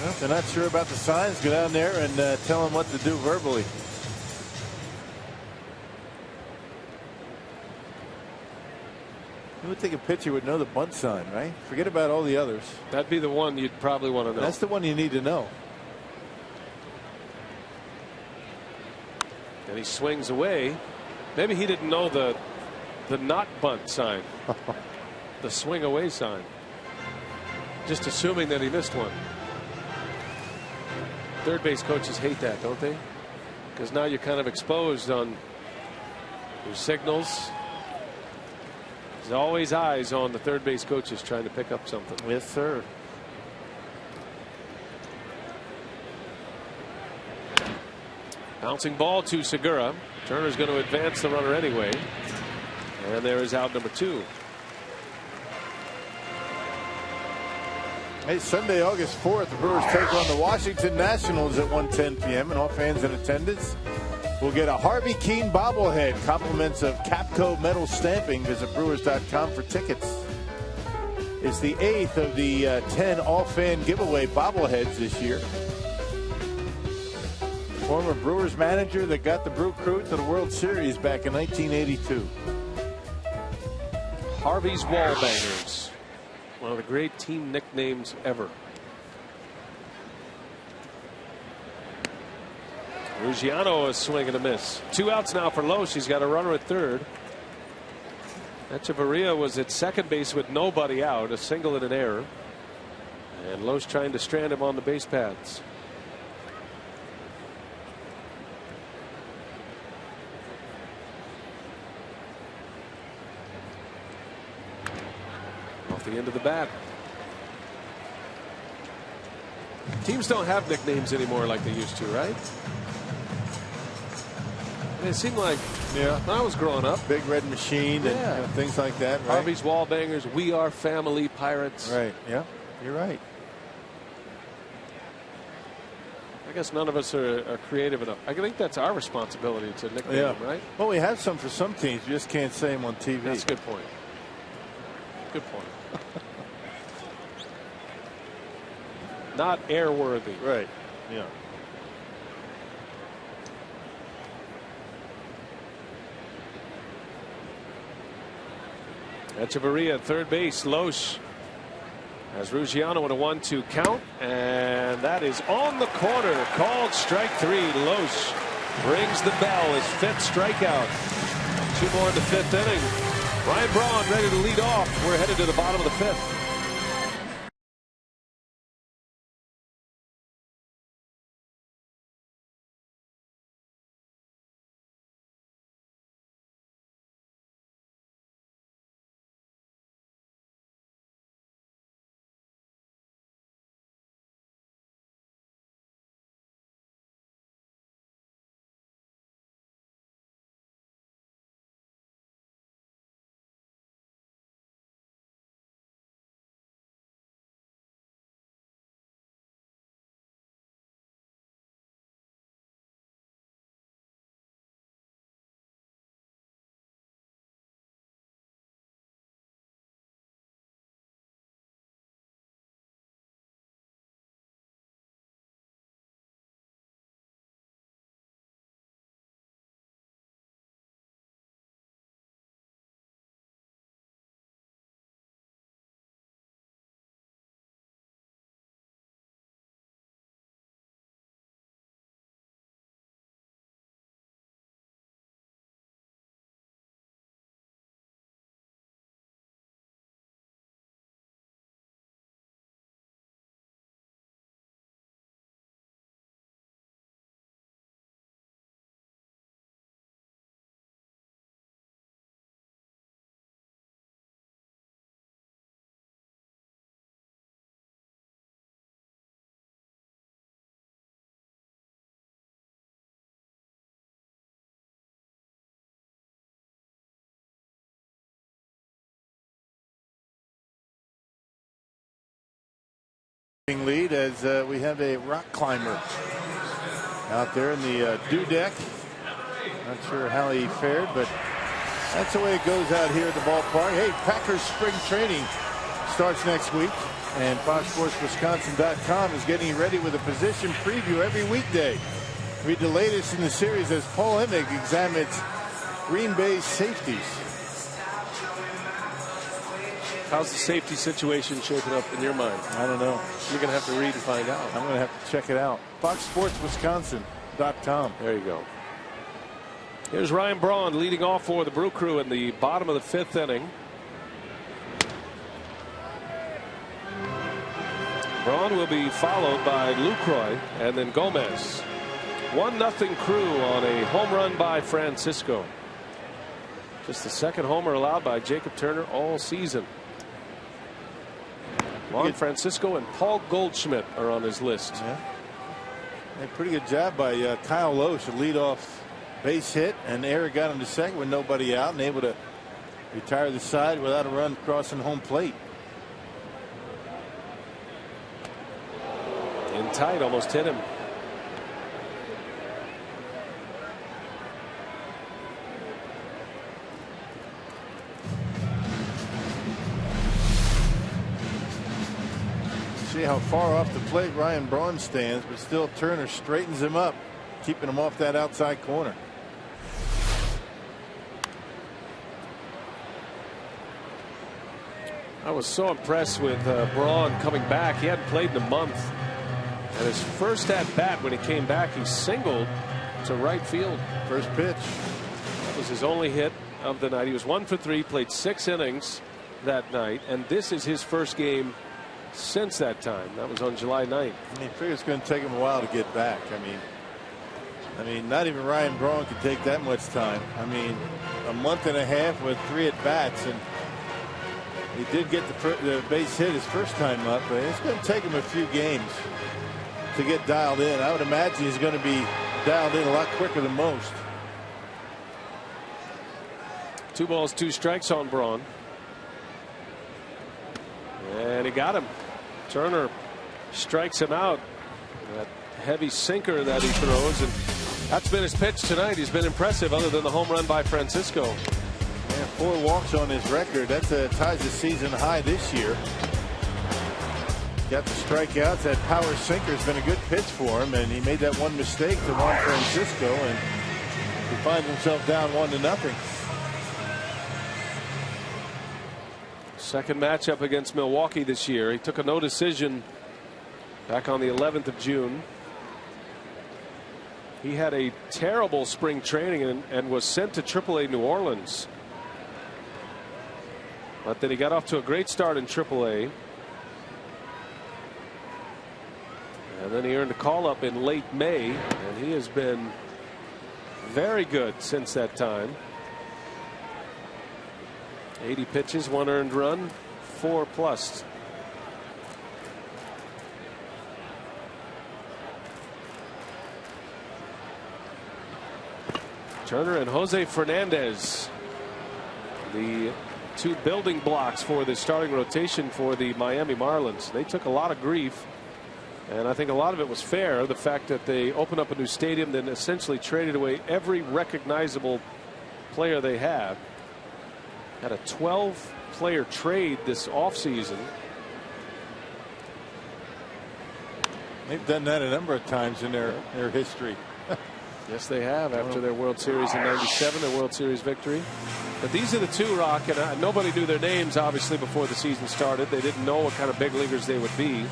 Well, if they're not sure about the signs, go down there and tell them what to do verbally. You would think a pitcher would know the bunt sign, right? Forget about all the others. That'd be the one you'd probably want to know. That's the one you need to know. And he swings away. Maybe he didn't know the not bunt sign. The swing away sign. Just assuming that he missed one. Third base coaches hate that, don't they? Because now you're kind of exposed on your signals. There's always eyes on the third base coaches trying to pick up something. Yes, sir. Bouncing ball to Segura. Turner's going to advance the runner anyway. And there is out number 2. Hey, Sunday, August 4th, the Brewers take on the Washington Nationals at 1:10 p.m. and all fans in attendance will get a Harvey Keene bobblehead. Compliments of Capco metal stamping. Visit Brewers.com for tickets. It's the 8th of the 10 all-fan giveaway bobbleheads this year. Former Brewers manager that got the Brew Crew to the World Series back in 1982. Harvey's Wallbangers. One of the great team nicknames ever. Ruggiano, a swing and a miss. 2 outs now for Loesch. He's got a runner at third. Echeverria was at second base with nobody out, a single and an error. And Loesch trying to strand him on the base paths. Off the end of the bat. Teams don't have nicknames anymore like they used to, right? It seemed like when I was growing up. Big Red Machine and things like that. Right? Harvey's Wallbangers, We Are Family, Pirates. Right, yeah, you're right. I guess none of us are creative enough. I think that's our responsibility to nickname them, right? Well, we have some for some teams. You just can't say them on TV. That's a good point. Good point. Not airworthy. Right, yeah. Echeverria at third base. Loesch has Ruggiano with a 1-2 count, and that is on the corner. Called strike 3. Loesch rings the bell. His 5th strikeout. 2 more in the 5th inning. Ryan Braun ready to lead off. We're headed to the bottom of the 5th. Lead as we have a rock climber out there in the dew deck. Not sure how he fared, but that's the way it goes out here at the ballpark. Hey, Packers spring training starts next week, and FoxSportsWisconsin.com is getting you ready with a position preview every weekday. Read the latest in the series as Paul Emig examines Green Bay's safeties. How's the safety situation shaping up in your mind? I don't know. You're going to have to read and find out. I'm going to have to check it out. FoxSportsWisconsin.com. There you go. Here's Ryan Braun leading off for the Brew Crew in the bottom of the 5th inning. Braun will be followed by Lucroy and then Gomez. 1-0 Crew on a home run by Francisco. Just the 2nd homer allowed by Jacob Turner all season. Juan Francisco and Paul Goldschmidt are on his list. Yeah. A pretty good job by Kyle Loesch, a leadoff base hit, and Eric got him to second with nobody out and able to retire the side without a run crossing home plate. In tight, almost hit him. See how far off the plate Ryan Braun stands, but still Turner straightens him up, keeping him off that outside corner. I was so impressed with Braun coming back. He hadn't played in a month. And his first at bat when he came back, he singled to right field. First pitch. That was his only hit of the night. He was 1 for 3, played 6 innings that night, and this is his first game since that time. That was on July 9th. I figure it's going to take him a while to get back. I mean, not even Ryan Braun could take that much time. I mean, a month and a half with 3 at bats, and he did get the base hit his first time up, but it's going to take him a few games to get dialed in. I would imagine he's going to be dialed in a lot quicker than most. 2 balls, 2 strikes on Braun. And he got him. Turner strikes him out. That heavy sinker that he throws, and that's been his pitch tonight. He's been impressive, other than the home run by Francisco. Yeah, 4 walks on his record. That ties the season high this year. Got the strikeouts. That power sinker has been a good pitch for him, and he made that one mistake to Juan Francisco, and he finds himself down 1-0. Second matchup against Milwaukee this year. He took a no decision back on the 11th of June. He had a terrible spring training and was sent to AAA New Orleans. But then he got off to a great start in AAA. And then he earned a call up in late May, and he has been very good since that time. 80 pitches, 1 earned run, 4+. Turner and Jose Fernandez, the 2 building blocks for the starting rotation for the Miami Marlins. They took a lot of grief, and I think a lot of it was fair. The fact that they opened up a new stadium, then essentially traded away every recognizable player they have. Had a 12-player trade this offseason. They've done that a number of times in their history. Yes, they have, after their World Series in '97, their World Series victory. But these are the 2, Rock, and nobody knew their names, obviously, before the season started. They didn't know what kind of big leaguers they would be.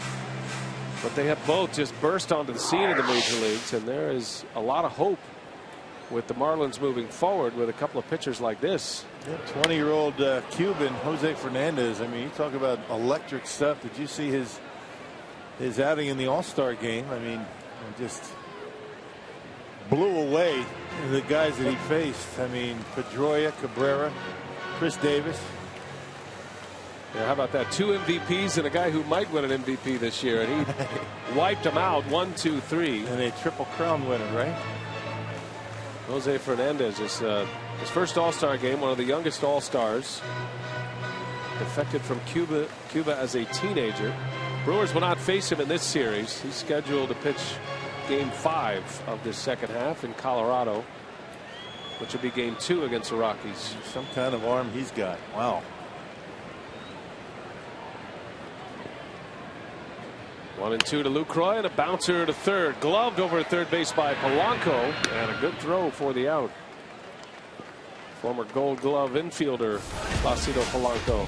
But they have both just burst onto the scene in the major leagues, and there is a lot of hope with the Marlins moving forward with a couple of pitchers like this. 20-year-old Cuban Jose Fernandez. I mean, you talk about electric stuff. Did you see his outing in the All-Star game? I mean, just blew away the guys that he faced. I mean, Pedroia, Cabrera, Chris Davis. Yeah, how about that? 2 MVPs and a guy who might win an MVP this year, and he wiped them out 1, 2, 3. And a Triple Crown winner, right? Jose Fernandez is his first All-Star game, one of the youngest All-Stars. Defected from Cuba as a teenager. Brewers will not face him in this series. He's scheduled to pitch Game 5 of this second half in Colorado, which will be Game 2 against the Rockies. Some kind of arm he's got. Wow. 1-2 to Lucroy, and a bouncer to third. Gloved over at third base by Polanco, and a good throw for the out. Former Gold Glove infielder Placido Polanco.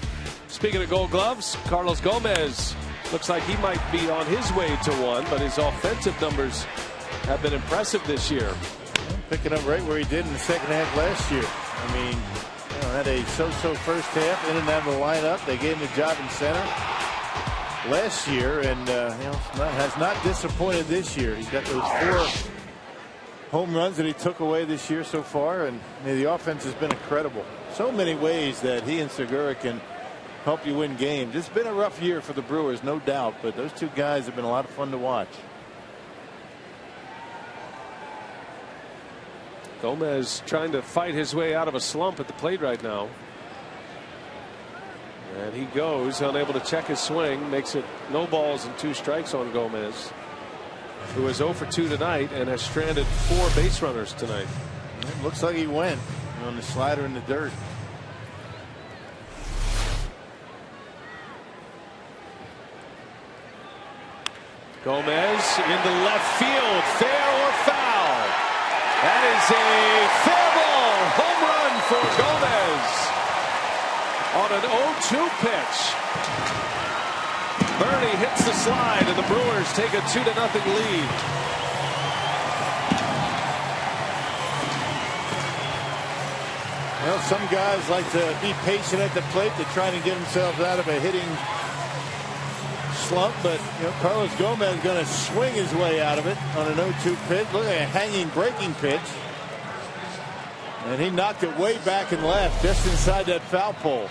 Speaking of Gold Gloves, Carlos Gomez looks like he might be on his way to one, but his offensive numbers have been impressive this year. Picking up right where he did in the second half last year. I mean, had a so-so first half, in and out of the lineup. They gave him the job in center last year, and has not disappointed this year. He's got those 4 home runs that he took away this year so far, and the offense has been incredible. So many ways that he and Segura can help you win games. It's been a rough year for the Brewers, no doubt, but those 2 guys have been a lot of fun to watch. Gomez trying to fight his way out of a slump at the plate right now. And he goes, unable to check his swing, makes it no balls and 2 strikes on Gomez, who is 0 for 2 tonight and has stranded 4 base runners tonight. It looks like he went on the slider in the dirt. Gomez into left field, fair or foul. That is a fair ball, home run for Gomez on an 0-2 pitch. Bernie hits the slide, and the Brewers take a 2-0 lead. Well, some guys like to be patient at the plate. They're trying to get themselves out of a hitting slump, but Carlos Gomez is going to swing his way out of it on an 0-2 pitch. Look at a hanging breaking pitch. And he knocked it way back and left, just inside that foul pole.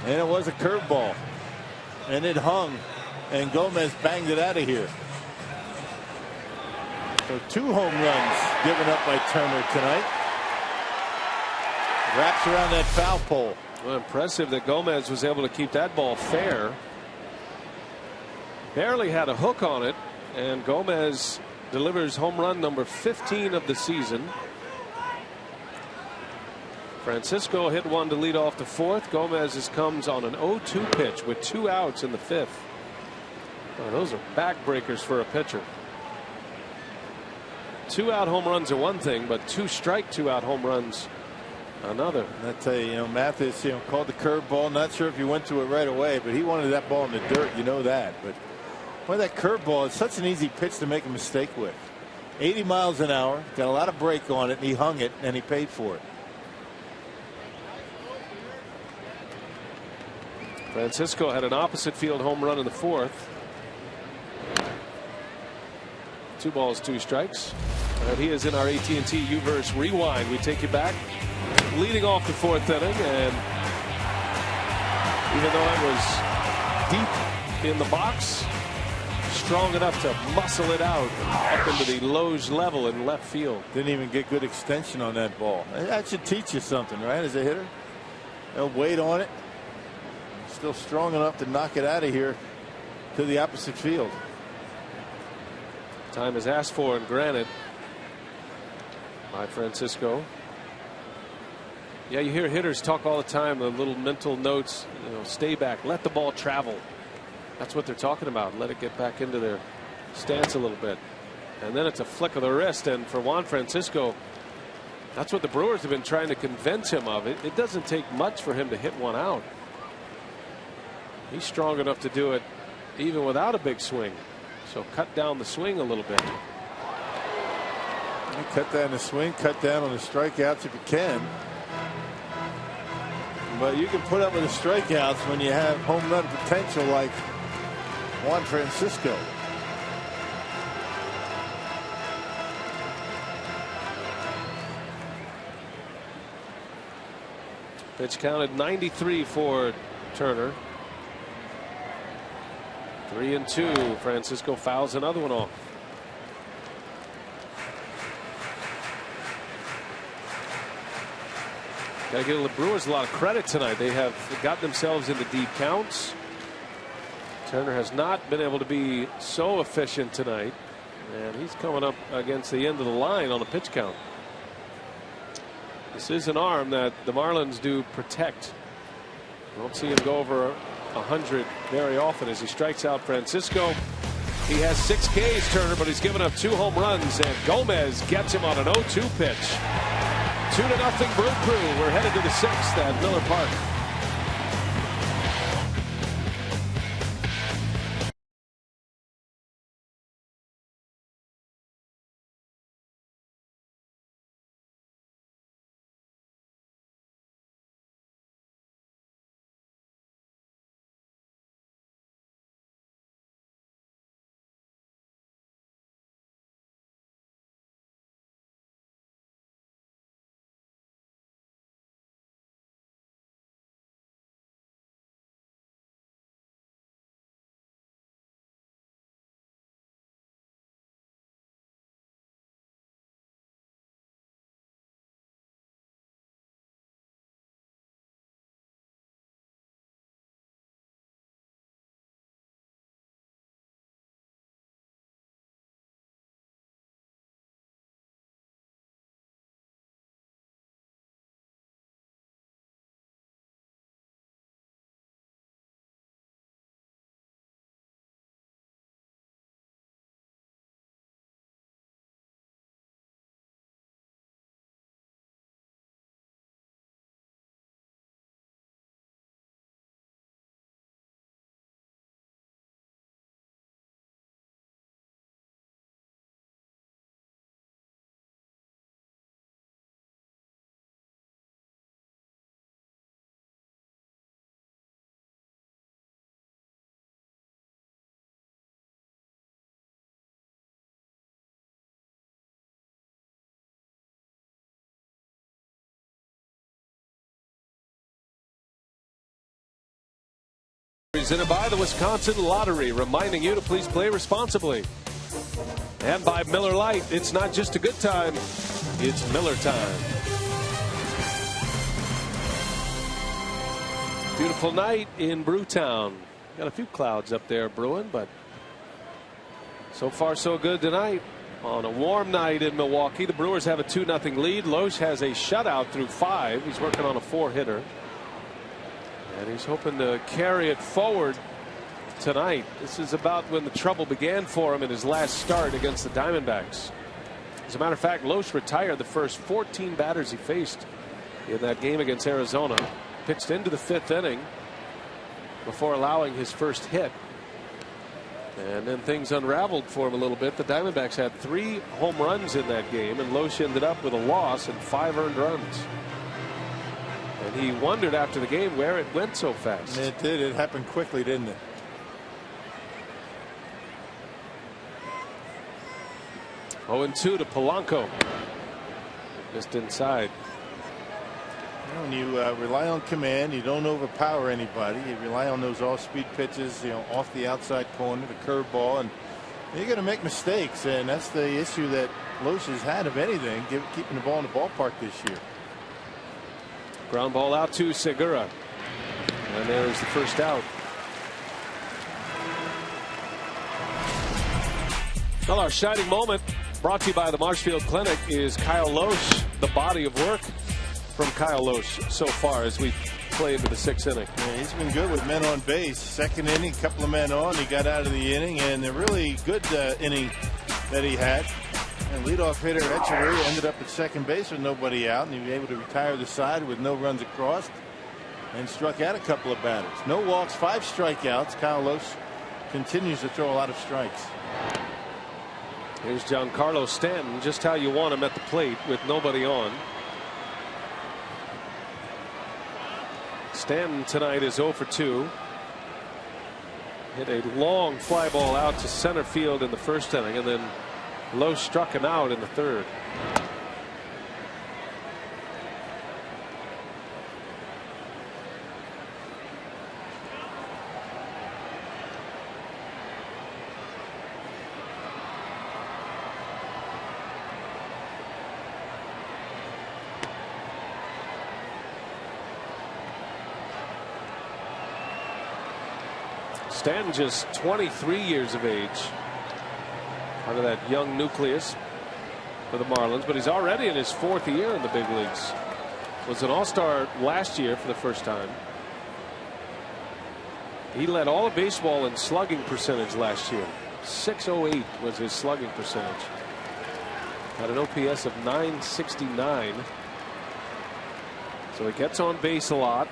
And it was a curveball. And it hung, and Gomez banged it out of here. So 2 home runs given up by Turner tonight. Wraps around that foul pole. Well, impressive that Gomez was able to keep that ball fair. Barely had a hook on it, and Gomez delivers home run number 15 of the season. Francisco hit one to lead off the 4th. Gomez comes on an 0-2 pitch with 2 outs in the 5th. Oh, those are backbreakers for a pitcher. 2-out home runs are one thing, but 2 strike 2-out home runs another. I tell you, Mathis, called the curveball. Not sure if he went to it right away, but he wanted that ball in the dirt. You know that. But boy, that curveball is such an easy pitch to make a mistake with. 80 miles an hour, got a lot of break on it, and he hung it, and he paid for it. Francisco had an opposite field home run in the 4th. 2 balls, 2 strikes. And he is in our AT&T Uverse Rewind. We take you back, leading off the 4th inning, and even though it was deep in the box, strong enough to muscle it out up into the Loge level in left field. Didn't even get good extension on that ball. That should teach you something, right, as a hitter? They'll wait on it. Still strong enough to knock it out of here to the opposite field. Time is asked for and granted by Francisco. Yeah, you hear hitters talk all the time, the little mental notes, stay back, let the ball travel. That's what they're talking about. Let it get back into their stance a little bit. And then it's a flick of the wrist. And for Juan Francisco, that's what the Brewers have been trying to convince him of. It doesn't take much for him to hit one out. He's strong enough to do it even without a big swing. So cut down the swing a little bit. You cut down the swing, cut down on the strikeouts if you can. But you can put up with the strikeouts when you have home run potential like Juan Francisco. Pitch counted 93 for Turner. 3-2. Francisco fouls another one off. Gotta give the Brewers a lot of credit tonight. They have got themselves into deep counts. Turner has not been able to be so efficient tonight, and he's coming up against the end of the line on a pitch count. This is an arm that the Marlins do protect. Don't see him go over 100 very often as he strikes out Francisco. He has 6 Ks, Turner, but he's given up 2 home runs, and Gomez gets him on an 0-2 pitch. 2-0 Brew Crew. We're headed to the 6th at Miller Park. Presented by the Wisconsin Lottery, reminding you to please play responsibly. And by Miller Lite, it's not just a good time, it's Miller time. Beautiful night in Brewtown. Got a few clouds up there brewing, but so far so good tonight. On a warm night in Milwaukee, the Brewers have a 2-0 lead. Loesch has a shutout through 5. He's working on a 4-hitter. And he's hoping to carry it forward tonight. This is about when the trouble began for him in his last start against the Diamondbacks. As a matter of fact, Loesch retired the first 14 batters he faced in that game against Arizona. Pitched into the 5th inning before allowing his first hit. And then things unraveled for him a little bit. The Diamondbacks had 3 home runs in that game, and Loesch ended up with a loss and 5 earned runs. And he wondered after the game where it went so fast. It did. It happened quickly, didn't it? Oh, 2 to Polanco. Just inside. When you rely on command, you don't overpower anybody. You rely on those off-speed pitches, off the outside corner, the curveball, and you're going to make mistakes. And that's the issue that Loesch has had, of anything, keeping the ball in the ballpark this year. Ground ball out to Segura. And there's the first out. Well, our shining moment, brought to you by the Marshfield Clinic, is Kyle Loesch. The body of work from Kyle Loesch so far as we play into the 6th inning. Yeah, he's been good with men on base. 2nd inning, couple of men on. He got out of the inning, and a really good inning that he had. And leadoff hitter Echeverria ended up at second base with nobody out, and he was able to retire the side with no runs across and struck out a couple of batters. No walks, 5 strikeouts. Kyle Loesch continues to throw a lot of strikes. Here's Giancarlo Stanton, just how you want him at the plate with nobody on. Stanton tonight is 0 for 2. Hit a long fly ball out to center field in the 1st inning, and then Loesch struck him out in the 3rd. Stanton just 23 years of age, out of that young nucleus for the Marlins, but he's already in his 4th year in the big leagues. Was an all-star last year for the first time. He led all of baseball in slugging percentage last year. .608 was his slugging percentage. Had an OPS of .969. So he gets on base a lot,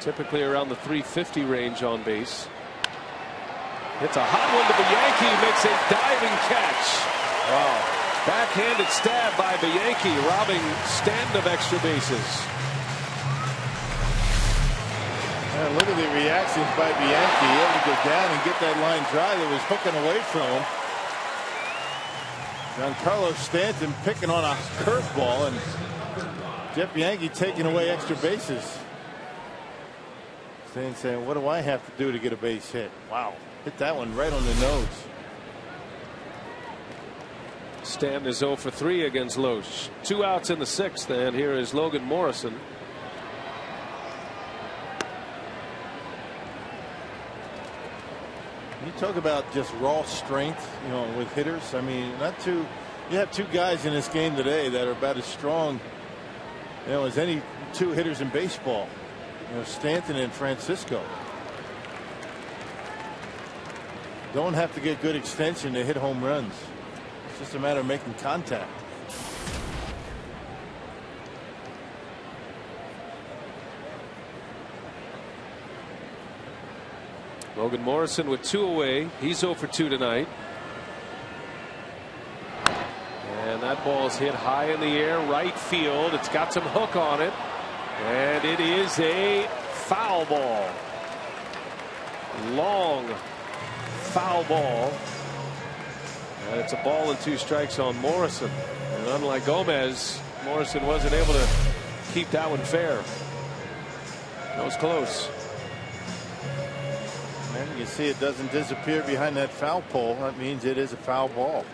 typically around the .350 range on base. It's a hot one to Bianchi, makes a diving catch. Wow. Backhanded stab by Bianchi, robbing Stanton of extra bases. And look at the reactions by Bianchi, able to go down and get that line drive that was hooking away from him. Giancarlo Stanton picking on a curveball, and Jeff Bianchi taking away extra bases. Stanton saying, what do I have to do to get a base hit? Wow. Hit that one right on the nose. Stanton is 0 for 3 against Loesch. 2 outs in the 6th, and here is Logan Morrison. You talk about just raw strength, with hitters. I mean, you have 2 guys in this game today that are about as strong, as any 2 hitters in baseball. Stanton and Francisco. Don't have to get good extension to hit home runs. It's just a matter of making contact. Logan Morrison with 2 away. He's 0 for 2 tonight. And that ball's hit high in the air, right field. It's got some hook on it. And it is a foul ball. Long foul ball. And it's a ball and 2 strikes on Morrison. And unlike Gomez, Morrison wasn't able to keep that one fair. That was close. And you see it doesn't disappear behind that foul pole. That means it is a foul ball.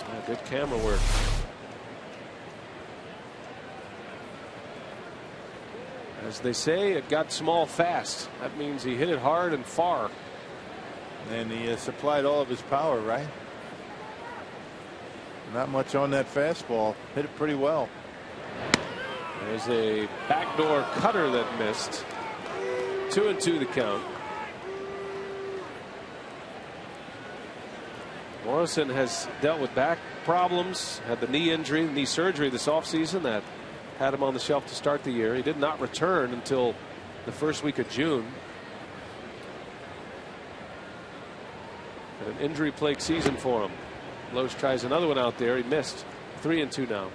Yeah, good camera work. As they say, it got small fast. That means he hit it hard and far. And he supplied all of his power, right? Not much on that fastball. Hit it pretty well. There's a backdoor cutter that missed. 2-2 the count. Morrison has dealt with back problems, had the knee surgery this offseason that had him on the shelf to start the year. He did not return until the first week of June. And an injury-plagued season for him. Loesch tries another one out there. He missed. 3-2 now.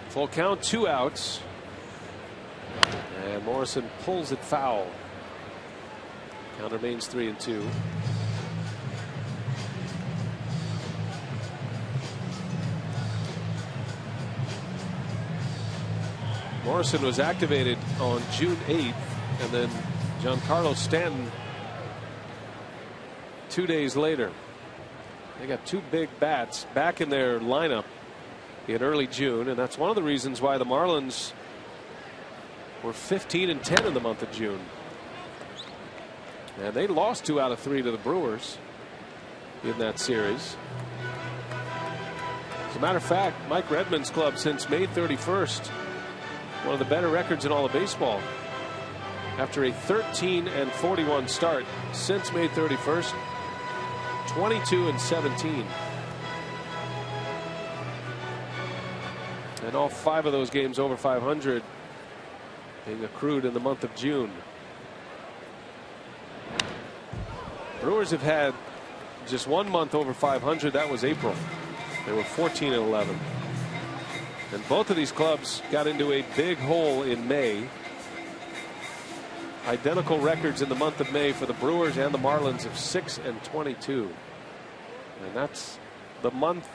Full count, 2 outs. And Morrison pulls it foul. Count remains 3-2. Morrison was activated on June 8th, and then Giancarlo Stanton 2 days later. They got 2 big bats back in their lineup in early June, and that's one of the reasons why the Marlins were 15-10 in the month of June. And they lost 2 out of 3 to the Brewers in that series. As a matter of fact, Mike Redmond's club since May 31st, one of the better records in all of baseball. After a 13-41 start since May 31st, 22-17. And all 5 of those games over 500 being accrued in the month of June. Brewers have had just 1 month over 500. That was April. They were 14-11. And both of these clubs got into a big hole in May. Identical records in the month of May for the Brewers and the Marlins of 6-22. And that's the month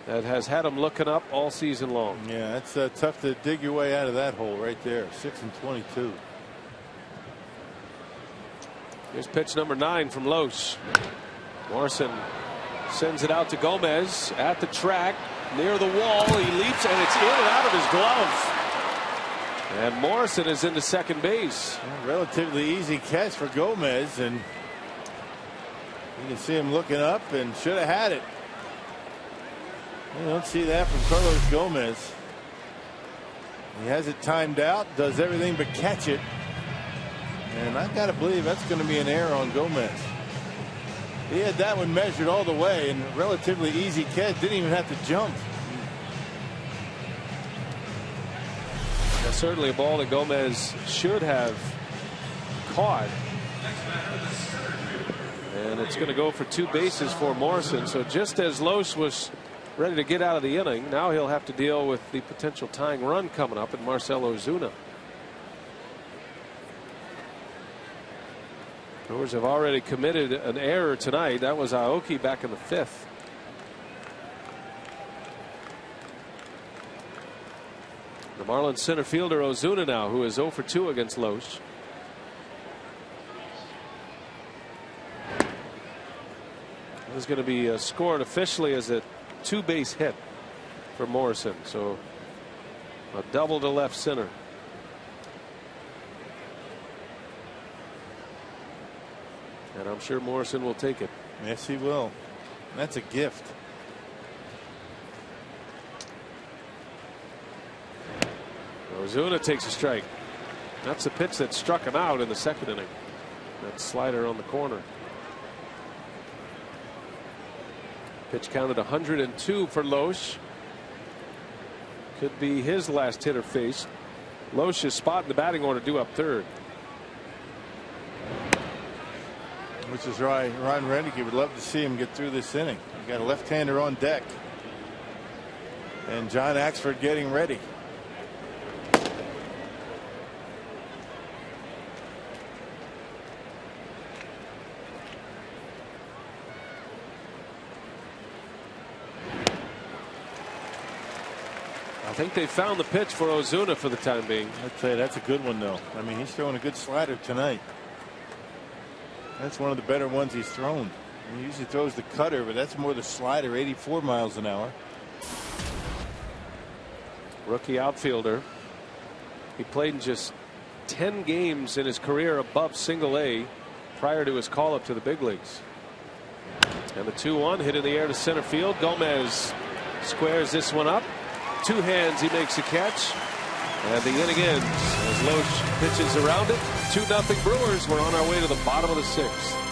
that has had them looking up all season long. Yeah, it's tough to dig your way out of that hole right there. 6-22. Here's pitch number 9 from Loesch. Morrison sends it out to Gomez at the track near the wall. He leaps and it's in and out of his glove. And Morrison is into second base. Relatively easy catch for Gomez, and you can see him looking up and should have had it. You don't see that from Carlos Gomez. He has it timed out, does everything but catch it. And I've got to believe that's going to be an error on Gomez. He had that one measured all the way, and relatively easy catch. Didn't even have to jump. That's certainly a ball that Gomez should have caught. And it's going to go for 2 bases for Morrison. So just as Loesch was ready to get out of the inning, now he'll have to deal with the potential tying run coming up in Marcell Ozuna. Brewers have already committed an error tonight. That was Aoki back in the 5th. The Marlins center fielder Ozuna now, who is 0 for 2 against Loesch. This is going to be scored officially as a 2-base hit for Morrison. So a double to left center. And I'm sure Morrison will take it. Yes, he will. That's a gift. Ozuna takes a strike. That's a pitch that struck him out in the 2nd inning. That slider on the corner. Pitch counted 102 for Loesch. Could be his last hitter faced. Loesch's spot in the batting order due up 3rd. Which is right. Ron Renneke would love to see him get through this inning. You got a left-hander on deck. And John Axford getting ready. I think they found the pitch for Ozuna for the time being. I'd say that's a good one, though. I mean, he's throwing a good slider tonight. That's one of the better ones he's thrown. He usually throws the cutter, but that's more the slider, 84 miles an hour. Rookie outfielder. He played in just 10 games in his career above Single-A prior to his call up to the big leagues. And the 2-1 hit in the air to center field. Gomez squares this one up. Two hands, he makes a catch. And the inning ends as Loesch pitches around it. 2-0 Brewers. We're on our way to the bottom of the 6th.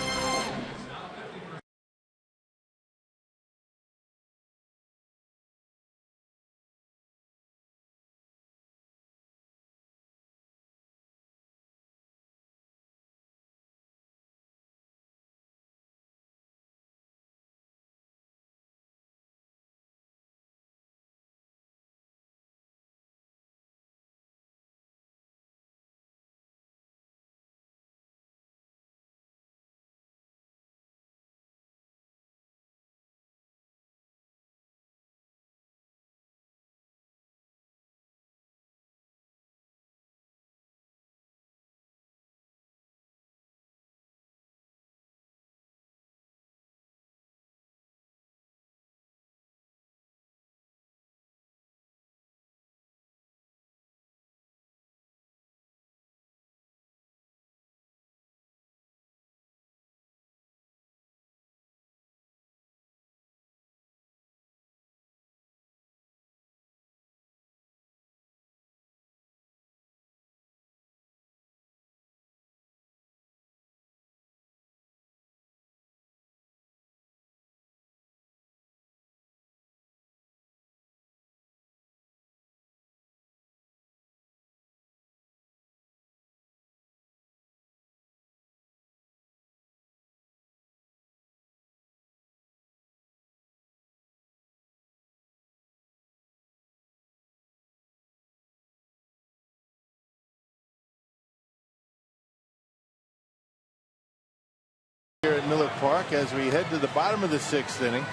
Here at Miller Park as we head to the bottom of the 6th inning.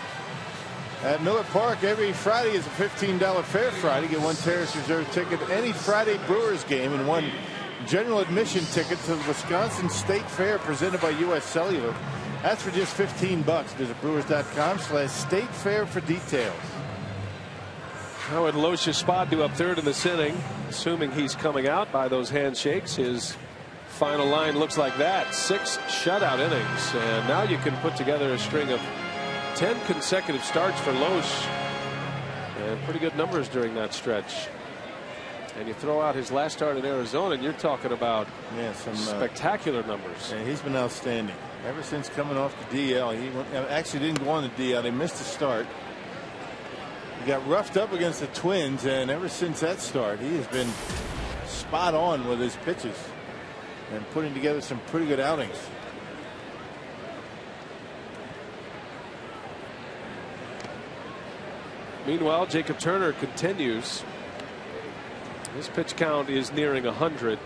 At Miller Park, every Friday is a $15 Fair Friday. Get one Terrace Reserve ticket to any Friday Brewers game and one general admission ticket to the Wisconsin State Fair presented by U.S. Cellular. That's for just $15. Visit Brewers.com/State Fair for details. How would Loesch Spot do up third in this inning? Assuming he's coming out by those handshakes, his final line looks like that. 6 shutout innings, and now you can put together a string of 10 consecutive starts for Loesch, and pretty good numbers during that stretch. And you throw out his last start in Arizona, and you're talking about some spectacular numbers. And he's been outstanding ever since coming off the DL. He actually didn't go on the DL. They missed a start. He got roughed up against the Twins, and ever since that start, he has been spot on with his pitches and putting together some pretty good outings. Meanwhile, Jacob Turner continues. His pitch count is nearing 100,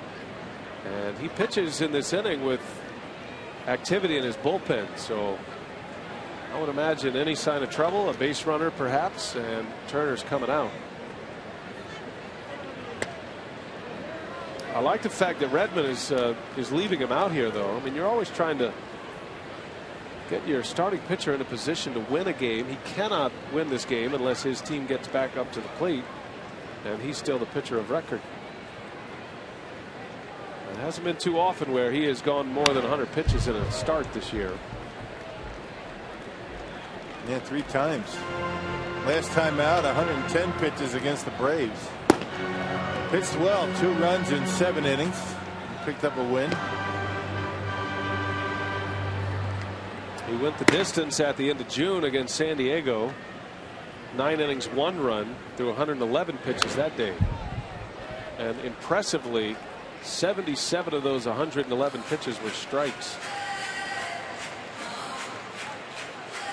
and he pitches in this inning with activity in his bullpen. So I would imagine any sign of trouble, a base runner perhaps, and Turner's coming out. I like the fact that Redmond is leaving him out here, though. I mean, you're always trying to get your starting pitcher in a position to win a game. He cannot win this game unless his team gets back up to the plate, and he's still the pitcher of record. It hasn't been too often where he has gone more than 100 pitches in a start this year. Yeah, 3 times. Last time out, 110 pitches against the Braves. Pitched well, 2 runs in 7 innings. Picked up a win. He went the distance at the end of June against San Diego. 9 innings, 1 run through 111 pitches that day. And impressively, 77 of those 111 pitches were strikes.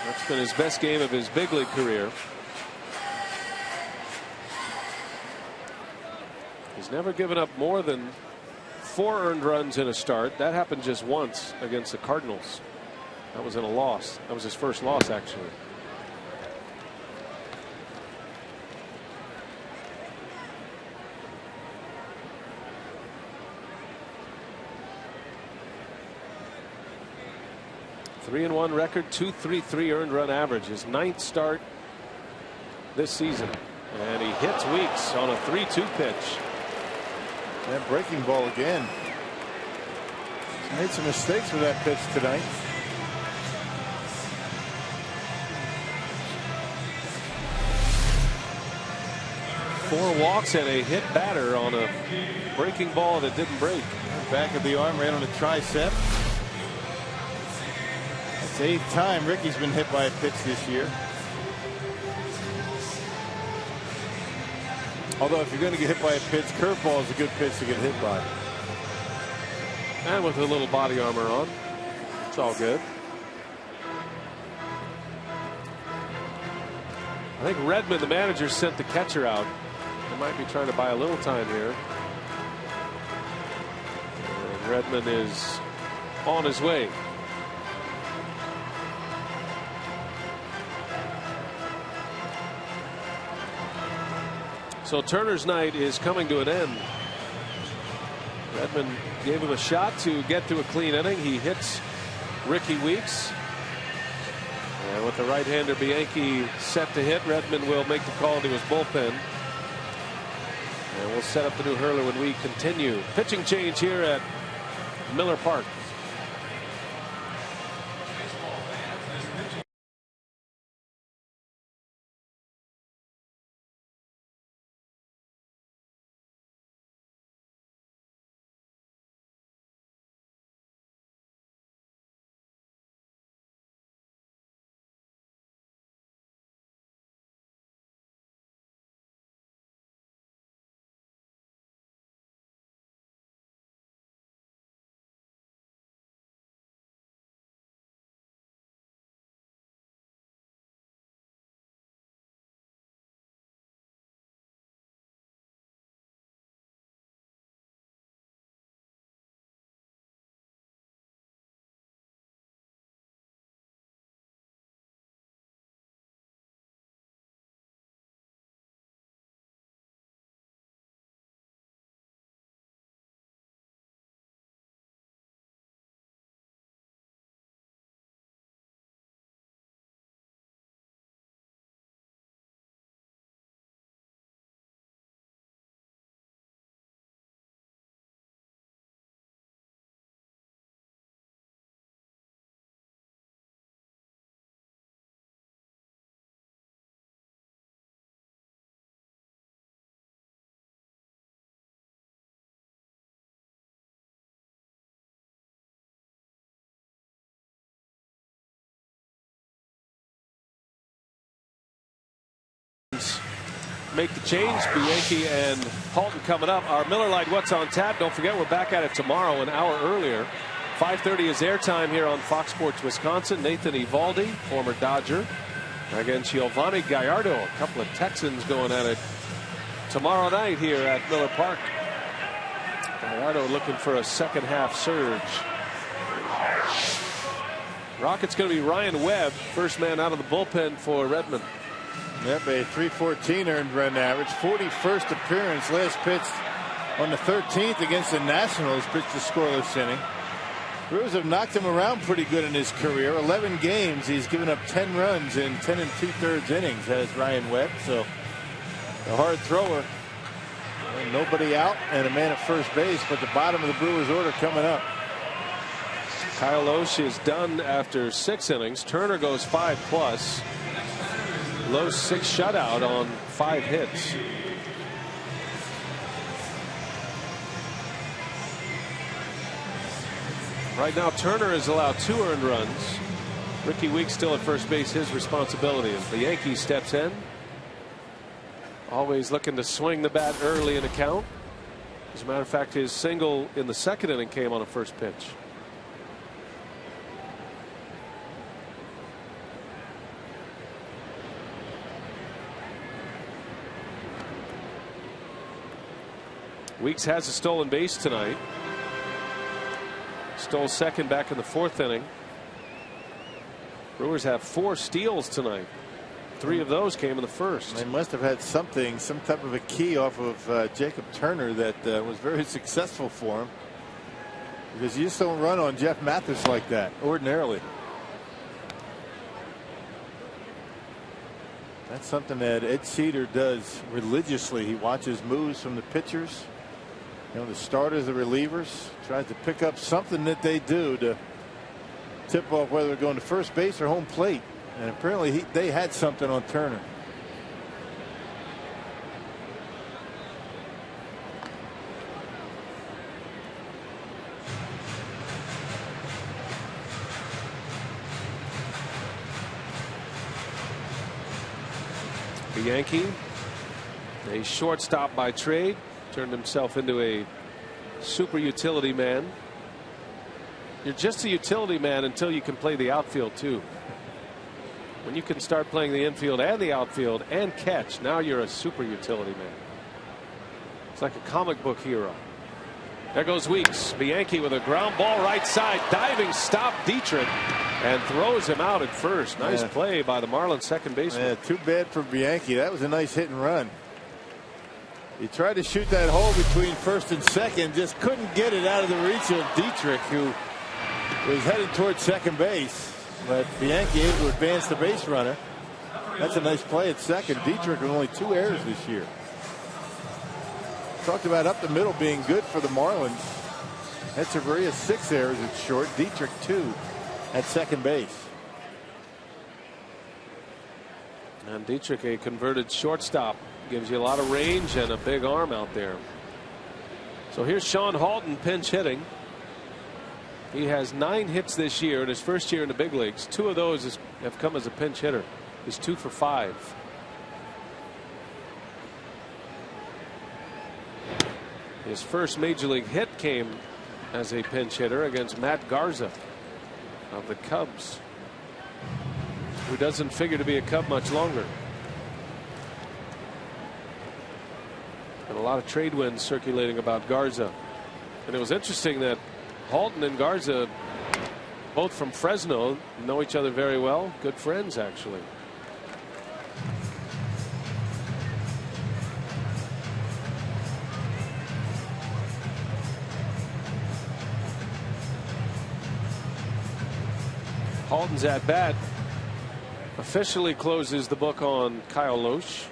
That's been his best game of his big league career. He's never given up more than 4 earned runs in a start. That happened just once against the Cardinals. That was in a loss. That was his first loss, actually. 3-1 record, 2.33 earned run average. His 9th start this season. And he hits Weeks on a 3-2 pitch. That breaking ball again. He's made some mistakes with that pitch tonight. Four walks and a hit batter on a breaking ball that didn't break. Back of the arm, right on the tricep. That's the 8th time Ricky's been hit by a pitch this year. Although if you're going to get hit by a pitch, curveball is a good pitch to get hit by. And with a little body armor on, it's all good. I think Redmond, the manager, sent the catcher out. They might be trying to buy a little time here. And Redmond is on his way. So Turner's night is coming to an end. Redmond gave him a shot to get to a clean inning. He hits Ricky Weeks. And with the right-hander Bianchi set to hit, Redmond will make the call to his bullpen. And we'll set up the new hurler when we continue. Pitching change here at Miller Park. Make the change. Bianchi and Halton coming up. Our Miller Lite What's on Tap. Don't forget, we're back at it tomorrow, an hour earlier. 5:30 is airtime here on Fox Sports Wisconsin. Nathan Eovaldi, former Dodger, against Giovanni Gallardo. A couple of Texans going at it tomorrow night here at Miller Park. Gallardo looking for a second half surge. Rockets going to be Ryan Webb, first man out of the bullpen for Redmond. Yep, a 314 earned run average. 41st appearance, last pitched on the 13th against the Nationals, pitched a scoreless inning. Brewers have knocked him around pretty good in his career. 11 games, he's given up 10 runs in 10 2/3 innings, has Ryan Webb. So a hard thrower. And nobody out and a man at first base, but the bottom of the Brewers order coming up. Kyle Lohse is done after 6 innings. Turner goes 5+. Lowe's 6 shutout on 5 hits. Right now Turner has allowed 2 earned runs. Ricky Weeks still at first base, his responsibility as the Yankees steps in. Always looking to swing the bat early in a count. As a matter of fact, his single in the 2nd inning came on a first pitch. Weeks has a stolen base tonight. Stole second back in the 4th inning. Brewers have 4 steals tonight. 3 of those came in the 1st. They must have had something, some type of a key off of Jacob Turner that was very successful for him. Because you just don't run on Jeff Mathis like that ordinarily. That's something that Ed Cedar does religiously. He watches moves from the pitchers, you know, the starters, the relievers, tries to pick up something that they do to tip off whether they're going to first base or home plate. And apparently they had something on Turner. Bianchi, a shortstop by trade, turned himself into a super utility man. You're just a utility man until you can play the outfield too. When you can start playing the infield and the outfield and catch, now you're a super utility man. It's like a comic book hero. There goes Weeks. Bianchi with a ground ball right side. Diving stop Dietrich and throws him out at first. Nice play by the Marlins second baseman. Yeah, too bad for Bianchi. That was a nice hit and run. He tried to shoot that hole between first and second. Just couldn't get it out of the reach of Dietrich, who was headed towards second base. But Bianchi able to advance the base runner. That's a nice play at second. Dietrich with only 2 errors this year. Talked about up the middle being good for the Marlins. Echeverria 6 errors at short. Dietrich 2 at second base. And Dietrich, a converted shortstop, gives you a lot of range and a big arm out there. So here's Sean Halton pinch hitting. He has 9 hits this year in his first year in the big leagues. 2 of those have come as a pinch hitter. He's 2 for 5. His first major league hit came as a pinch hitter against Matt Garza of the Cubs, who doesn't figure to be a Cub much longer. And a lot of trade winds circulating about Garza. And it was interesting that Halton and Garza, both from Fresno, know each other very well. Good friends, actually. Halton's at bat officially closes the book on Kyle Lohse.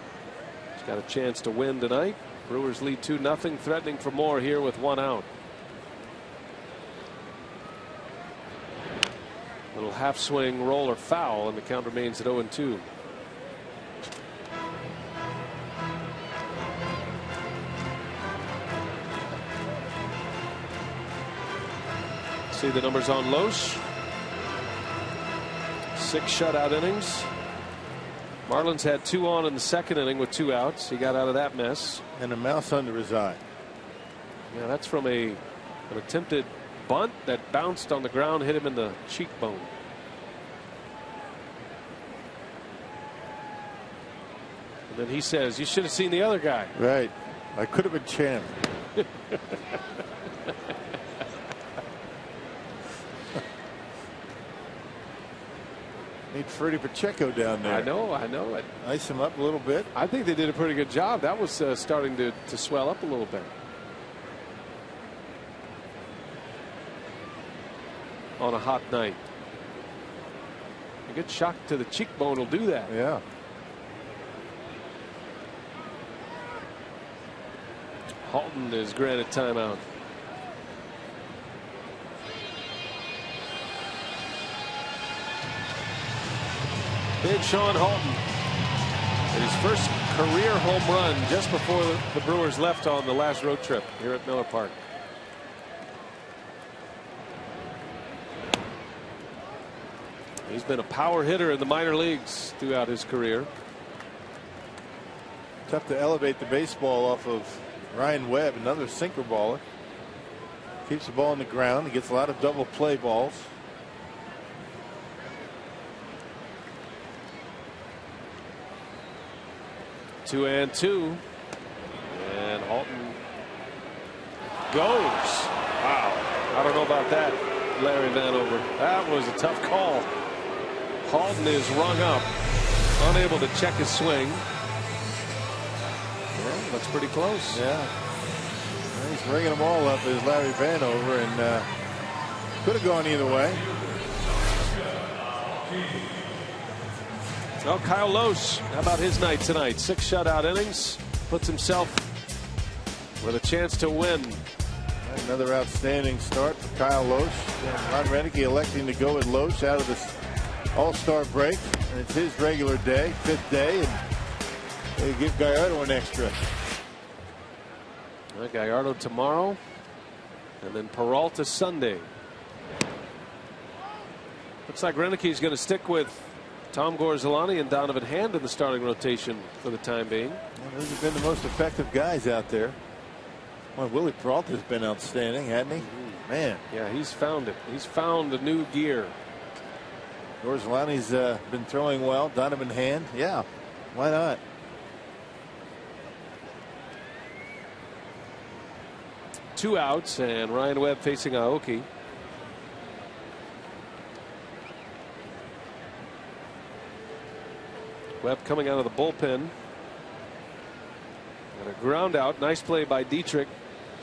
He's got a chance to win tonight. Brewers lead 2-0, threatening for more here with 1 out. Little half swing roller foul, and the count remains at 0-2. See the numbers on Lohse. 6 shutout innings. Marlins had 2 on in the second inning with 2 outs. He got out of that mess. And a mouse under his eye. Yeah, that's from an attempted bunt that bounced on the ground, hit him in the cheekbone. And then he says, "You should have seen the other guy." Right. I could have been champ. Need Freddie Pacheco down there. I know it. Ice him up a little bit. I think they did a pretty good job. That was starting to swell up a little bit. On a hot night. A good shock to the cheekbone will do that. Yeah. Halton is granted timeout. Big Sean Halton. And his first career home run just before the Brewers left on the last road trip here at Miller Park. He's been a power hitter in the minor leagues throughout his career. Tough to elevate the baseball off of Ryan Webb, another sinker baller. Keeps the ball on the ground. He gets a lot of double play balls. Two and two. And Halton goes. Wow. I don't know about that, Larry Vanover. That was a tough call. Halton is rung up, unable to check his swing. Yeah, that's pretty close. Yeah. He's ringing them all up as Larry Vanover, and could have gone either way. Well, Kyle Loesch, how about his night tonight? 6 shutout innings, puts himself with a chance to win. Another outstanding start for Kyle Loesch. And Ron Renicky electing to go with Loesch out of this All-Star break. And it's his regular day, 5th day, and they give Gallardo an extra. Gallardo tomorrow, and then Peralta Sunday. Looks like Renicki's going to stick with Tom Gorzolani and Donovan Hand in the starting rotation for the time being. Well, those have been the most effective guys out there. Well, Willie Peralta's been outstanding, hasn't he? Man. Yeah, he's found it. He's found a new gear. Gorzolani's been throwing well. Donovan Hand, yeah, why not? Two outs, and Ryan Webb facing Aoki. Webb coming out of the bullpen. And a ground out. Nice play by Dietrich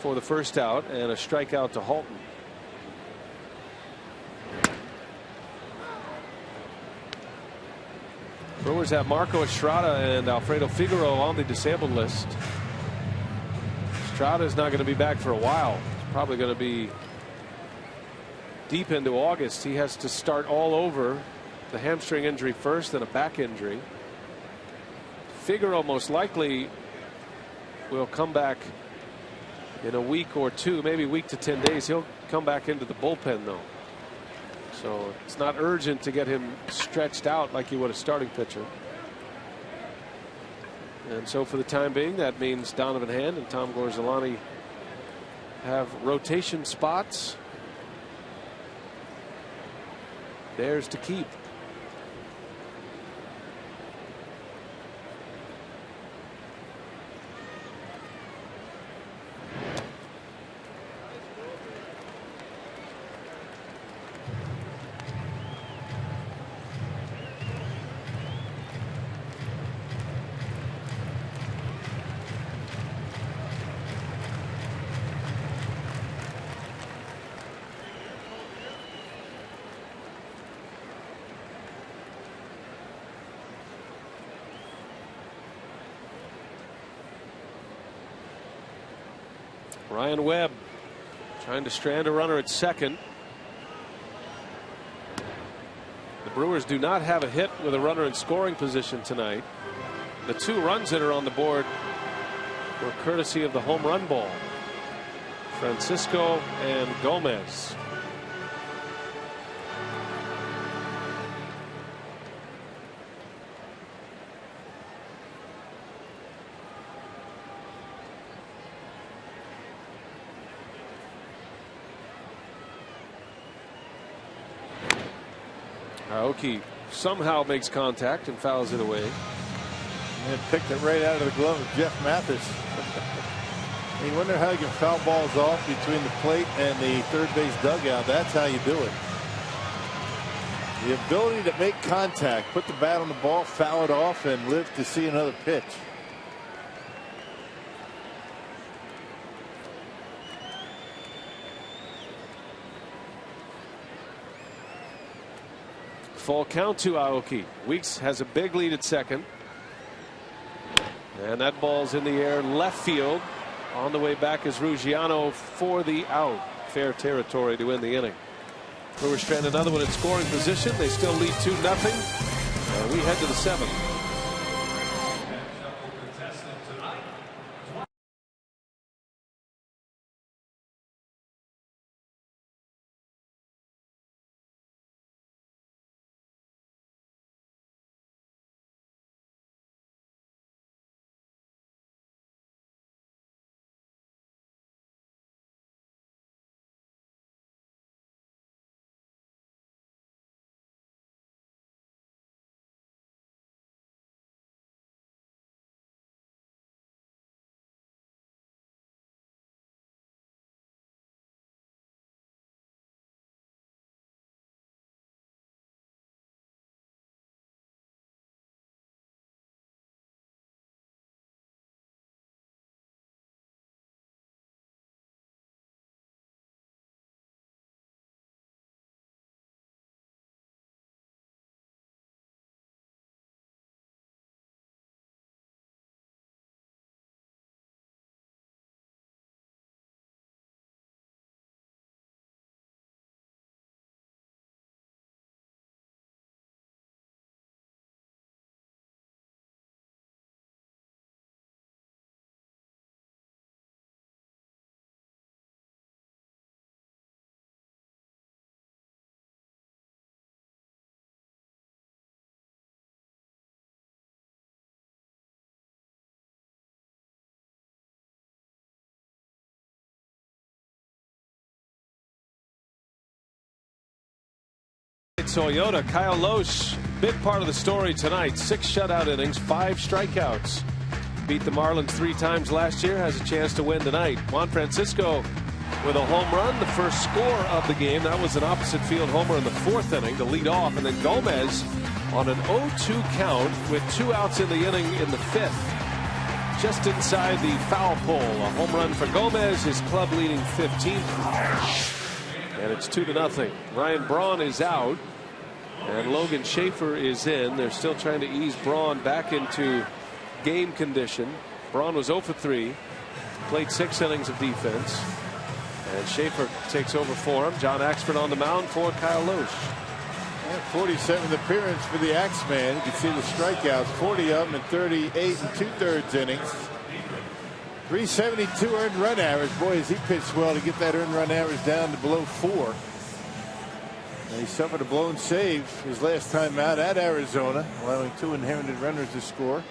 for the first out, and a strikeout to Halton. Brewers have Marco Estrada and Alfredo Figueroa on the disabled list. Estrada is not going to be back for a while. It's probably going to be deep into August. He has to start all over. The hamstring injury first, then a back injury. Figueroa most likely will come back in a week or two, maybe a week to 10 days. He'll come back into the bullpen, though. So it's not urgent to get him stretched out like you would a starting pitcher. And so for the time being, that means Donovan Hand and Tom Gorzolani have rotation spots. Theirs to keep. Ryan Webb trying to strand a runner at second. The Brewers do not have a hit with a runner in scoring position tonight. The 2 runs that are on the board were courtesy of the home run ball. Francisco and Gomez. Aoki somehow makes contact and fouls it away. And picked it right out of the glove of Jeff Mathis. You wonder how you can foul balls off between the plate and the third base dugout. That's how you do it. The ability to make contact, put the bat on the ball, foul it off, and live to see another pitch. Full count to Aoki. Weeks has a big lead at second. And that ball's in the air left field. On the way back is Ruggiano for the out. Fair territory to win the inning. Brewers strand another one in scoring position. They still lead 2-0. And we head to the 7th. Toyota, Kyle Lohse, big part of the story tonight. 6 shutout innings, 5 strikeouts. Beat the Marlins 3 times last year, has a chance to win tonight. Juan Francisco with a home run, the first score of the game. That was an opposite field homer in the 4th inning to lead off. And then Gomez on an 0-2 count with 2 outs in the inning in the 5th. Just inside the foul pole. A home run for Gomez, his club leading 15th. And it's 2-0. Ryan Braun is out. And Logan Schaefer is in. They're still trying to ease Braun back into game condition. Braun was 0 for 3. Played 6 innings of defense. And Schaefer takes over for him. John Axford on the mound for Kyle Lohse. And 47th appearance for the Axeman. You can see the strikeouts, 40 of them in 38 2/3 innings. 372 earned run average. Boy, has he pitched well to get that earned run average down to below 4. And he suffered a blown save his last time out at Arizona, allowing 2 inherited runners to score.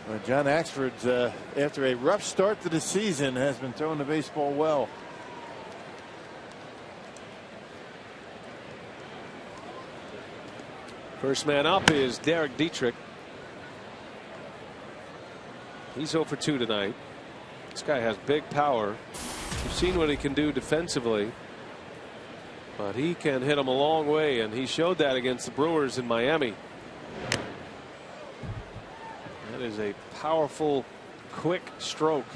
Well, John Axford, after a rough start to the season, has been throwing the baseball well. First man up is Derek Dietrich. He's 0 for 2 tonight. This guy has big power. You've seen what he can do defensively. But he can hit them a long way, and he showed that against the Brewers in Miami. That is a powerful, quick stroke.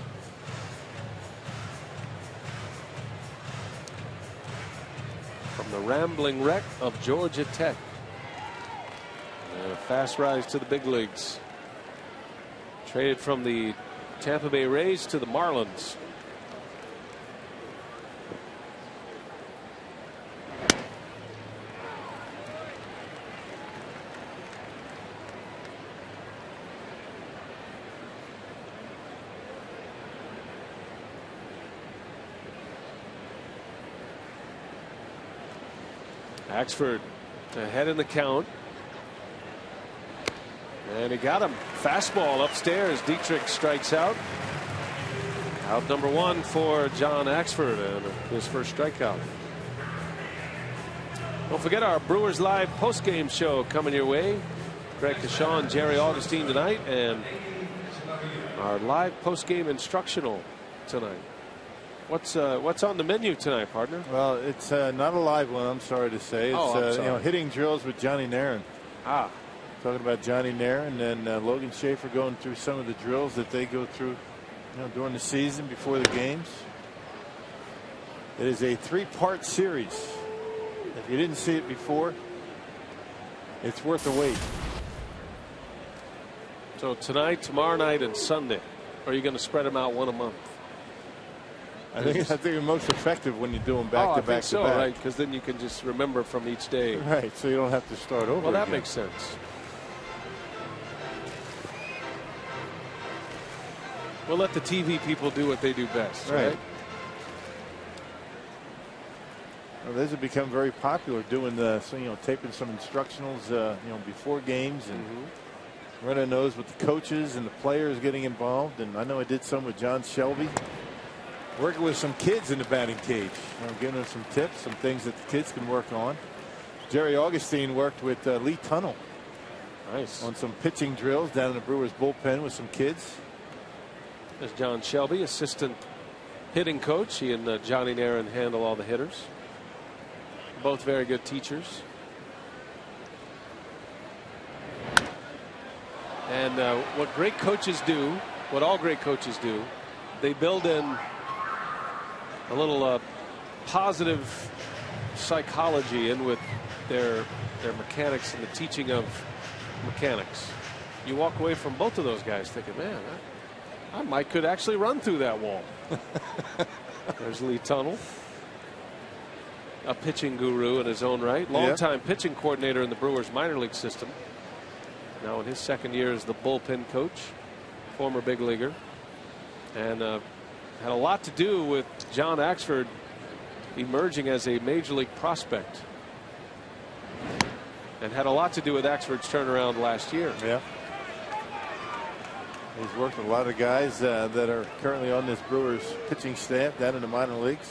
From the Rambling Wreck of Georgia Tech. And a fast rise to the big leagues. Traded from the Tampa Bay Rays to the Marlins. Axford ahead in the count. And he got him. Fastball upstairs. Dietrich strikes out. Out number 1 for John Axford and his first strikeout. Don't forget our Brewers Live postgame show coming your way. Greg Kashaw and Jerry Augustine tonight, and our live postgame instructional tonight. What's on the menu tonight, partner? Well, it's not a live one, I'm sorry to say. It's hitting drills with Johnny Nairn. Talking about Johnny Nairn and Logan Schaefer going through some of the drills that they go through during the season before the games. It is a 3-part series. If you didn't see it before, it's worth the wait. So tonight, tomorrow night, and Sunday, or are you going to spread them out one a month? I think it's most effective when you do them back to back to back. Right? Because then you can just remember from each day. Right, so you don't have to start over. Well, that again. makes sense. We'll let the TV people do what they do best, right? Well, those have become very popular, doing taping some instructionals, before games and running those with the coaches and the players getting involved. And I know I did some with John Shelby, working with some kids in the batting cage, giving them some tips, some things that the kids can work on. Jerry Augustine worked with Lee Tunnell, on some pitching drills down in the Brewers bullpen with some kids. There's John Shelby, assistant hitting coach. He and Johnny Nairn handle all the hitters. Both very good teachers. And what great coaches do, what all great coaches do, they build in a little positive psychology in with their mechanics and the teaching of mechanics. You walk away from both of those guys thinking, man, I could actually run through that wall. There's Lee Tunnell, a pitching guru in his own right, longtime pitching coordinator in the Brewers minor league system. Now in his second year as the bullpen coach, former big leaguer, and had a lot to do with John Axford emerging as a major league prospect, and had a lot to do with Axford's turnaround last year. Yeah. He's worked with a lot of guys that are currently on this Brewers pitching staff down in the minor leagues.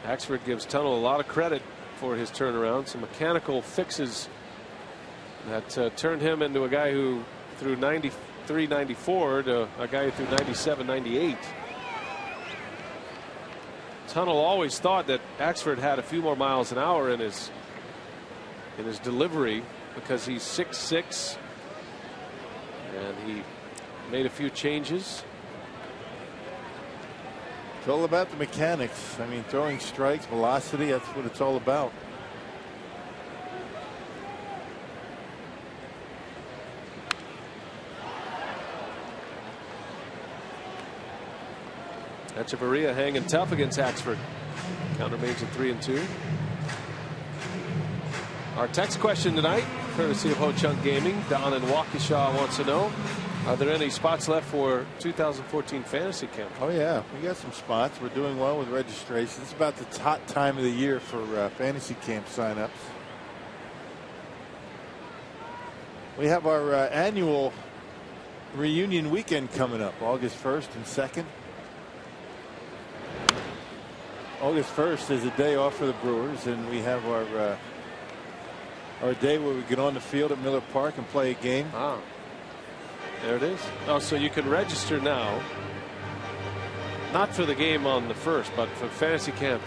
Axford gives Tunnell a lot of credit for his turnaround. Some mechanical fixes that turned him into a guy who threw 93, 94 to a guy who threw 97, 98. Tunnell always thought that Axford had a few more miles an hour in his delivery because he's 6'6", and he made a few changes. It's all about the mechanics. I mean, throwing strikes, velocity, that's what it's all about. Echeverria hanging tough against Axford. Count remains at 3-2. Our text question tonight, courtesy of Ho Chunk Gaming. Don in Waukesha wants to know, are there any spots left for 2014 fantasy camp? Oh yeah, we got some spots. We're doing well with registrations. It's about the hot time of the year for fantasy camp signups. We have our annual reunion weekend coming up, August 1st and 2nd. August 1st is a day off for the Brewers, and we have our day where we get on the field at Miller Park and play a game. Ah, there it is. Oh, so you can register now, not for the game on the 1st, but for fantasy camp,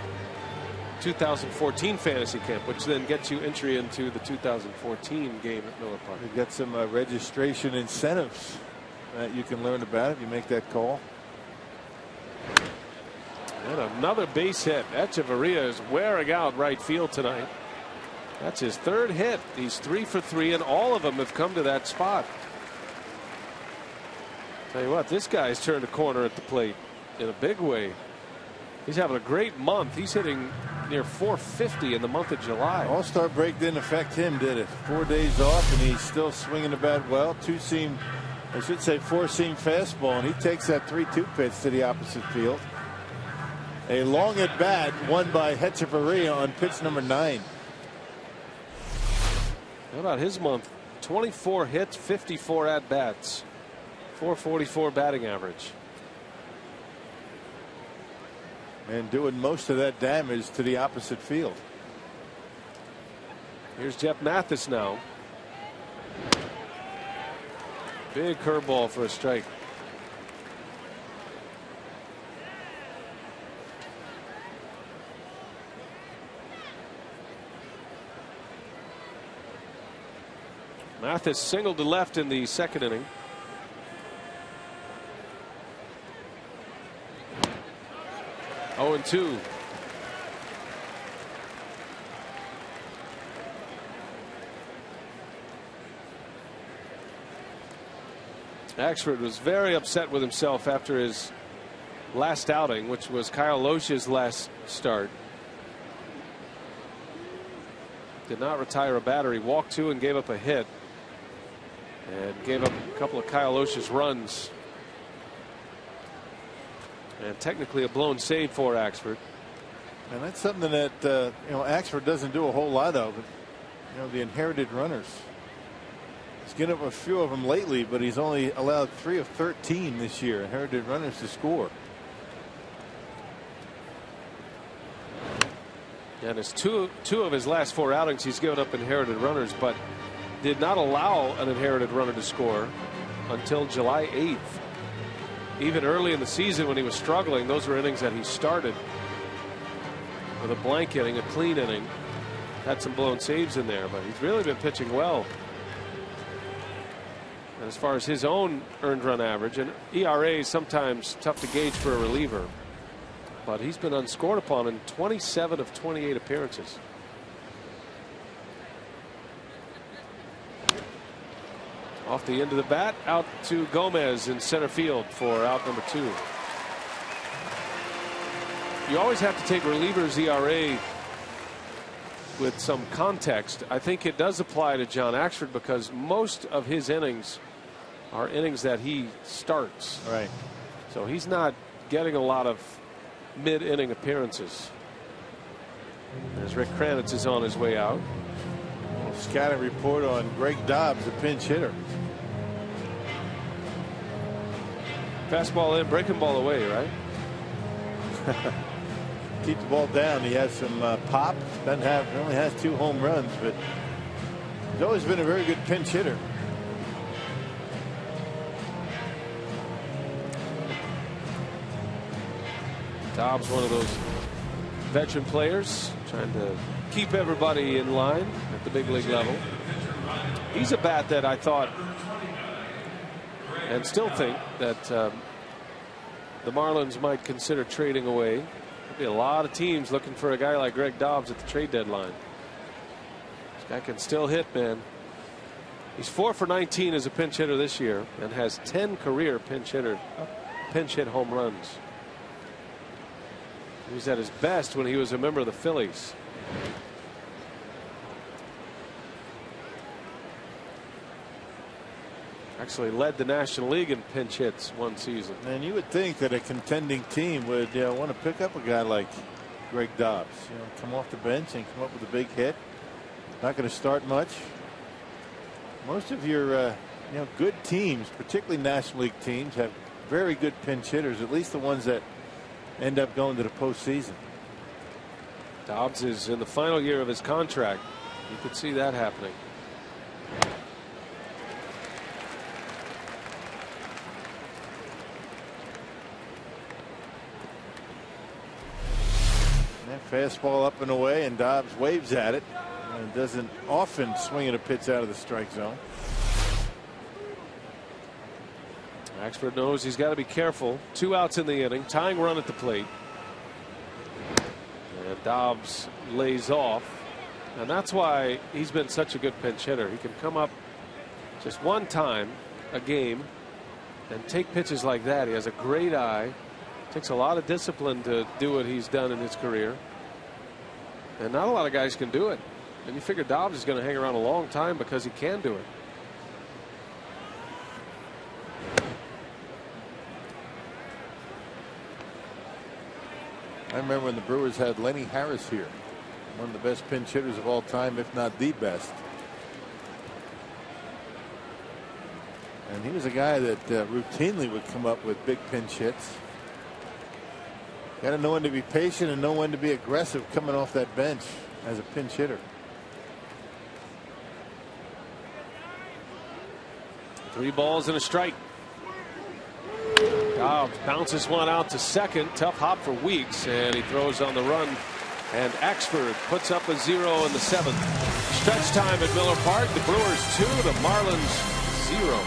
2014 fantasy camp, which then gets you entry into the 2014 game at Miller Park. We've got some registration incentives that you can learn about if you make that call. And another base hit. Echeverria is wearing out right field tonight. That's his 3rd hit. He's 3 for 3, and all of them have come to that spot. Tell you what, this guy's turned a corner at the plate in a big way. He's having a great month. He's hitting near 450 in the month of July. All-Star break didn't affect him, did it? 4 days off, and he's still swinging the bat well. 4-seam fastball, and he takes that 3-2 pitch to the opposite field. A long at bat won by Echeverria on pitch number 9. How about his month? 24 hits, 54 at bats, 444 batting average. And doing most of that damage to the opposite field. Here's Jeff Mathis now. Big curveball for a strike. Mathis singled to left in the 2nd inning. Oh, and 2. Axford was very upset with himself after his last outing, which was Kyle Loesch's last start. Did not retire a batter. He walked 2 and gave up a hit. And gave up a couple of Kyle Loesch's runs. And technically a blown save for Axford. And that's something that Axford doesn't do a whole lot of. The inherited runners. He's given up a few of them lately, but he's only allowed 3 of 13 this year. Inherited runners to score. And his two of his last 4 outings, he's given up inherited runners, but did not allow an inherited runner to score until July 8th. Even early in the season when he was struggling, those were innings that he started with a blank inning, a clean inning. Had some blown saves in there, but he's really been pitching well. And as far as his own earned run average, and ERA is sometimes tough to gauge for a reliever, but he's been unscored upon in 27 of 28 appearances. Off the end of the bat, out to Gomez in center field for out number 2. You always have to take relievers ERA with some context. I think it does apply to John Axford because most of his innings are innings that he starts. Right. So he's not getting a lot of mid-inning appearances. As Rick Kranitz is on his way out. Scouting report on Greg Dobbs, a pinch hitter. Fastball in, breaking ball away, right? keep the ball down. He has some pop. Only has 2 home runs, but he's always been a very good pinch hitter. Dobbs, one of those veteran players, trying to keep everybody in line at the big league level. He's a bat that I thought and still think that the Marlins might consider trading away. There'll be a lot of teams looking for a guy like Greg Dobbs at the trade deadline. This guy can still hit, man. He's 4 for 19 as a pinch hitter this year and has 10 career pinch hit home runs. He was at his best when he was a member of the Phillies. Actually led the National League in pinch hits one season. And you would think that a contending team would want to pick up a guy like Greg Dobbs. Come off the bench and come up with a big hit. Not going to start much. Most of your good teams, particularly National League teams, have very good pinch hitters, at least the ones that end up going to the postseason. Dobbs is in the final year of his contract. You could see that happening. That fastball up and away, and Dobbs waves at it and doesn't often swing at a pitch out of the strike zone. Axford knows he's got to be careful. 2 outs in the inning, tying run at the plate. And Dobbs lays off. And that's why he's been such a good pinch hitter. He can come up just one time a game and take pitches like that. He has a great eye. Takes a lot of discipline to do what he's done in his career. And not a lot of guys can do it. And you figure Dobbs is going to hang around a long time because he can do it. I remember when the Brewers had Lenny Harris here, one of the best pinch hitters of all time, if not the best. And he was a guy that routinely would come up with big pinch hits. Got to know when to be patient and know when to be aggressive coming off that bench as a pinch hitter. 3 balls and a strike. Dobbs bounces one out to second. Tough hop for Weeks, and he throws on the run. And Axford puts up a 0 in the 7th. Stretch time at Miller Park. The Brewers 2, the Marlins 0.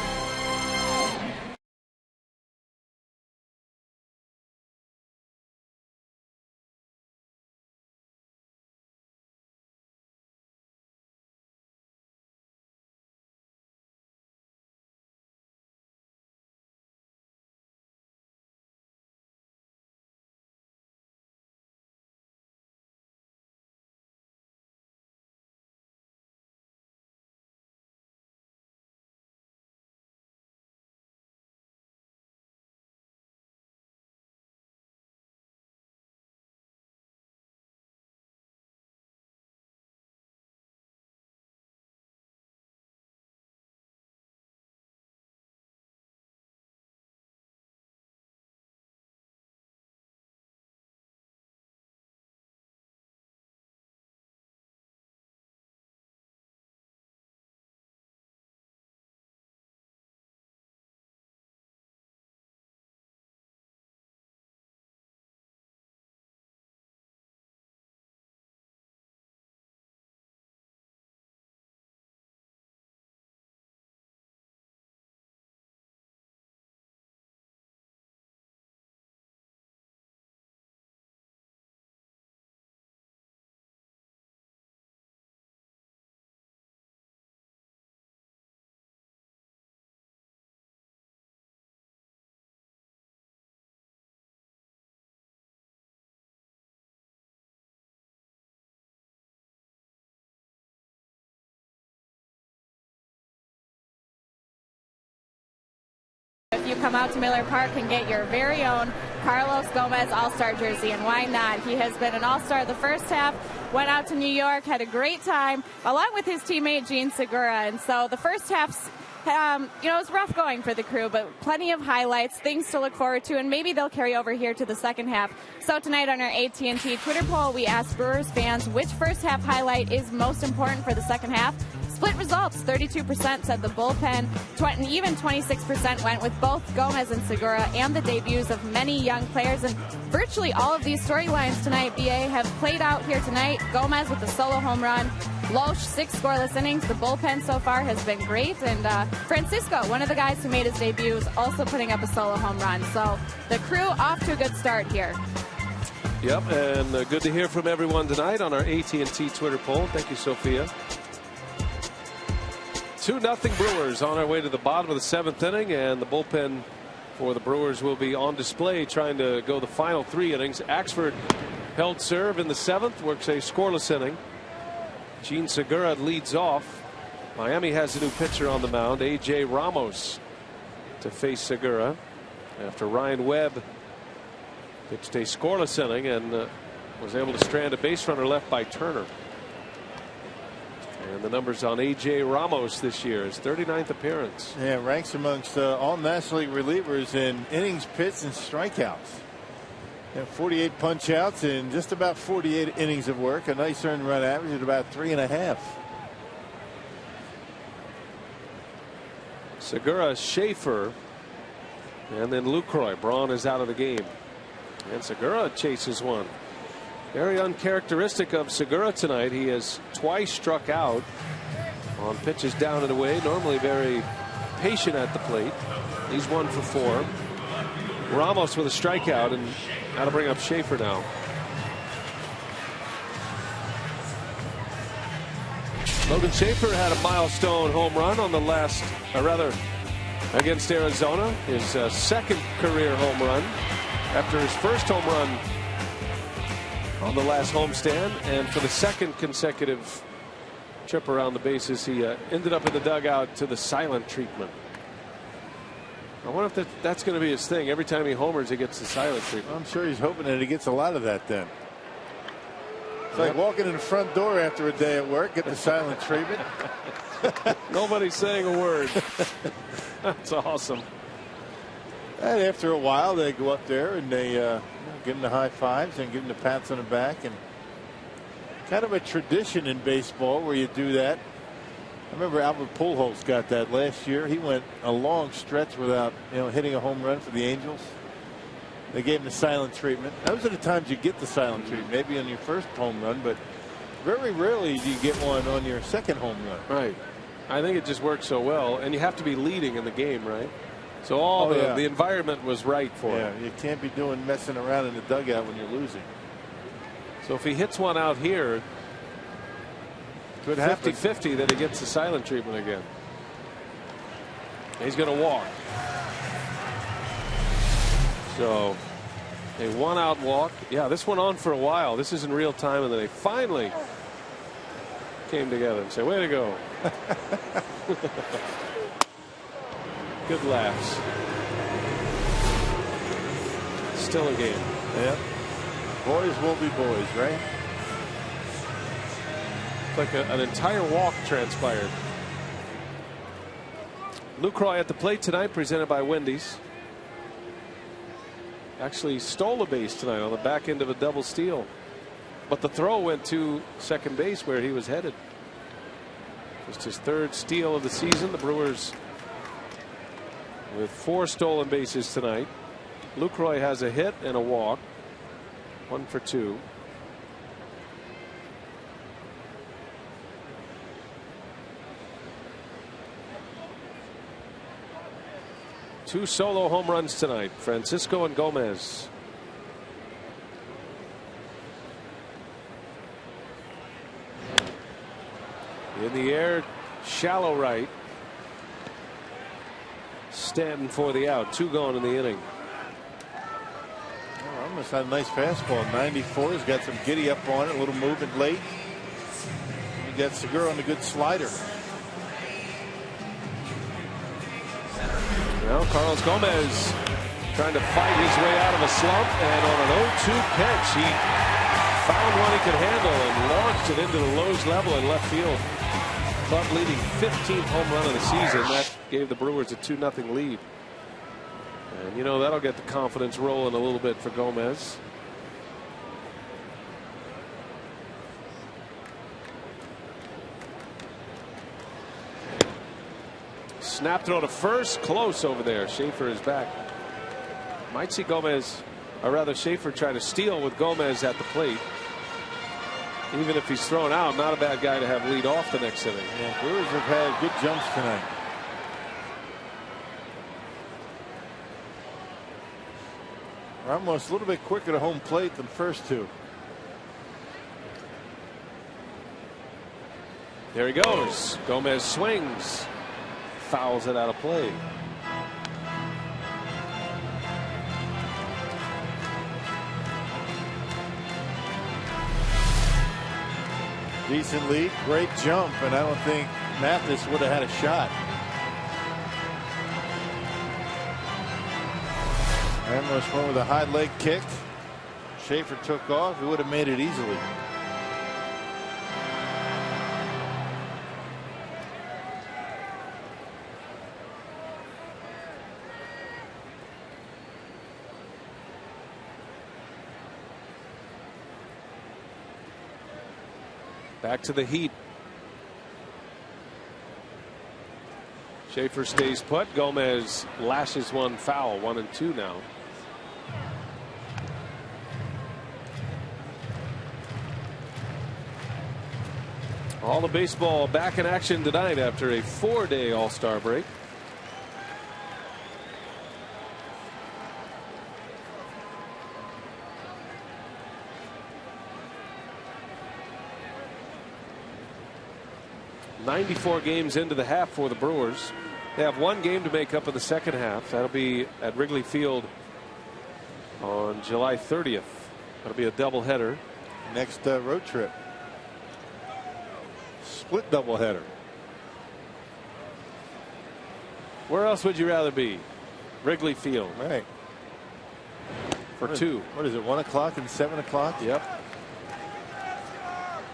If you come out to Miller Park and get your very own Carlos Gomez All-Star jersey, and why not? He has been an All-Star the first half, went out to New York, had a great time, along with his teammate Jean Segura. And so the first half it was rough going for the Crew, but plenty of highlights, things to look forward to, and maybe they'll carry over here to the second half. So tonight on our AT&T Twitter poll, we asked Brewers fans which first half highlight is most important for the second half. Split results, 32% said the bullpen, and even 26% went with both Gomez and Segura and the debuts of many young players. And virtually all of these storylines tonight, BA, have played out here tonight. Gomez with the solo home run, Loesch, 6 scoreless innings. The bullpen so far has been great. And Francisco, one of the guys who made his debut, is also putting up a solo home run. So the Crew off to a good start here. Yep, and good to hear from everyone tonight on our AT&T Twitter poll. Thank you, Sophia. 2-0 Brewers on our way to the bottom of the 7th inning, and the bullpen for the Brewers will be on display trying to go the final 3 innings. Axford held serve in the 7th, works a scoreless inning. Gene Segura leads off. Miami has a new pitcher on the mound, A.J. Ramos, to face Segura after Ryan Webb pitched a scoreless inning and was able to strand a base runner left by Turner. And the numbers on A.J. Ramos this year, his 39th appearance. Yeah, ranks amongst all National League relievers in innings pitched and strikeouts. 48 punch outs in just about 48 innings of work. A nice earned run average at about 3.5. Segura, Schaefer, and then Lucroy. Braun is out of the game. And Segura chases one. Very uncharacteristic of Segura tonight. He has twice struck out on pitches down and away. Normally very patient at the plate. He's 1 for 4. Ramos with a strikeout, and how to bring up Schaefer now. Logan Schaefer had a milestone home run on the last, against Arizona. His second career home run after his first home run on the last homestand, and for the second consecutive trip around the bases, he ended up in the dugout to the silent treatment. I wonder if that's going to be his thing. Every time he homers, he gets the silent treatment. I'm sure he's hoping that he gets a lot of that then. It's like walking in the front door after a day at work, get the silent treatment. Nobody's saying a word. That's awesome. And after a while, they go up there and they give him the high fives and give him the pats on the back. And kind of a tradition in baseball where you do that. I remember Albert Pujols got that last year. He went a long stretch without hitting a home run for the Angels. They gave him the silent treatment. Those are the times you get the silent treatment, maybe on your first home run, but very rarely do you get one on your second home run. Right. I think it just works so well, and you have to be leading in the game, right? So the environment was right for him. Yeah, you can't be messing around in the dugout when you're losing. So if he hits one out here, could 50-50 that he gets the silent treatment again. He's going to walk. So a 1-out walk. Yeah, this went on for a while. This is in real time, and then they finally came together and said, way to go. Good laughs. Still a game. Yeah. Boys will be boys, right? It's like an entire walk transpired. Lucroy at the plate tonight, presented by Wendy's. Actually stole a base tonight on the back end of a double steal. But the throw went to second base where he was headed. Just his 3rd steal of the season. The Brewers with 4 stolen bases tonight. Lucroy has a hit and a walk. 1 for 2. Two solo home runs tonight, Francisco and Gomez. In the air, shallow right. Stanton for the out. 2 gone in the inning. Oh, almost had a nice fastball. 94. He's got some giddy up on it. A little movement late. He got Segura on a good slider. Now Carlos Gomez trying to fight his way out of a slump, and on an 0-2 pitch he found one he could handle and launched it into the Lowe's level in left field. club leading 15th home run of the season. That gave the Brewers a 2-0 lead. And you know, that'll get the confidence rolling a little bit for Gomez. Snap throw to first, close over there. Schaefer is back. Might see Gomez, or rather Schaefer, try to steal with Gomez at the plate. Even if he's thrown out, not a bad guy to have lead off the next inning. Yeah, Brewers have had good jumps tonight. Ramos a little bit quicker to home plate than first two. There he goes. Gomez swings. Fouls it out of play. Decent lead, great jump, and I don't think Mathis would have had a shot. Ramos went with a high leg kick. Schaefer took off. He would have made it easily. Back to the heat. Schaefer stays put. Gomez lashes one foul. 1-2 now. All the baseball back in action tonight after a 4-day All-Star break. .94 games into the half for the Brewers. They have one game to make up in the second half. That'll be at Wrigley Field on July 30th. That'll be a doubleheader. Next road trip. Split doubleheader. Where else would you rather be? Wrigley Field. Right. For two. What is it, 1 o'clock and 7 o'clock? Yep.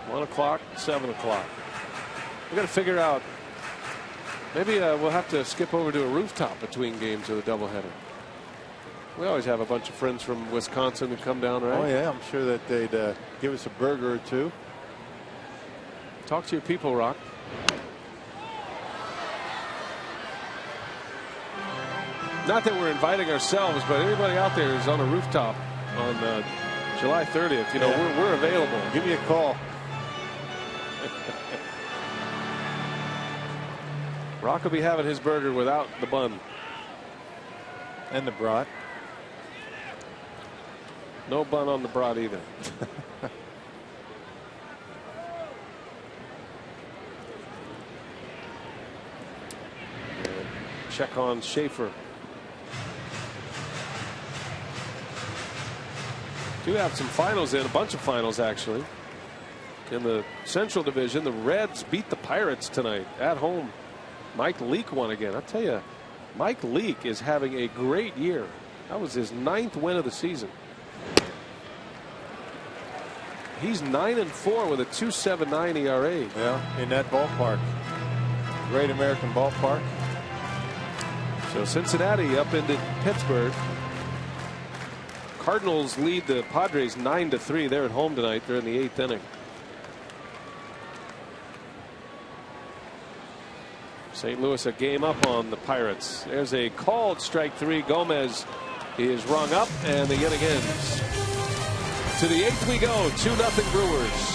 1 o'clock, 7 o'clock. We got to figure out. Maybe we'll have to skip over to a rooftop between games of the doubleheader. We always have a bunch of friends from Wisconsin who come down, right? Oh yeah, I'm sure that they'd give us a burger or two. Talk to your people, Rock. Not that we're inviting ourselves, but anybody out there who's on a rooftop on July 30th, you know, yeah, we're available. Give me a call. Rock will be having his burger without the bun. And the brat. No bun on the brat either. Check on Schaefer. Do have some finals in, a bunch of finals actually. In the Central Division, the Reds beat the Pirates tonight at home. Mike Leake won again. I'll tell you, Mike Leake is having a great year. That was his 9th win of the season. He's 9-4 with a 2.79 ERA. Yeah, in that ballpark. Great American ballpark. So Cincinnati up into Pittsburgh. Cardinals lead the Padres 9-3. They're at home tonight. They're in the 8th inning. St. Louis a game up on the Pirates. There's a called strike 3. Gomez is rung up and the inning ends. To the 8th we go. 2-0 Brewers.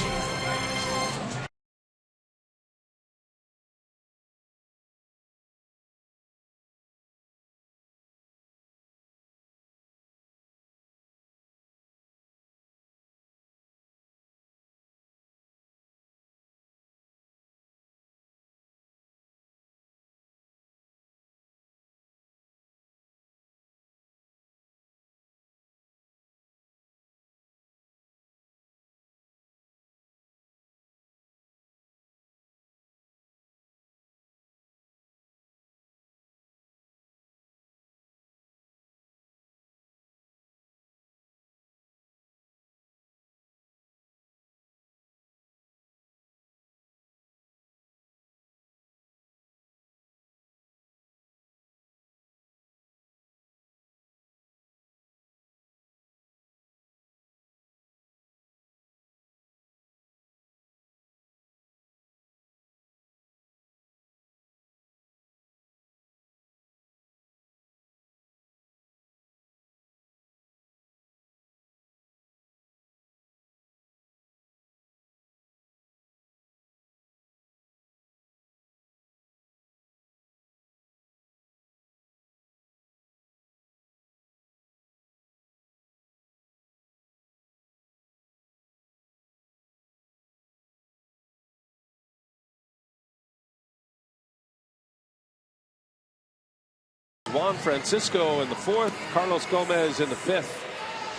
Juan Francisco in the 4th, Carlos Gomez in the 5th.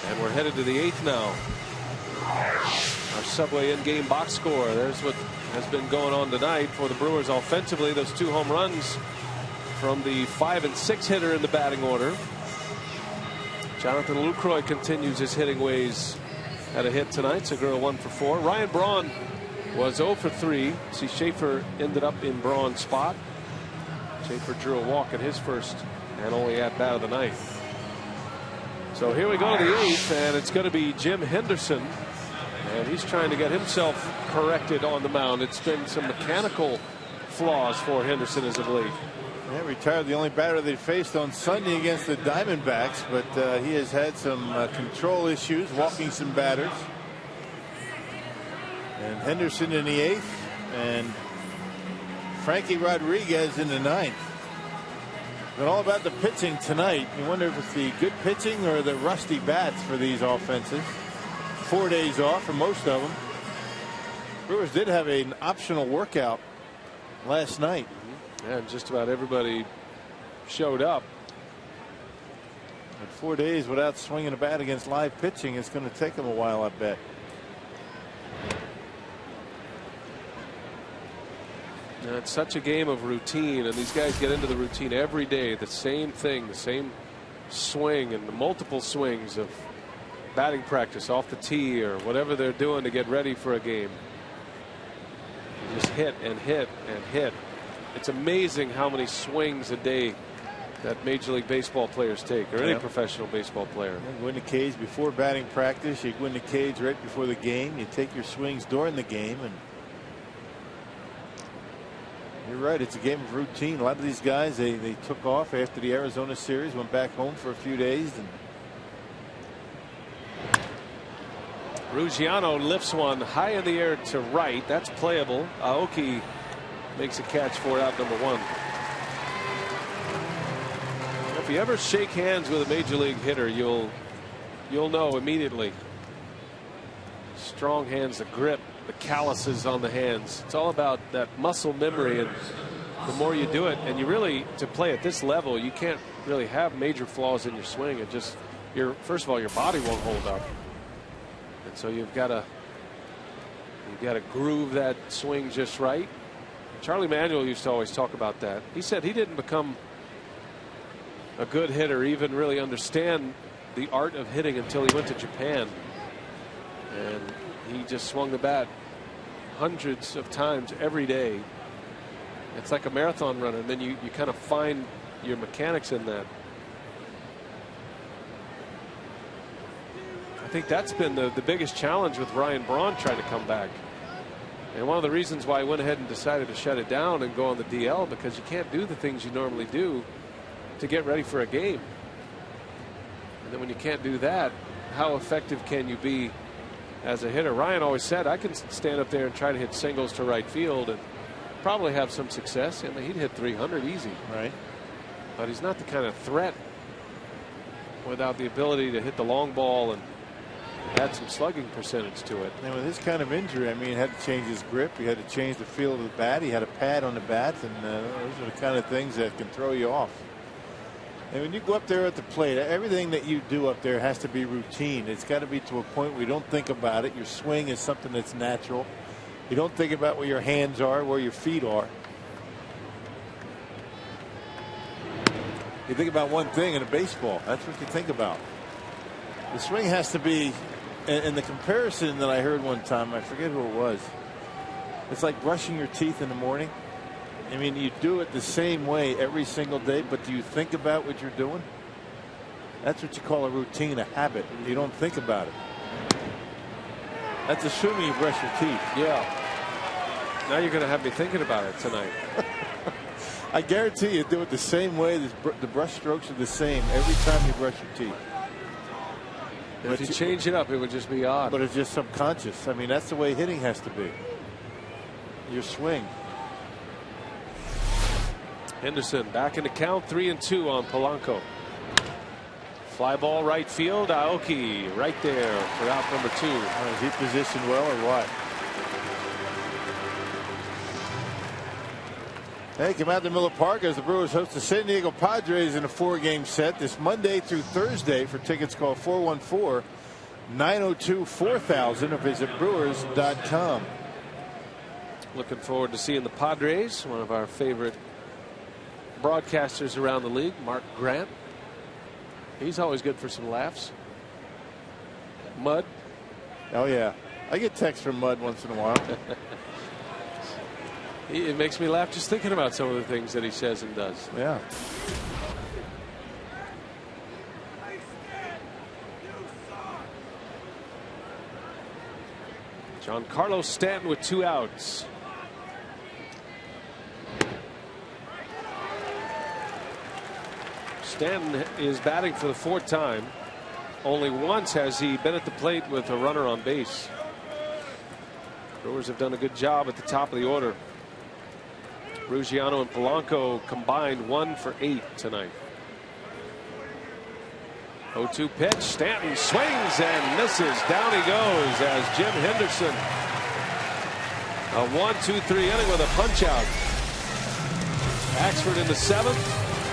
And we're headed to the 8th now. Our Subway in-game box score. There's what has been going on tonight for the Brewers offensively. Those 2 home runs from the 5 and 6 hitter in the batting order. Jonathan Lucroy continues his hitting ways. Had a hit tonight. Segura 1 for 4. Ryan Braun was 0 for 3. See, Schaefer ended up in Braun's spot. Schaefer drew a walk in his first and only at bat of the ninth. So here we go to the 8th, and it's going to be Jim Henderson. And he's trying to get himself corrected on the mound. It's been some mechanical flaws for Henderson as of late. Yeah, retired the only batter they faced on Sunday against the Diamondbacks, but he has had some control issues, walking some batters. And Henderson in the 8th, and Frankie Rodriguez in the 9th. But all about the pitching tonight. You wonder if it's the good pitching or the rusty bats for these offenses. 4 days off for most of them. Brewers did have an optional workout last night. And just about everybody showed up. But 4 days without swinging a bat against live pitching, it's going to take them a while, I bet. Now, it's such a game of routine, and these guys get into the routine every day. The same thing, the same swing, and the multiple swings of batting practice off the tee or whatever they're doing to get ready for a game. Just hit and hit and hit. It's amazing how many swings a day that Major League Baseball players take, or any professional baseball player. You go in the cage before batting practice. You go in the cage right before the game. You take your swings during the game, and you're right. It's a game of routine. A lot of these guys, they took off after the Arizona series, went back home for a few days, and Ruggiano lifts one high in the air to right. That's playable. Aoki makes a catch for out number 1. If you ever shake hands with a major league hitter, you'll know immediately. Strong hands, the grip, the calluses on the hands. It's all about that muscle memory, and the more you do it, and you really, to play at this level, you can't really have major flaws in your swing. It just, first of all, your body won't hold up. And so you've got to groove that swing just right. Charlie Manuel used to always talk about that. He said he didn't become a good hitter, even really understand the art of hitting, until he went to Japan. And he just swung the bat hundreds of times every day. It's like a marathon runner, and then you kind of find your mechanics in that. I think that's been the biggest challenge with Ryan Braun trying to come back. And one of the reasons why I went ahead and decided to shut it down and go on the DL, because you can't do the things you normally do to get ready for a game. And then when you can't do that, how effective can you be as a hitter? Ryan always said, I can stand up there and try to hit singles to right field and probably have some success. I mean, he'd hit 300 easy. Right. But he's not the kind of threat without the ability to hit the long ball and add some slugging percentage to it. And with his kind of injury, I mean, he had to change his grip. He had to change the feel of the bat. He had a pad on the bat, and those are the kind of things that can throw you off. And when you go up there at the plate, everything that you do up there has to be routine. It's got to be to a point where you don't think about it. Your swing is something that's natural. You don't think about where your hands are, where your feet are. You think about one thing in a baseball. That's what you think about. The swing has to be, and the comparison that I heard one time, I forget who it was. It's like brushing your teeth in the morning. I mean, you do it the same way every single day, but do you think about what you're doing? That's what you call a routine, a habit. You don't think about it. That's assuming you brush your teeth. Yeah. Now you're going to have me thinking about it tonight. I guarantee you do it the same way. The brush strokes are the same every time you brush your teeth. If you change it up, it would just be odd. But it's just subconscious. I mean, that's the way hitting has to be. Your swing. Henderson back in the count, 3-2 on Polanco. Fly ball right field. Aoki right there for out number 2. Is he positioned well or what? They come out to Miller Park as the Brewers host the San Diego Padres in a 4-game set this Monday through Thursday. For tickets, call 414-902-4000 or visit Brewers.com. Looking forward to seeing the Padres. One of our favorite broadcasters around the league, Mark Grant. He's always good for some laughs. Mud. Oh, yeah. I get texts from Mud once in a while. It makes me laugh just thinking about some of the things that he says and does. Yeah. Giancarlo Stanton with 2 outs. Stanton is batting for the 4th time. Only once has he been at the plate with a runner on base. Brewers have done a good job at the top of the order. Ruggiano and Polanco combined 1 for 8 tonight. 0-2 pitch. Stanton swings and misses. Down he goes as Jim Henderson. A 1-2-3 inning with a punch out. Axford in the 7th.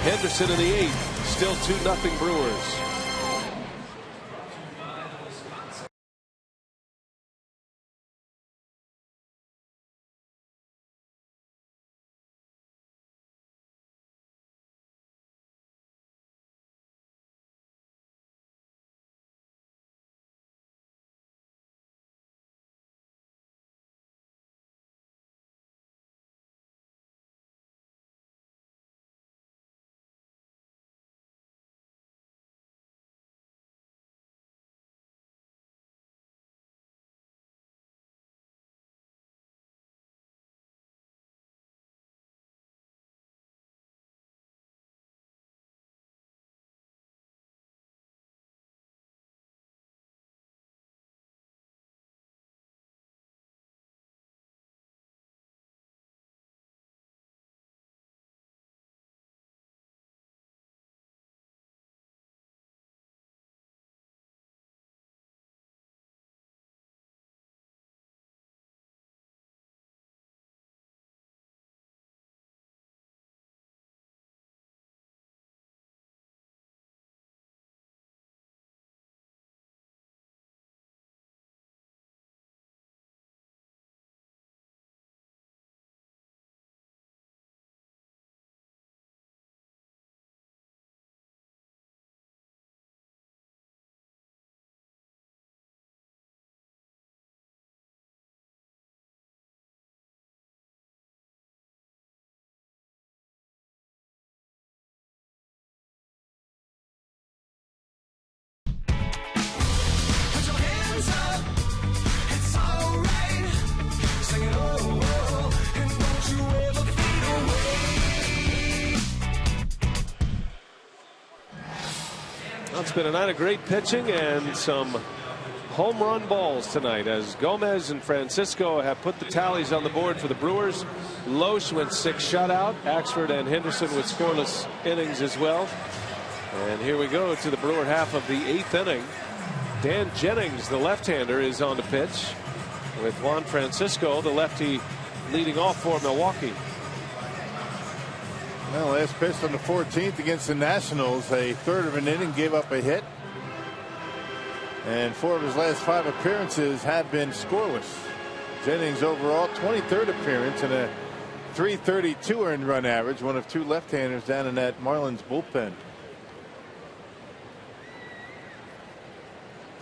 Henderson in the 8th. Still 2-0 Brewers. It's been a night of great pitching and some home run balls tonight as Gomez and Francisco have put the tallies on the board for the Brewers. Loesch went 6 shutout. Axford and Henderson with scoreless innings as well. And here we go to the Brewer half of the 8th inning. Dan Jennings, the left-hander, is on the pitch with Juan Francisco, the lefty, leading off for Milwaukee. Well, last pitch on the 14th against the Nationals, a third of an inning, gave up a hit. And 4 of his last 5 appearances have been scoreless. Jennings overall 23rd appearance and a .332 earned run average, one of 2 left-handers down in that Marlins bullpen.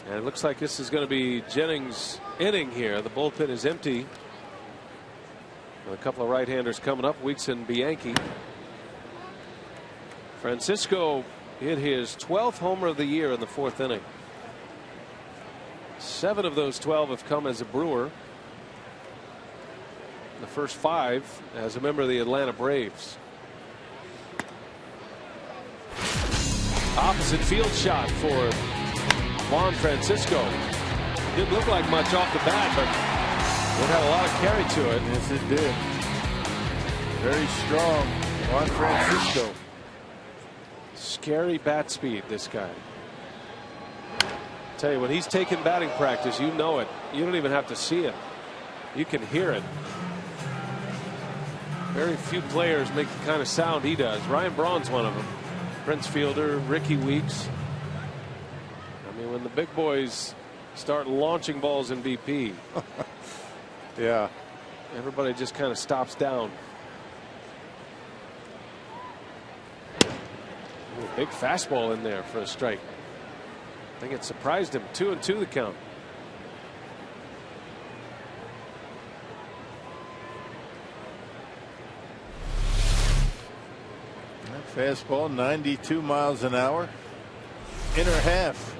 And it looks like this is going to be Jennings' inning here. The bullpen is empty. With a couple of right-handers coming up, Weeks and Bianchi. Francisco hit his 12th homer of the year in the 4th inning. 7 of those 12 have come as a Brewer. The first 5 as a member of the Atlanta Braves. Opposite field shot for Juan Francisco. Didn't look like much off the bat, but it had a lot of carry to it. Yes, it did. Very strong Juan Francisco. Scary bat speed, this guy. Tell you, when he's taking batting practice, you know it. You don't even have to see it. You can hear it. Very few players make the kind of sound he does. Ryan Braun's one of them. Prince Fielder, Ricky Weeks. I mean, when the big boys start launching balls in BP, yeah, everybody just kind of stops down. Ooh, big fastball in there for a strike. I think it surprised him. 2-2 the count. Fastball, 92 miles an hour. Inner half.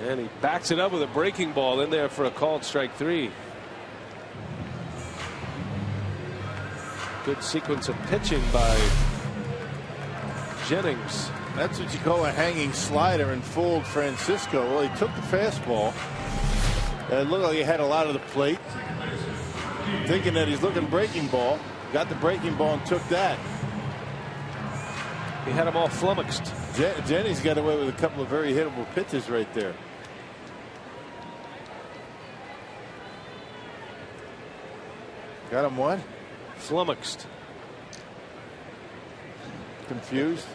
And he backs it up with a breaking ball in there for a called strike 3. Good sequence of pitching by Jennings. That's what you call a hanging slider and fooled Francisco. Well, he took the fastball. It looked like he had a lot of the plate. Thinking that he's looking breaking ball. Got the breaking ball and took that. He had him all flummoxed. Jennings got away with a couple of very hittable pitches right there. Got him what? Flummoxed. Confused.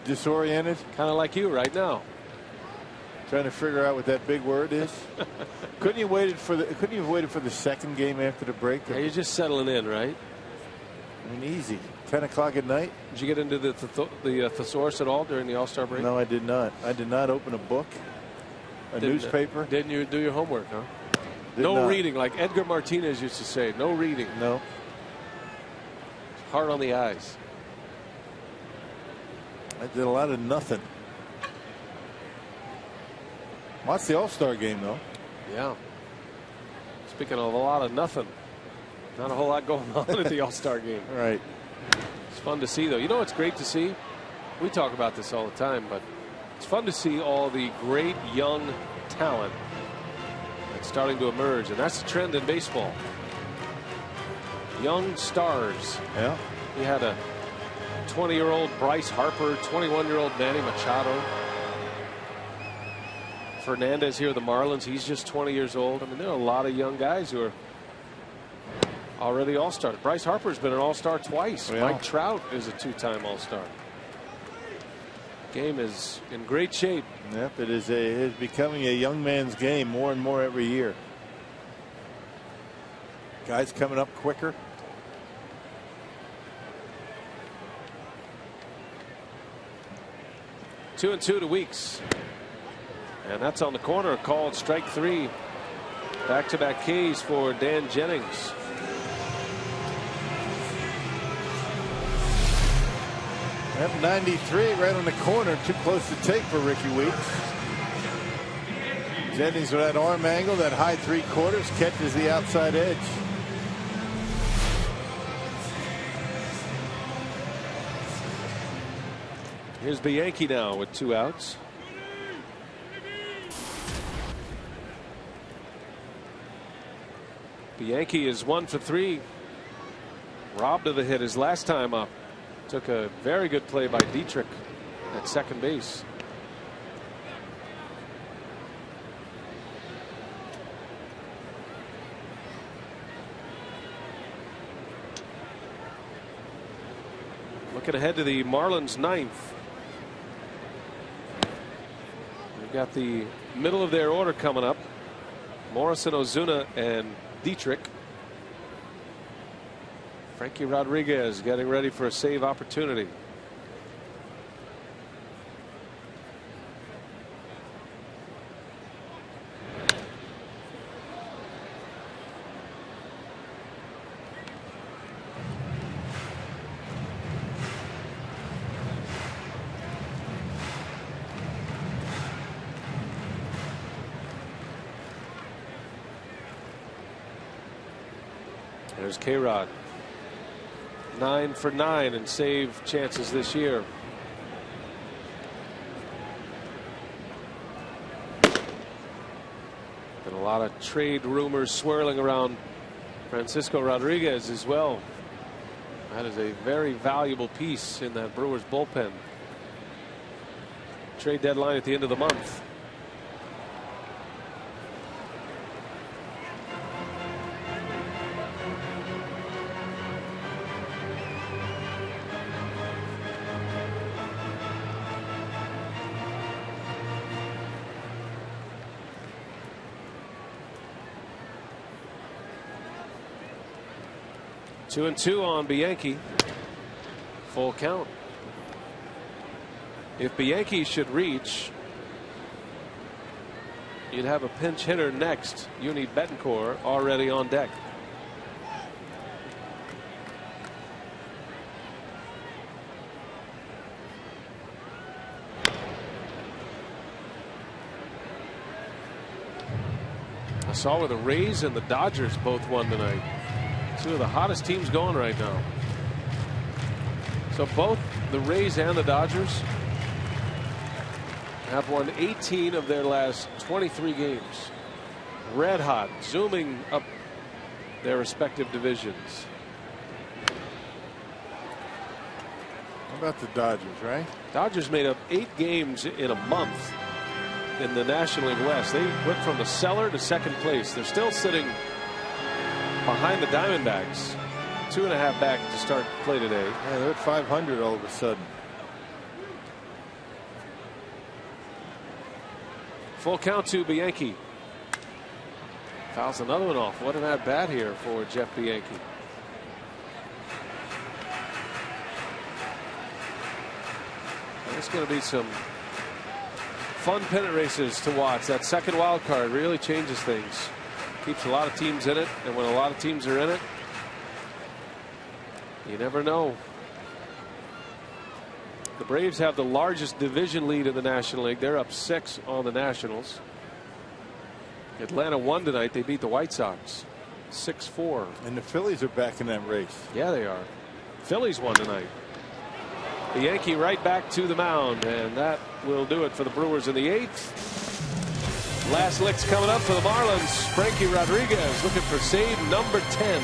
Disoriented. Kind of like you right now. Trying to figure out what that big word is. Couldn't you have waited for the second game after the break? Yeah, you're just settling in, right? I mean, easy. 10 o'clock at night. Did you get into the thesaurus at all during the All-Star break? No, I did not. I did not open a book, newspaper. Didn't you do your homework, huh? Did no not. reading, like Edgar Martinez used to say. No reading. No. Hard on the eyes. I did a lot of nothing. Watch the All-Star game, though. Yeah. Speaking of a lot of nothing, not a whole lot going on at the All-Star game. Right. It's fun to see, though. You know what's great to see? We talk about this all the time, but it's fun to see all the great young talent that's starting to emerge, and that's the trend in baseball. Young stars. Yeah. He had a 20-year-old Bryce Harper, 21-year-old Manny Machado. Fernandez here, the Marlins, he's just 20 years old. I mean, there are a lot of young guys who are already All-Stars. Bryce Harper's been an All-Star twice. Yeah. Mike Trout is a 2-time All-Star. Game is in great shape. Yep, it is becoming a young man's game more and more every year. Guys coming up quicker. Two and two to Weeks. And that's on the corner, called strike 3. Back-to-back Ks for Dan Jennings. Yep, 93 right on the corner. Too close to take for Ricky Weeks. Jennings with that arm angle, that high 3/4, catches the outside edge. Here's Bianchi now with 2 outs. Bianchi is 1 for 3. Robbed of the hit his last time up. Took a very good play by Dietrich at second base. Looking ahead to the Marlins' 9th. We've got the middle of their order coming up. Morrison, Ozuna, and Dietrich. Frankie Rodriguez getting ready for a save opportunity. There's K-Rod. 9 for 9 in save chances this year. And a lot of trade rumors swirling around Francisco Rodriguez as well. That is a very valuable piece in that Brewers bullpen. Trade deadline at the end of the month. 2-2 on Bianchi. Full count. If Bianchi should reach, you'd have a pinch hitter next. Uni Betancourt already on deck. I saw where the Rays and the Dodgers both won tonight. Two of the hottest teams going right now. So both the Rays and the Dodgers have won 18 of their last 23 games. Red hot, zooming up their respective divisions. How about the Dodgers, right? Dodgers made up 8 games in a month in the National League West. They went from the cellar to second place. They're still sitting behind the Diamondbacks. 2.5 back to start play today. Yeah, they're at 500 all of a sudden. Full count to Bianchi. Fouls another one off. What an at bat here for Jeff Bianchi. There's going to be some fun pennant races to watch. That second wild card really changes things. Keeps a lot of teams in it, and when a lot of teams are in it, you never know. The Braves have the largest division lead in the National League. They're up 6 on the Nationals. Atlanta won tonight. They beat the White Sox 6-4. And the Phillies are back in that race. Yeah, they are. Phillies won tonight. Bianchi right back to the mound, and that will do it for the Brewers in the 8th. Last licks coming up for the Marlins. Frankie Rodriguez looking for save number 10.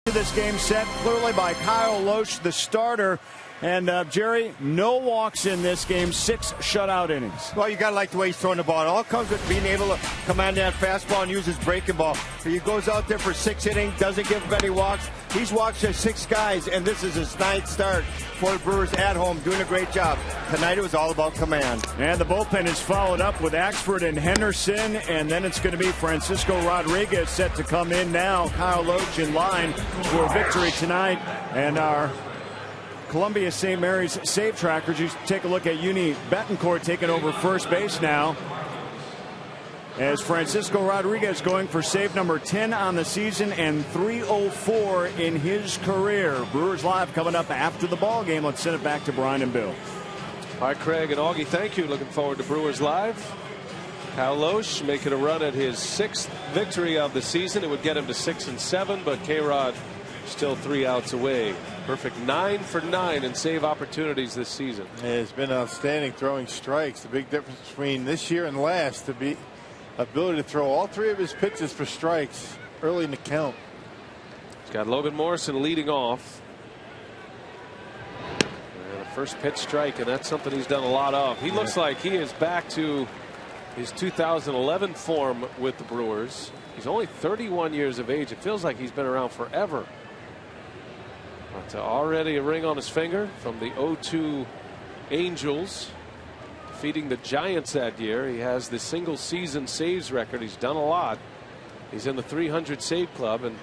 This game set clearly by Kyle Lohse, the starter. And Jerry, no walks in this game, 6 shutout innings. Well, you got to like the way he's throwing the ball. It all comes with being able to command that fastball and use his breaking ball. He goes out there for 6 innings, doesn't give up any walks. He's walked just 6 guys, and this is his 9th start for the Brewers at home, doing a great job. Tonight it was all about command. And the bullpen is followed up with Axford and Henderson, and then it's going to be Francisco Rodriguez set to come in now. Kyle Lohse in line for a victory tonight. And our Columbia St. Mary's save trackers, you take a look at Uni Betancourt taking over first base now, as Francisco Rodriguez going for save number 10 on the season and 304 in his career. Brewers Live coming up after the ball game. Let's send it back to Brian and Bill. All right, Craig and Augie, thank you. Looking forward to Brewers Live. Kyle Lohse making a run at his 6th victory of the season. It would get him to 6-7, but K-Rod still 3 outs away. Perfect 9 for 9 in save opportunities this season. It's been outstanding throwing strikes. The big difference between this year and last, to be ability to throw all 3 of his pitches for strikes early in the count. He's got Logan Morrison leading off. And a First pitch strike, and that's something he's done a lot of. He looks like he is back to his 2011 form with the Brewers. He's only 31 years of age. It feels like he's been around forever. But already a ring on his finger from the 0-2 Angels, defeating the Giants that year. He has the single season saves record. He's done a lot. He's in the 300 save club, and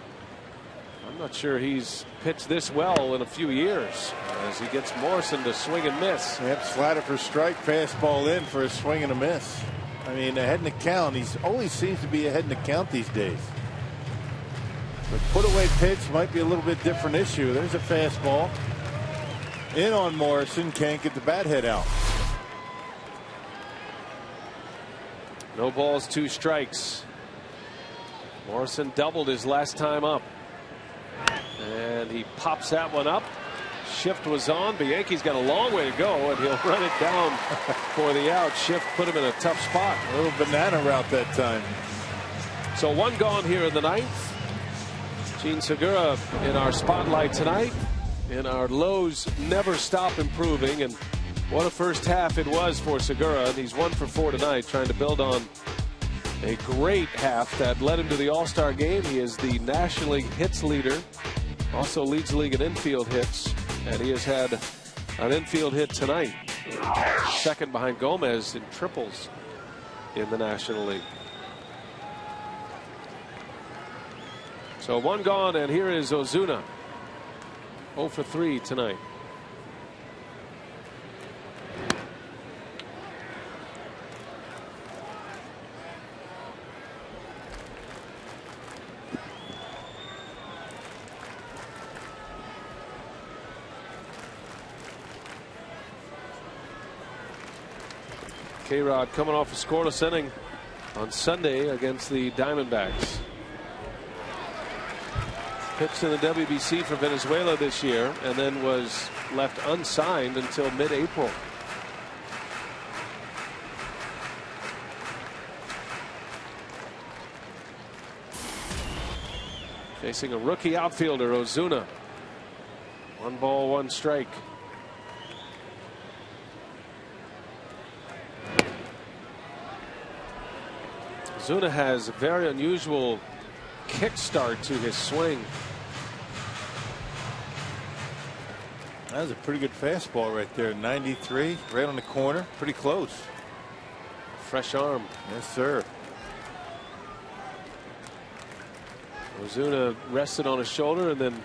I'm not sure he's pitched this well in a few years as he gets Morrison to swing and miss. Yep, slider for strike, fastball in for a swing and a miss. I mean, ahead in the count. He always seems to be ahead in the count these days. The put away pitch might be a little bit different issue. There's a fastball in on Morrison. Can't get the bat head out. No balls, 2 strikes. Morrison doubled his last time up, and he pops that one up. Shift was on. Bianchi's got a long way to go, and he'll run it down for the out. Shift put him in a tough spot. A little banana route that time. So 1 gone here in the 9th. Jean Segura in our spotlight tonight, and our lows never stop improving. And what a first half it was for Segura. And he's 1 for 4 tonight, trying to build on a great half that led him to the All-Star game. He is the National League hits leader, also leads the league in infield hits, and he has had an infield hit tonight, second behind Gomez in triples in the National League. So 1 gone, and here is Ozuna, 0 for 3 tonight. K-Rod coming off a scoreless inning on Sunday against the Diamondbacks. Pitched in the WBC for Venezuela this year, and then was left unsigned until mid-April. Facing a rookie outfielder, Ozuna. 1 ball, 1 strike. Ozuna has a very unusual kickstart to his swing. That was a pretty good fastball right there. 93, right on the corner. Pretty close. Fresh arm. Yes, sir. Ozuna rested on his shoulder and then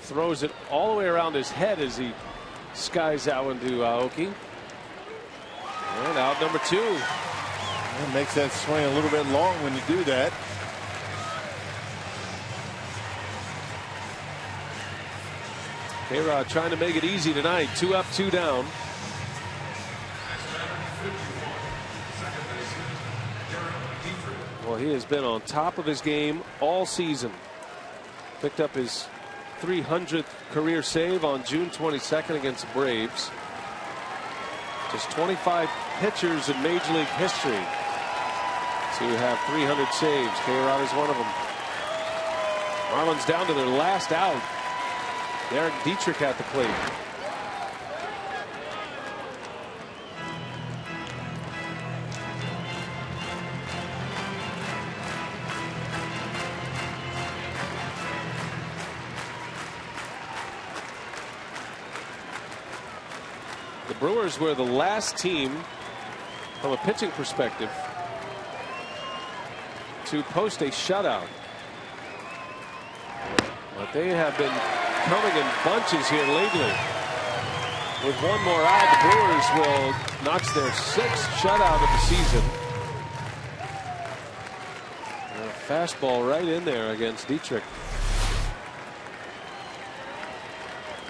throws it all the way around his head as he skies out into Aoki. And out number 2. It makes that swing a little bit long when you do that. K-Rod trying to make it easy tonight. 2 up, 2 down. Well, he has been on top of his game all season. Picked up his 300th career save on June 22nd against the Braves. Just 25 pitchers in Major League history to have 300 saves. K-Rod is one of them. Marlins down to their last out. Derek Dietrich at the plate. The Brewers were the last team from a pitching perspective to post a shutout. But they have been coming in bunches here lately. With 1 more out, the Brewers will notch their 6th shutout of the season. And a fastball right in there against Dietrich.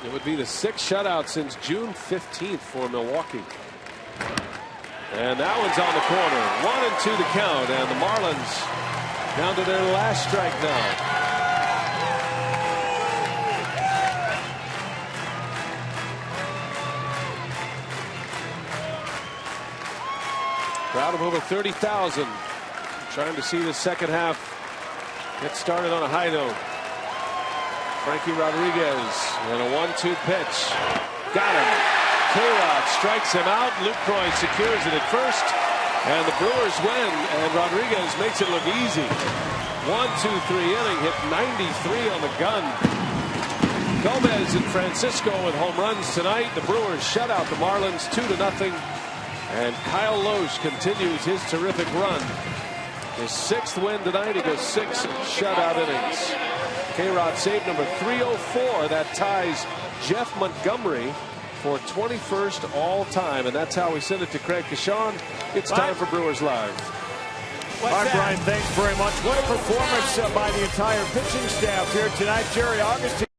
It would be the 6th shutout since June 15th for Milwaukee. And that one's on the corner. 1-2 the count, and the Marlins down to their last strike now. Crowd of over 30,000 trying to see the second half get started on a high note. Frankie Rodriguez and a 1-2 pitch. Got him. K-Rod strikes him out. Lucroy secures it at first. And the Brewers win. And Rodriguez makes it look easy. 1-2-3 inning. Hit 93 on the gun. Gomez and Francisco with home runs tonight. The Brewers shut out the Marlins 2-0. And Kyle Lohse continues his terrific run. His 6th win tonight. He goes 6 shutout innings. K-Rod save number 304. That ties Jeff Montgomery for 21st all time. And that's how we send it to Craig Kashawn. It's time for Brewers Live. All right, Brian, thanks very much. What a performance by the entire pitching staff here tonight. Jerry Augustine.